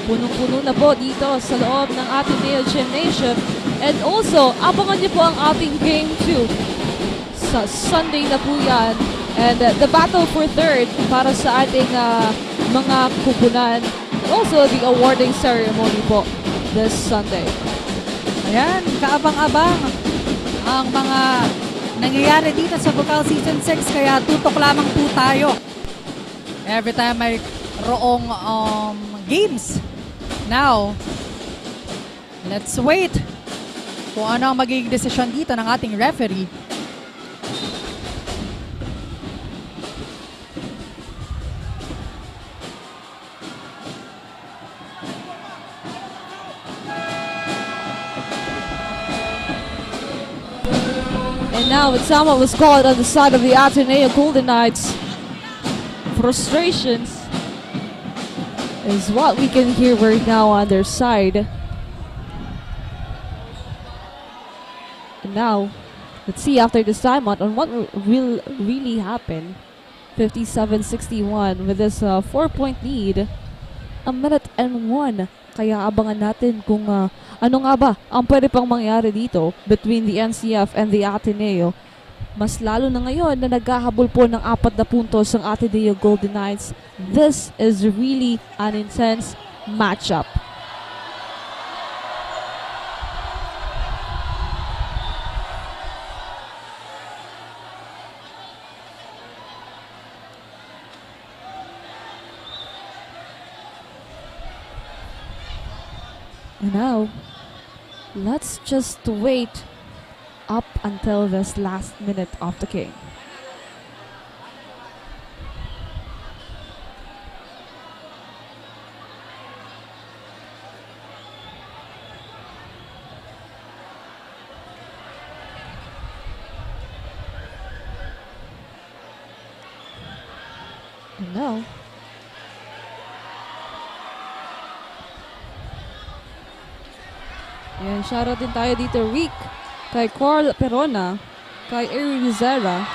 Punong-puno na po dito sa loob ng Ateneo Gymnasium. And also, abangan niyo po ang ating Game 2 sa Sunday na po yan. And the battle for third para sa ating mga kupunan. And also, the awarding ceremony po this Sunday. Ayan, kaabang-abang ang mga nangyayari dito sa Bucal Season 6. Kaya tutok lamang po tayo every time may roong games. Now, let's wait kung ano ang magiging desisyon dito ng ating referee. And now a timeout was called on the side of the Ateneo Golden Knights. Frustrations is what we can hear right now on their side. And now, let's see after this timeout on what will really happen. 57-61 with this 4-point lead. A minute and 1. Kaya abangan natin kung ano nga ba ang pwede pang mangyari dito between the NCF and the Ateneo. Mas lalo na ngayon na naghahabol po ng 4 na puntos ang Ateneo Golden Knights. This is really an intense matchup. And now, let's just wait up until this last minute of the game. And now, yan, shoutout din tayo dito, Rick, kay Carl Perona, kay Eri Rizera,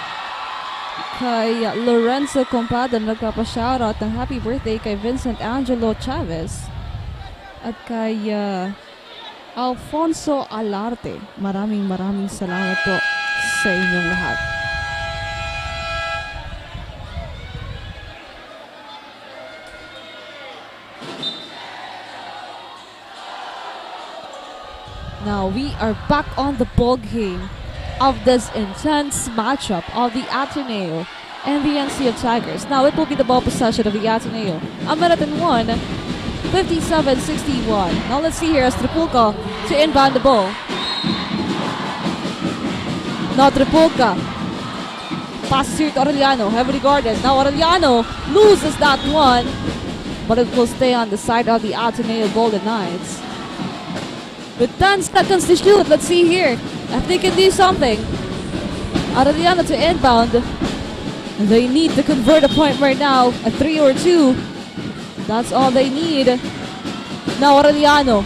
kay Lorenzo Compada, nagpapa-shoutout ng happy birthday kay Vincent Angelo Chavez, at kay Alfonso Alarte. Maraming salamat po sa inyong lahat. Now we are back on the ball game of this intense matchup of the Ateneo and the NCF Tigers. Now it will be the ball possession of the Ateneo. A minute and 1, 57-61. Now let's see here as Tripulka to inbound the ball. Now Tripulka passes here to Aureliano, heavily guarded. Now Aureliano loses that one, but it will stay on the side of the Ateneo Golden Knights. With 10 seconds to shoot, let's see here if they can do something. Arellano to inbound. They need to convert a point right now, a 3 or 2. That's all they need. Now Arellano.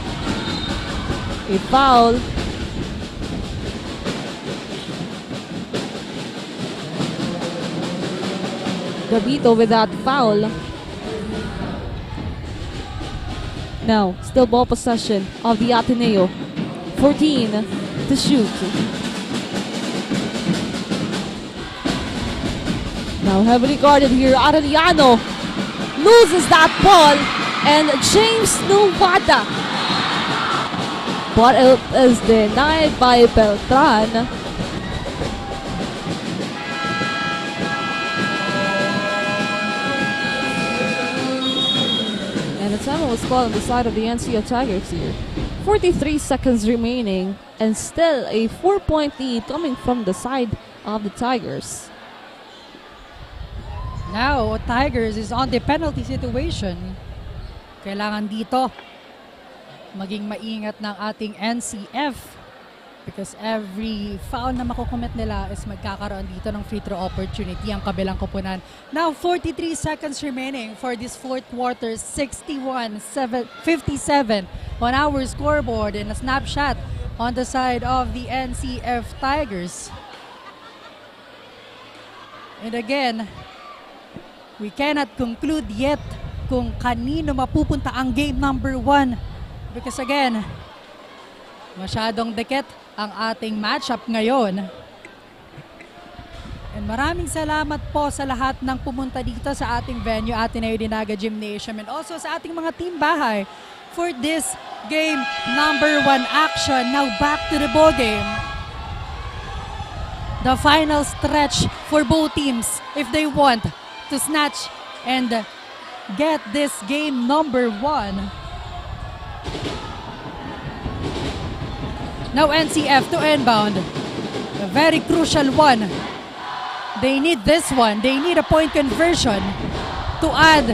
A foul. Gabito with that foul. Now, still ball possession of the Ateneo. 14 to shoot. Now heavily guarded here, Arellano loses that ball, and James Novada. But it is denied by Beltran. And the time was called on the side of the NCF Tigers here. 43 seconds remaining, and still a 4-point lead coming from the side of the Tigers. Now, Tigers is on the penalty situation. Kailangan dito maging maingat ng ating NCF because every foul na makukumit nila is magkakaroon dito ng free throw opportunity ang kabilang koponan. Now, 43 seconds remaining for this fourth quarter. 61-57 on our scoreboard, and a snapshot on the side of the NCF Tigers. And again, we cannot conclude yet kung kanino mapupunta ang game number 1 because again, masyadong dikit ang ating matchup ngayon. And maraming salamat po sa lahat ng pumunta dito sa ating venue, Ateneo de Naga Gymnasium, and also sa ating mga team bahay for this game number 1 action. Now back to the ball game. The final stretch for both teams if they want to snatch and get this game number 1. Now NCF to inbound. A very crucial one. They need this one. They need a point conversion to add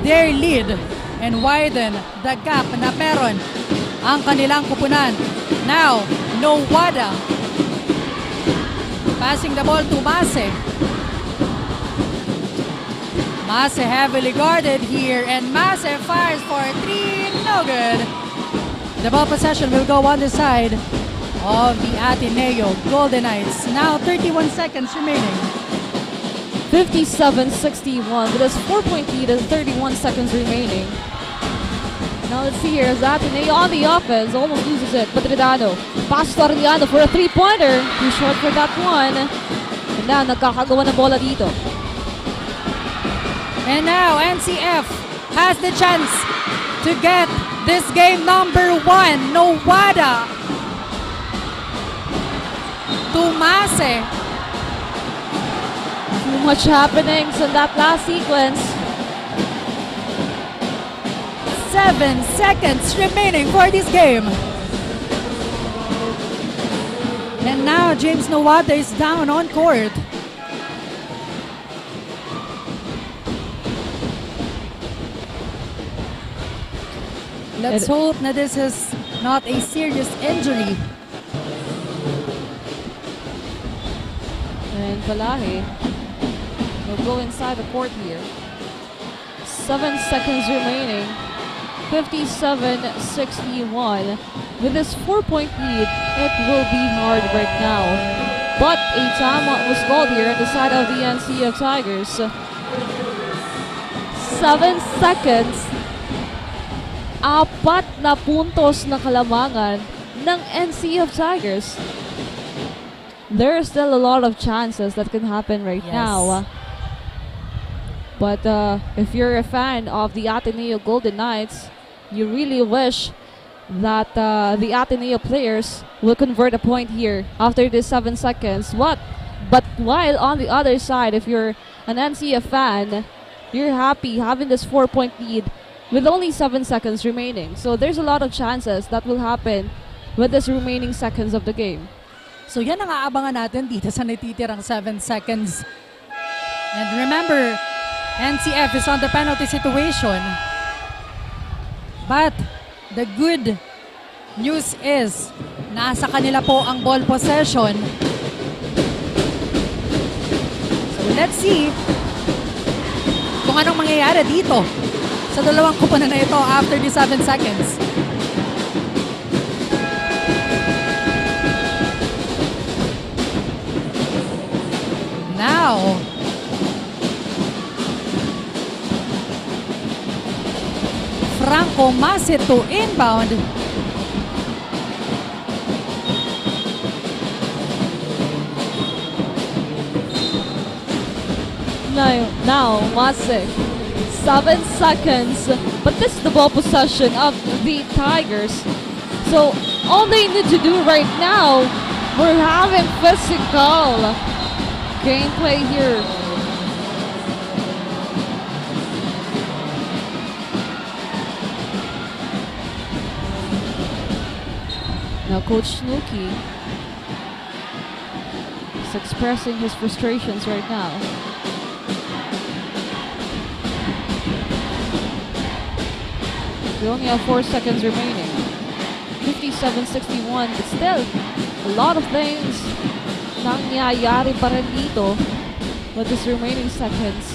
their lead and widen the gap na meron ang kanilang kupunan. Now, Nowada passing the ball to Mase. Mase heavily guarded here, and Mase fires for 3, no good. The ball possession will go on the side of the Ateneo Golden Knights. Now 31 seconds remaining. 57-61 with his 4-point lead and 31 seconds remaining. Now let's see here as Ateneo on the offense, almost loses it. Padridano, pass to Arellano for a 3-pointer. Too short for that one. And now nagkakagawa ng bola dito. And now NCF has the chance to get this game number 1. Nowada to Mase. Too much happenings in that last sequence. 7 seconds remaining for this game. And now James Nowada is down on court. Let's hope that this is not a serious injury. And Balahi will go inside the court here. 7 seconds remaining. 57-61. With this 4-point lead, it will be hard right now. But a timeout was called here on the side of the NCF Tigers. 7 seconds. 4 na puntos na kalamangan ng NCF Tigers. There are still a lot of chances that can happen right now. But if you're a fan of the Ateneo Golden Knights, you really wish that the Ateneo players will convert a point here after this 7 seconds. But while on the other side, if you're an NCF fan, you're happy having this 4-point lead with only 7 seconds remaining. So there's a lot of chances that will happen with this remaining seconds of the game. So yan ang aabangan natin dito sa natitirang 7 seconds. And remember, NCF is on the penalty situation. But the good News is, nasa kanila po ang ball possession. So let's see kung anong mangyayari dito sa dalawang kupunan na ito after the 7 seconds. Now, Franco Mase to inbound. Now Mase, 7 seconds, but this is the ball possession of the Tigers. So all they need to do right now, we're having physical gameplay here. Now Coach Snooki is expressing his frustrations right now. We only have 4 seconds remaining. 57-61, but still, a lot of things nangyayari pa rin dito with this remaining seconds.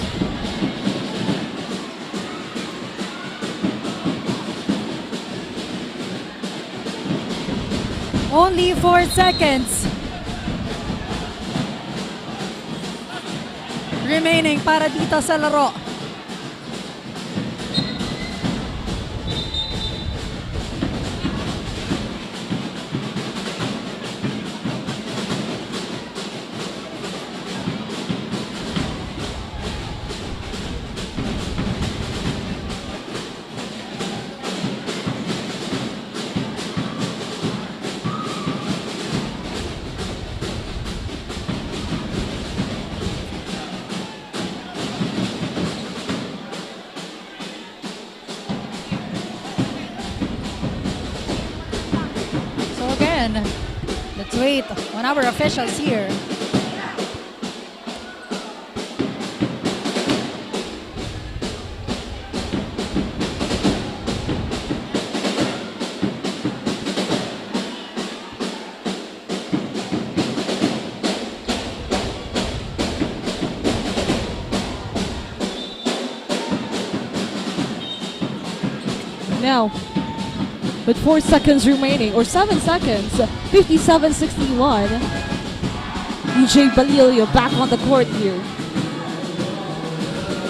Only 4 seconds remaining para dito sa laro. Let's wait on our officials here. Now, with 4 seconds remaining, or 7 seconds, 57-61. EJ Balilio back on the court here.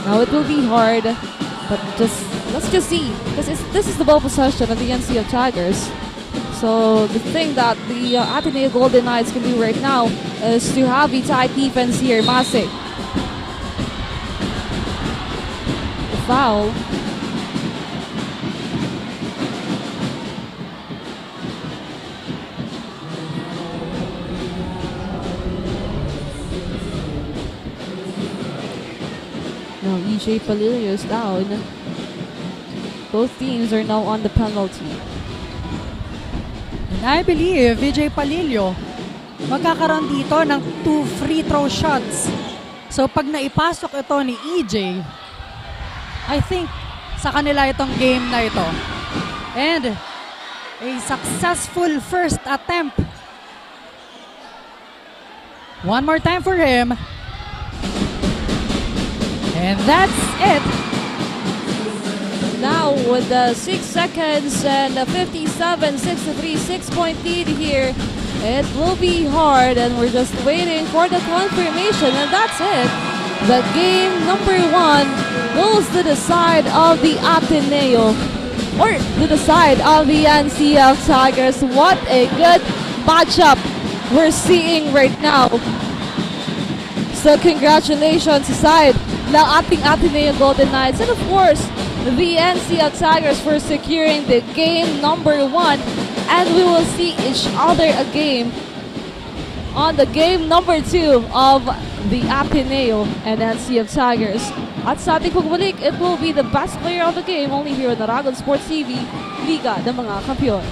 Now it will be hard, but let's just see. This is the ball possession of the NCF Tigers. So the thing that the Ateneo Golden Knights can do right now is to have a tight defense here. Mase. The foul. Now EJ Palilio is down. Both teams are now on the penalty. And I believe EJ Palilio magkakaroon dito ng 2 free throw shots. So pag naipasok ito ni EJ, I think sa kanila itong game na ito. And a successful first attempt. One more time for him. And that's it. Now with the 6 seconds and a 57-63 6-point lead here, it will be hard and we're just waiting for the confirmation and that's it. The game number 1 goes to the side of the Ateneo or to the side of the NCF Tigers. What a good matchup we're seeing right now. So congratulations side ng ating Ateneo Golden Knights and of course the NCF Tigers for securing the game number 1, and we will see each other again on the game number 2 of the Ateneo and NCF Tigers. At sa ating pagbalik, it will be the best player of the game only here on Aragon Sports TV, Liga ng mga Kampiyon.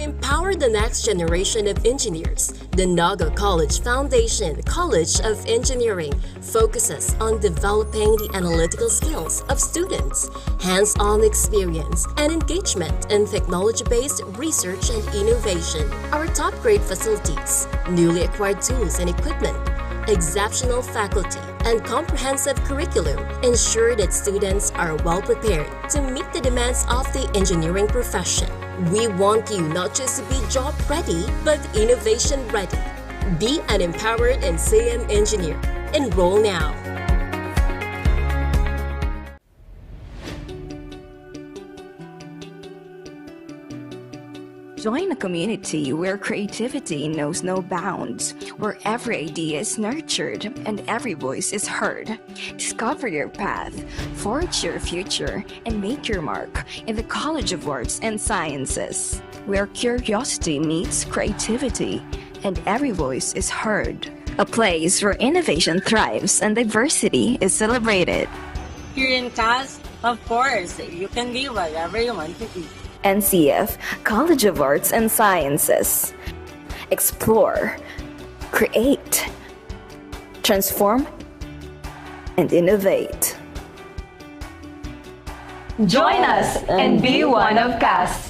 empower the next generation of engineers, the Naga College Foundation College of Engineering focuses on developing the analytical skills of students, hands-on experience, and engagement in technology-based research and innovation. Our top-grade facilities, newly acquired tools and equipment, exceptional faculty, and comprehensive curriculum ensure that students are well prepared to meet the demands of the engineering profession. We want you not just to be job ready, but innovation ready. Be an empowered NCM engineer. Enroll now. Join a community where creativity knows no bounds, where every idea is nurtured and every voice is heard. Discover your path, forge your future, and make your mark in the College of Arts and Sciences, where curiosity meets creativity and every voice is heard. A place where innovation thrives and diversity is celebrated. Here in CAS, of course, you can be whatever you want to be. NCF College of Arts and Sciences. Explore, create, transform, and innovate. Join us and be one of CAS.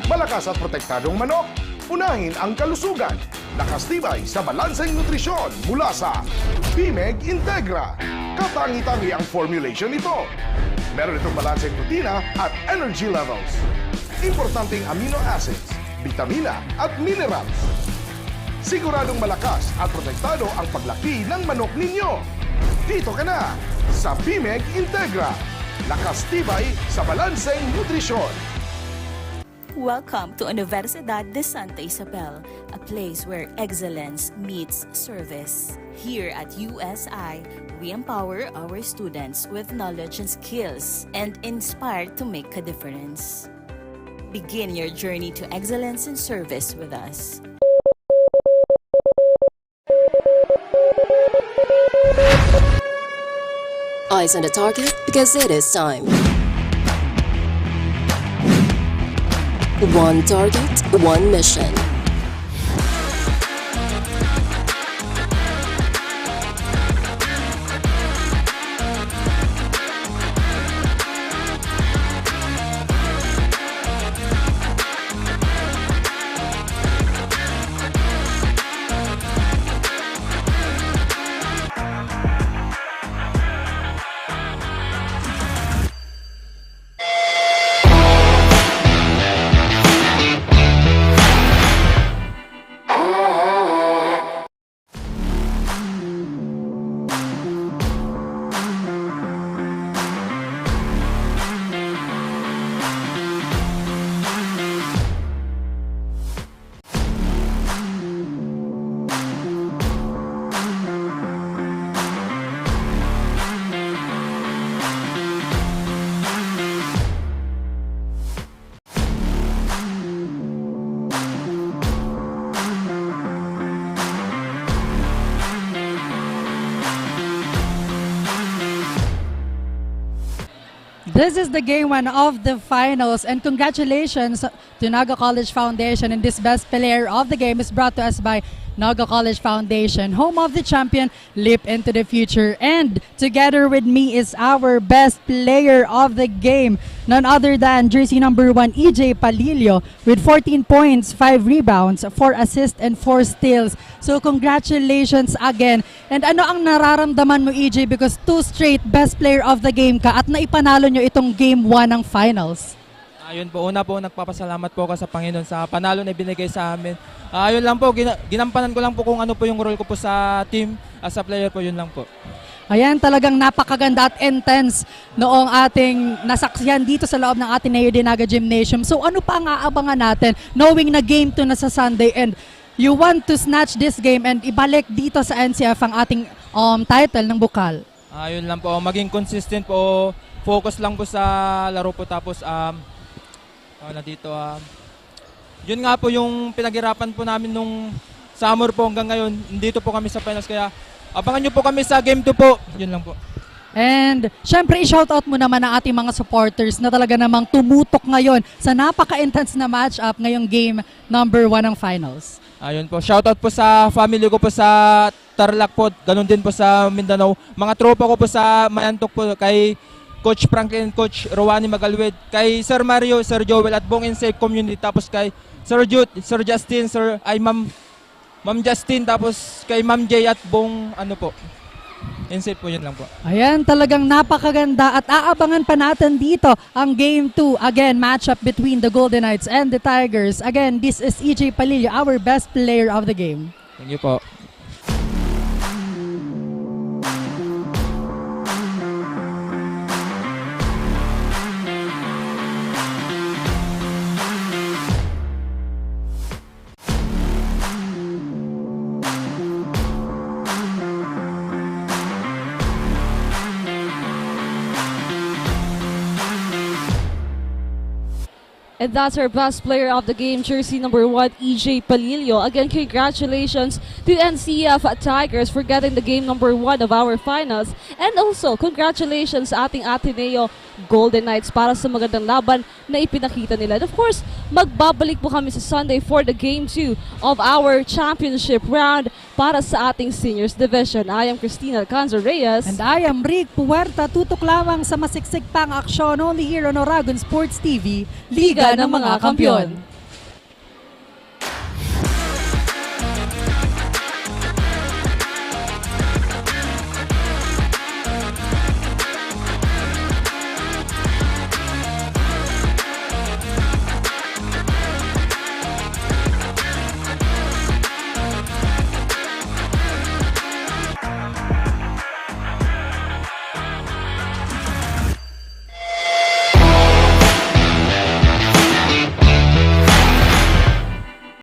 Malakas at protektadong manok, unahin ang kalusugan. Nakastibay sa balanseng nutrisyon mula sa BMEG Integra. Katangi-tangi ang formulation nito. Meron itong balanseng protina at energy levels. Importanteng amino acids, vitamina at minerals. Siguradong malakas at protektado ang paglaki ng manok ninyo. Dito ka na sa BMEG Integra. Nakastibay sa balanseng nutrisyon. Welcome to Unibersidad de Sta, Isabel, a place where excellence meets service. Here at USI, we empower our students with knowledge and skills and inspire to make a difference. Begin your journey to excellence and service with us. Eyes on the target because it is time. One target, one mission. This is the game one of the finals, and congratulations to Naga College Foundation, and this best player of the game is brought to us by Naga College Foundation, home of the champion, leap into the future. And together with me is our best player of the game, none other than jersey number 1, EJ Palillo, with 14 points, 5 rebounds, 4 assists, and 4 steals. So congratulations again. And ano ang nararamdaman mo, EJ, because 2 straight best player of the game ka at naipanalo nyo itong game 1 ng finals? Ayun po, una po, nagpapasalamat po ako sa Panginoon sa panalo na ibinigay sa amin. Ayun lang po, ginampanan ko lang po kung ano po yung role ko po sa team, as a player po, yun lang po. Ayan, talagang napakaganda at intense noong ating nasaksihan dito sa loob ng Ateneo de Naga Gymnasium. So ano pa ang aabangan natin knowing na game 2 na sa Sunday, and you want to snatch this game and ibalik dito sa NCF ang ating title ng Bucal? Ayun lang po, maging consistent po, focus lang po sa laro po, tapos Nandito, yun nga po yung pinaghirapan po namin nung summer po hanggang ngayon. Nandito po kami sa finals, kaya abangan nyo po kami sa Game 2 po. Yun lang po. And syempre, i-shoutout mo naman ang ating mga supporters na talaga namang tumutok ngayon sa napaka-intense na match-up ngayong game number 1 ng finals. Ayun po, shoutout po sa family ko po sa Tarlac po, ganun din po sa Mindanao. Mga tropa ko po sa Mayantok po, kay Coach Franklin, Coach Rowani Magalwed, kay Sir Mario, Sir Joel at buong NCF community, tapos kay Sir Jude, Sir Justin, Ma'am Justin, tapos kay Ma'am Jay at buong NCF po, yun lang po. Ayan, talagang napakaganda at aabangan pa natin dito ang Game 2. Again, matchup between the Golden Knights and the Tigers. Again, this is EJ Palillo, our best player of the game. Thank you po. And that's our best player of the game, jersey number 1, EJ Palillo. Again, congratulations to NCF Tigers for getting the game number 1 of our finals. And also, congratulations sa ating Ateneo Golden Knights para sa magandang laban na ipinakita nila. And of course, magbabalik po kami sa Sunday for the game 2 of our championship round para sa ating seniors division. I am Cristina Alcanzo Reyes. And I am Rick Puerta. Tutok lamang sa masiksik pang aksyon only here on Oragon Sports TV, Liga ng mga Kampiyon.